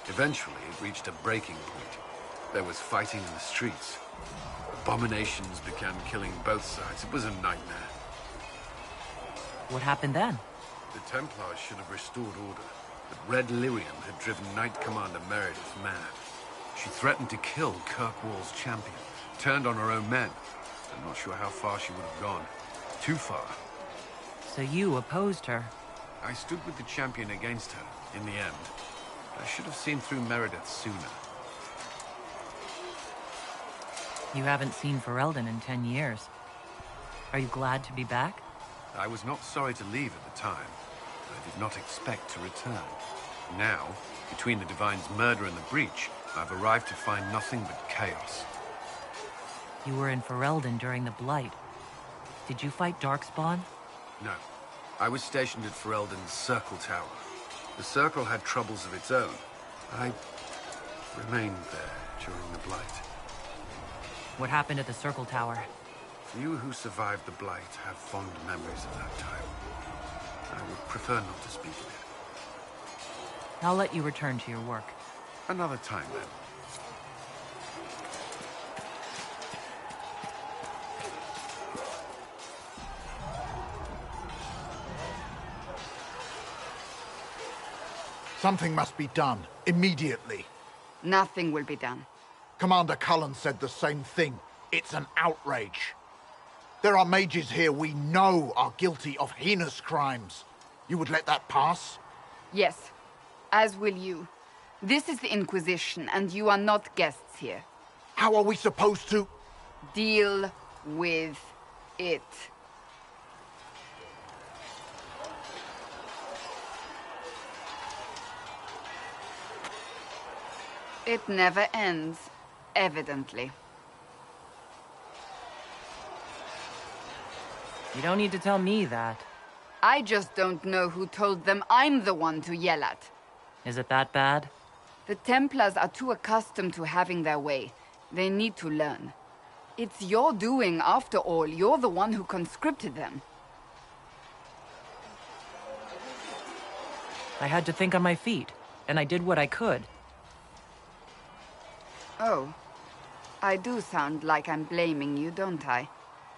Eventually, it reached a breaking point. There was fighting in the streets. Abominations began killing both sides. It was a nightmare. What happened then? The Templars should have restored order, but Red Lyrium had driven Knight Commander Meredith mad. She threatened to kill Kirkwall's champion, turned on her own men. I'm not sure how far she would have gone. Too far. So you opposed her? I stood with the champion against her, in the end. I should have seen through Meredith sooner. You haven't seen Ferelden in 10 years. Are you glad to be back? I was not sorry to leave at the time. I did not expect to return. Now, between the Divine's murder and the breach, I've arrived to find nothing but chaos. You were in Ferelden during the Blight. Did you fight Darkspawn? No. I was stationed at Ferelden's Circle Tower. The Circle had troubles of its own. I remained there during the Blight. What happened at the Circle Tower? Few who survived the Blight have fond memories of that time. I would prefer not to speak of it. I'll let you return to your work. Another time, then. Something must be done, immediately. Nothing will be done. Commander Cullen said the same thing. It's an outrage. There are mages here we know are guilty of heinous crimes. You would let that pass? Yes, as will you. This is the Inquisition, and you are not guests here. How are we supposed to... Deal with it. It never ends, evidently. You don't need to tell me that. I just don't know who told them I'm the one to yell at. Is it that bad? The Templars are too accustomed to having their way. They need to learn. It's your doing, after all. You're the one who conscripted them. I had to think on my feet, and I did what I could. Oh. I do sound like I'm blaming you, don't I?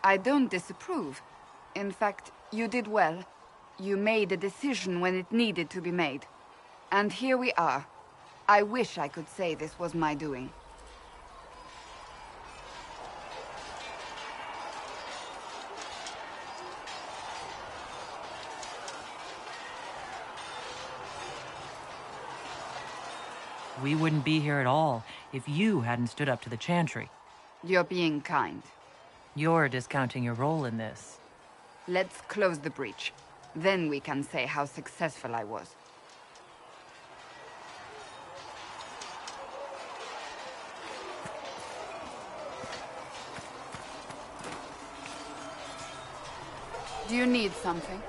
I don't disapprove. In fact, you did well. You made a decision when it needed to be made. And here we are. I wish I could say this was my doing. We wouldn't be here at all if you hadn't stood up to the Chantry. You're being kind. You're discounting your role in this. Let's close the breach. Then we can say how successful I was. Do you need something?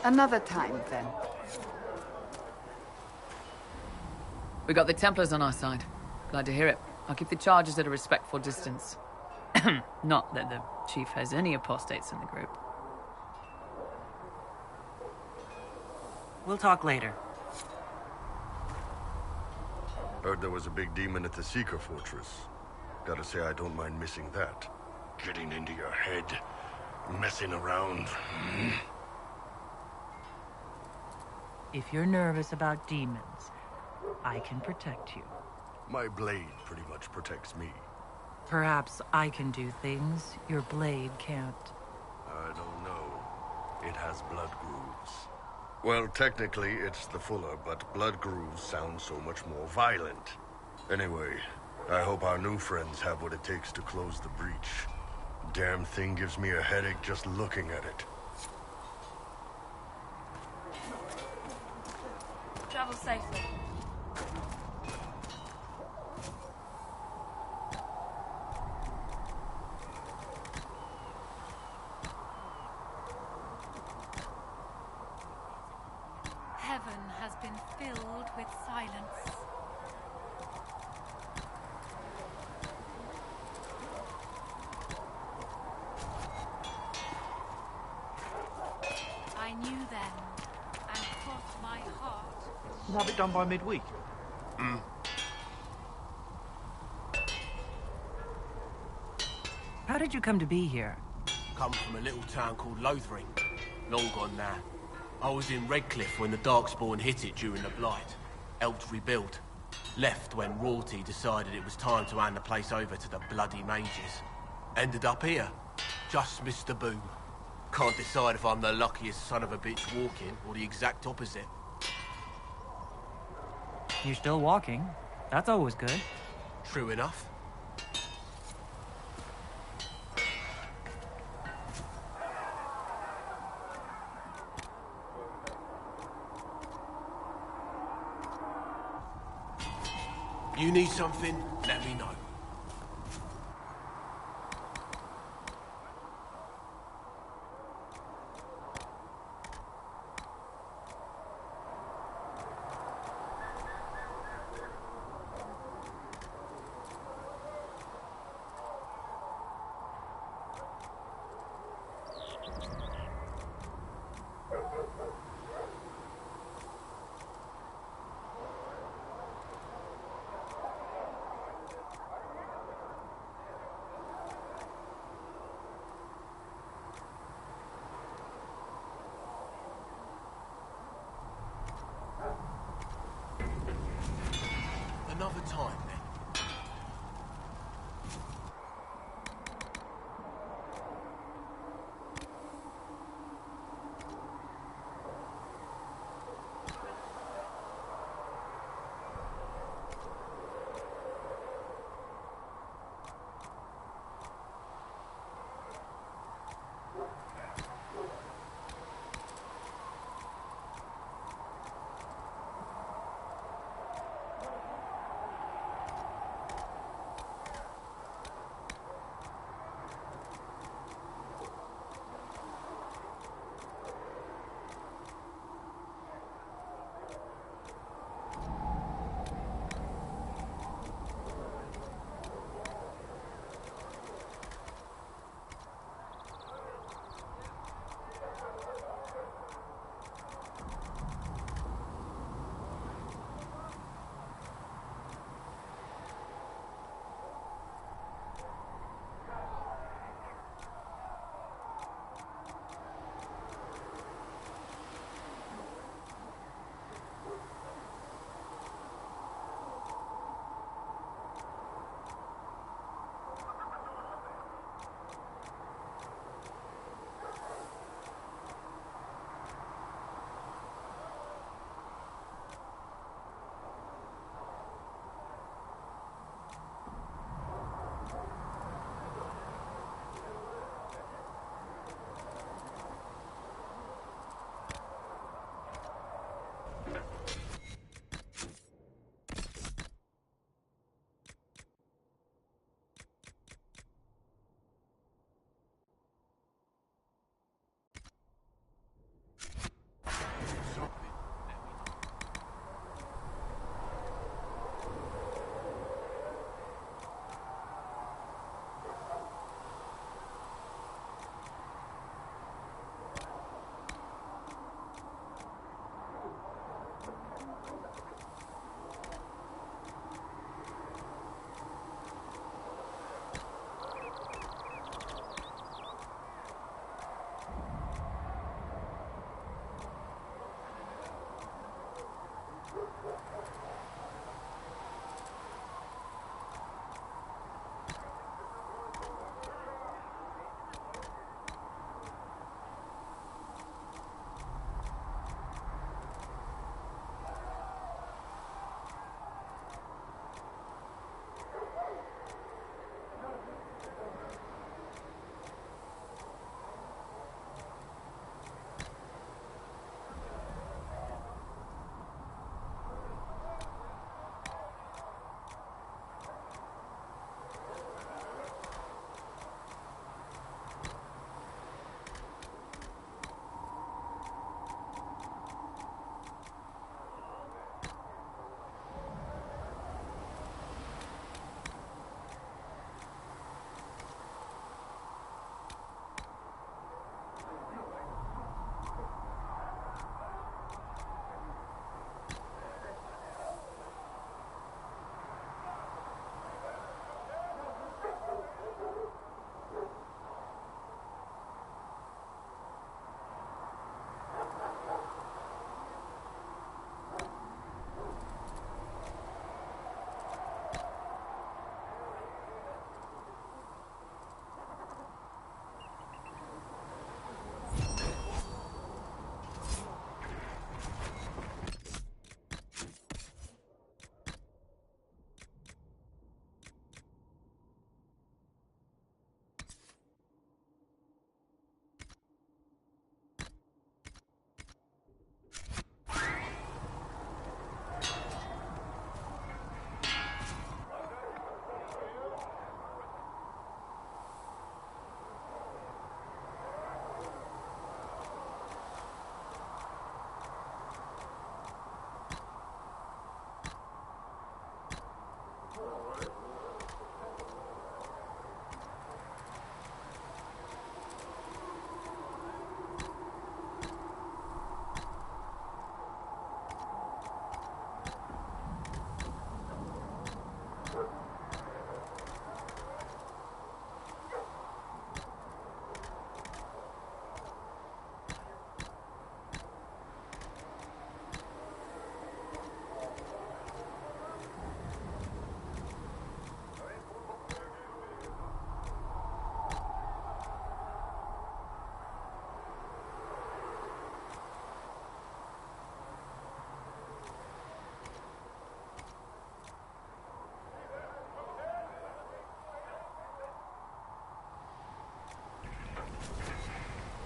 Another time, then. We got the Templars on our side. Glad to hear it. I'll keep the charges at a respectful distance. Not that the Chief has any apostates in the group. We'll talk later. Heard there was a big demon at the Seeker Fortress. Gotta say, I don't mind missing that. Getting into your head, messing around. If you're nervous about demons, I can protect you. My blade pretty much protects me. Perhaps I can do things your blade can't. I don't know. It has blood grooves. Well, technically, it's the Fuller, but blood grooves sound so much more violent. Anyway, I hope our new friends have what it takes to close the breach. Damn thing gives me a headache just looking at it. Travel safely. Heaven has been filled with silence. I knew then, and crossed my heart. We'll have it done by midweek. How did you come to be here? Come from a little town called Lothering. Long gone now. I was in Redcliffe when the Darkspawn hit it during the Blight. Helped rebuild. Left when royalty decided it was time to hand the place over to the bloody mages. Ended up here. Just missed the boom. Can't decide if I'm the luckiest son of a bitch walking or the exact opposite. You're still walking. That's always good. True enough. You need something, let me know.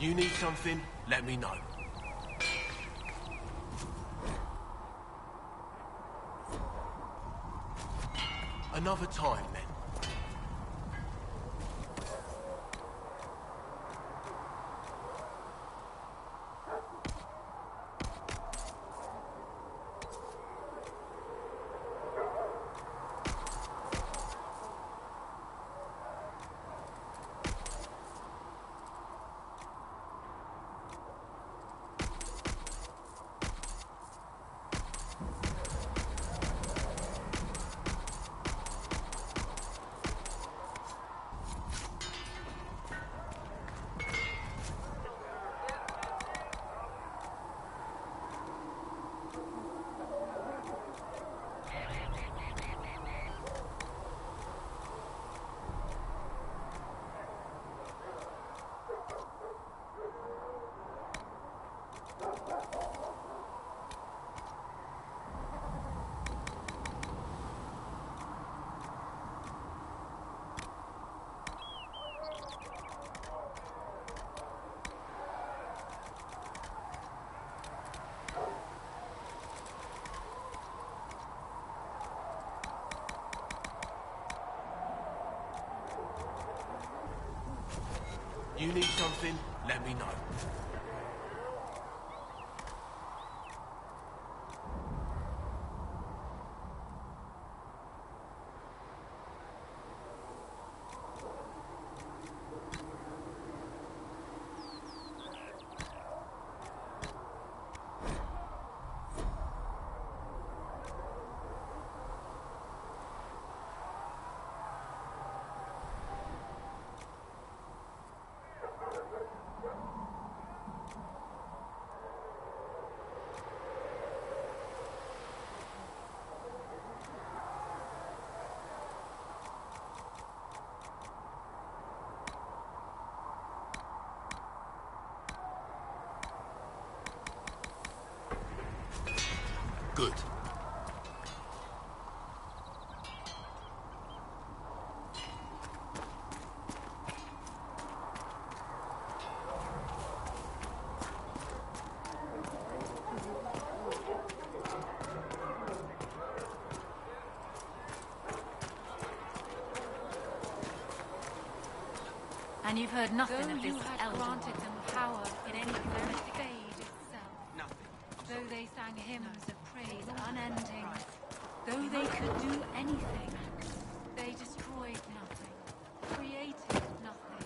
You need something, let me know. Another time, then. You need something, let me know. Good. And you've heard nothing of this elder granted them power in any very fade itself. Nothing. Though they sang hymns of praise unending, though they could do anything, they destroyed nothing, created nothing,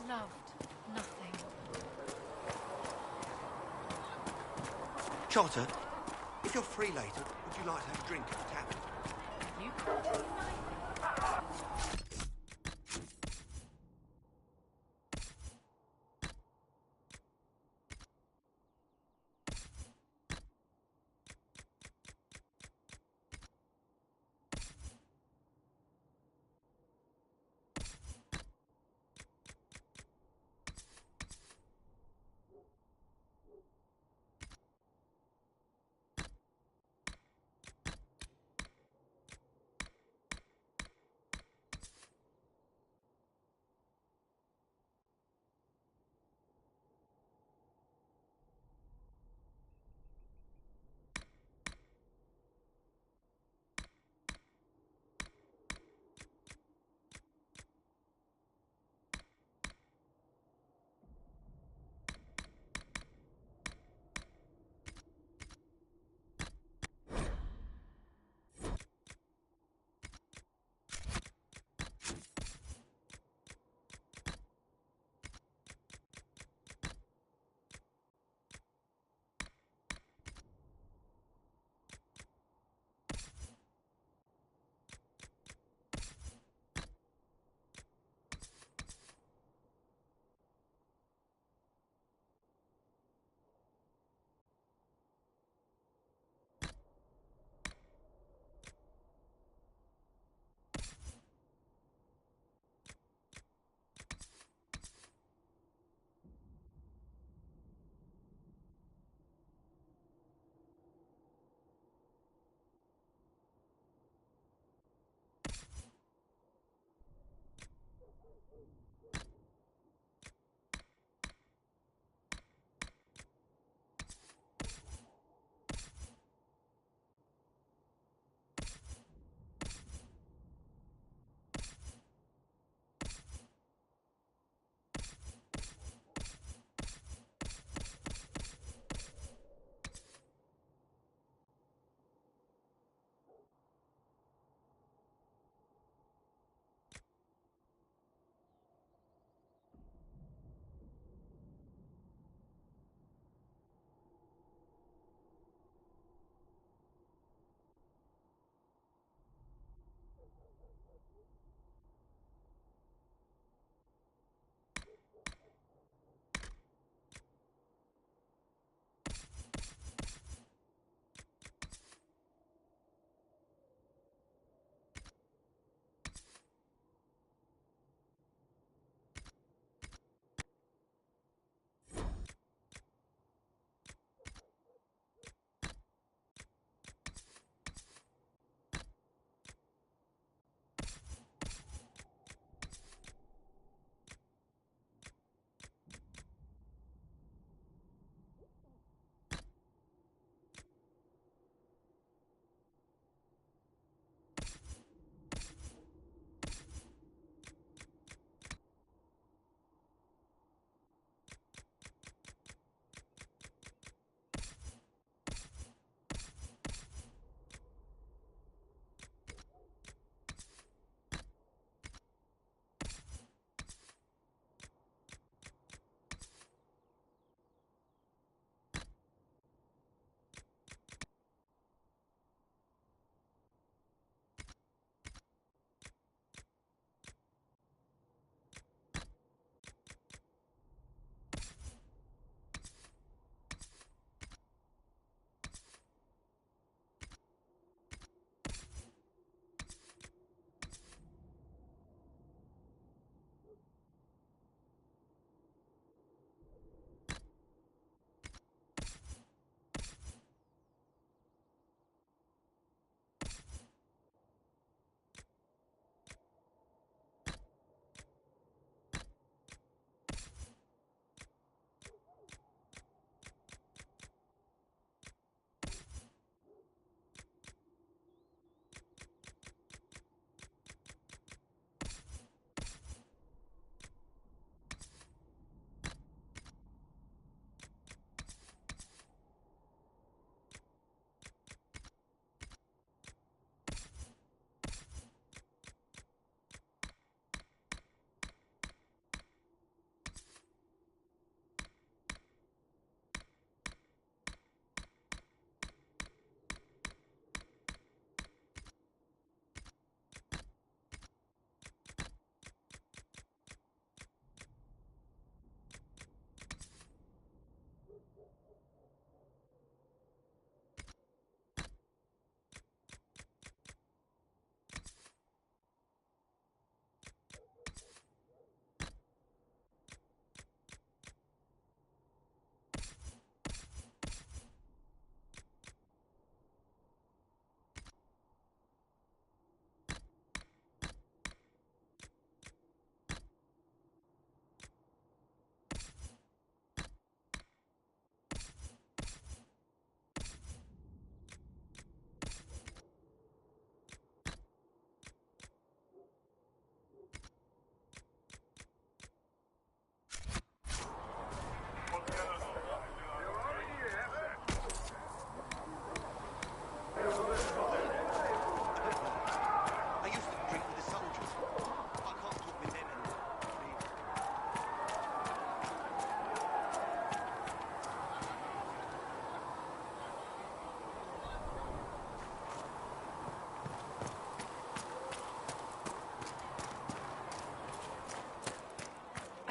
loved nothing. Charter, if you're free later, would you like to have a drink at the tavern? You can't deny me.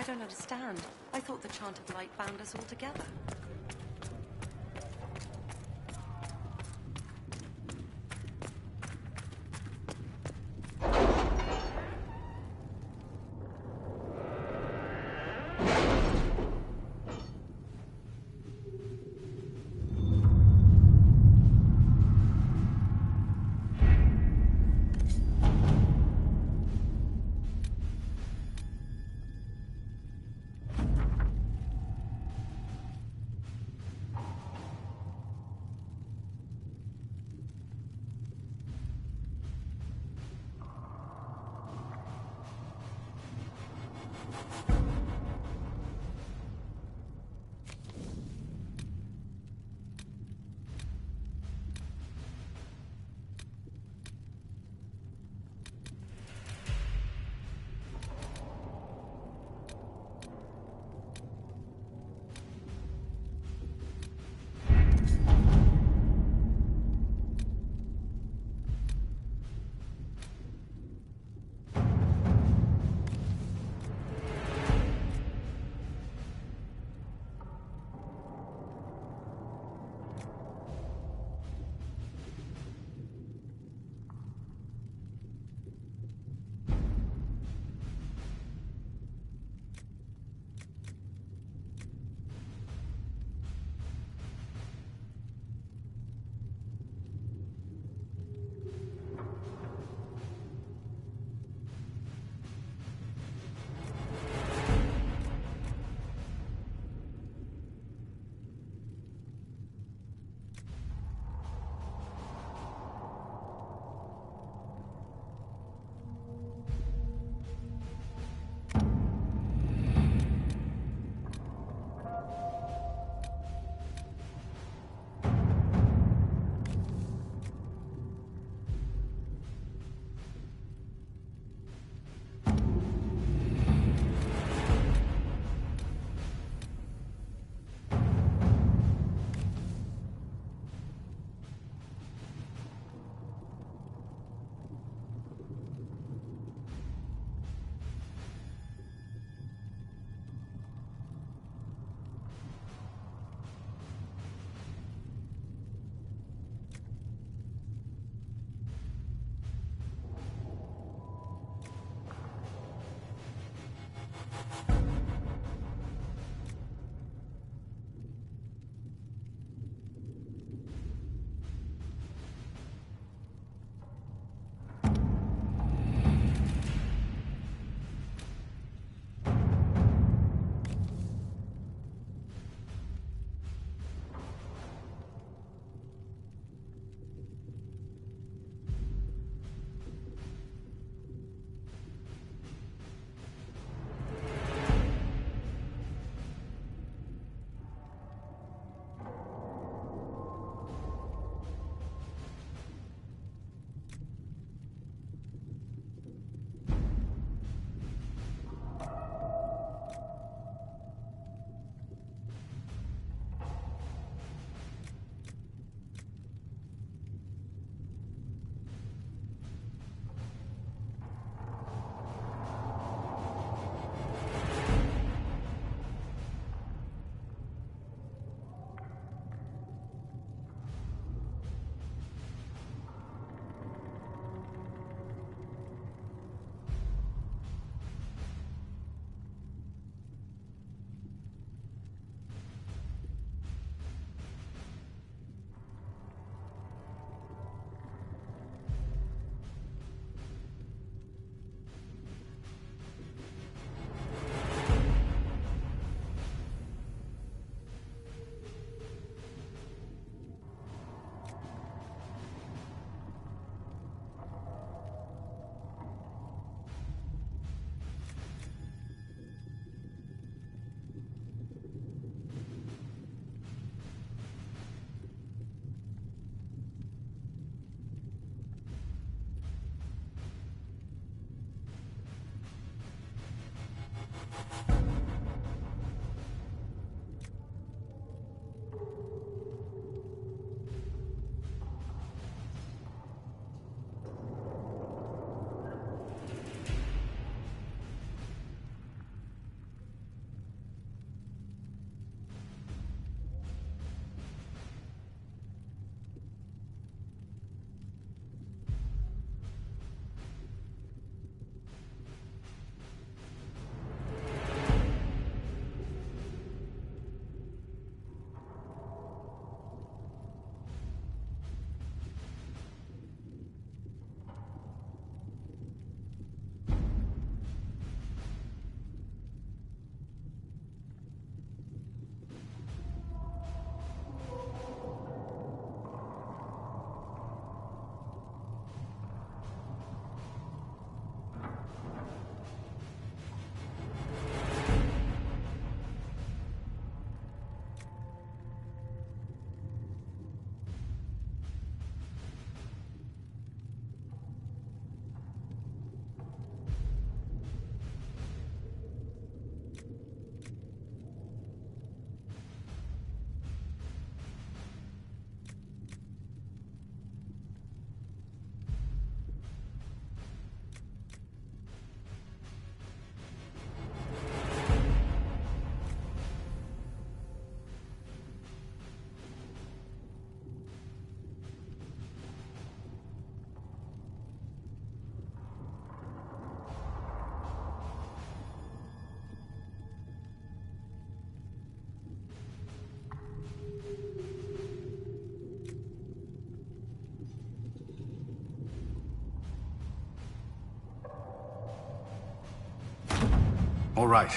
don't understand. I thought the chant of light bound us all together. All right.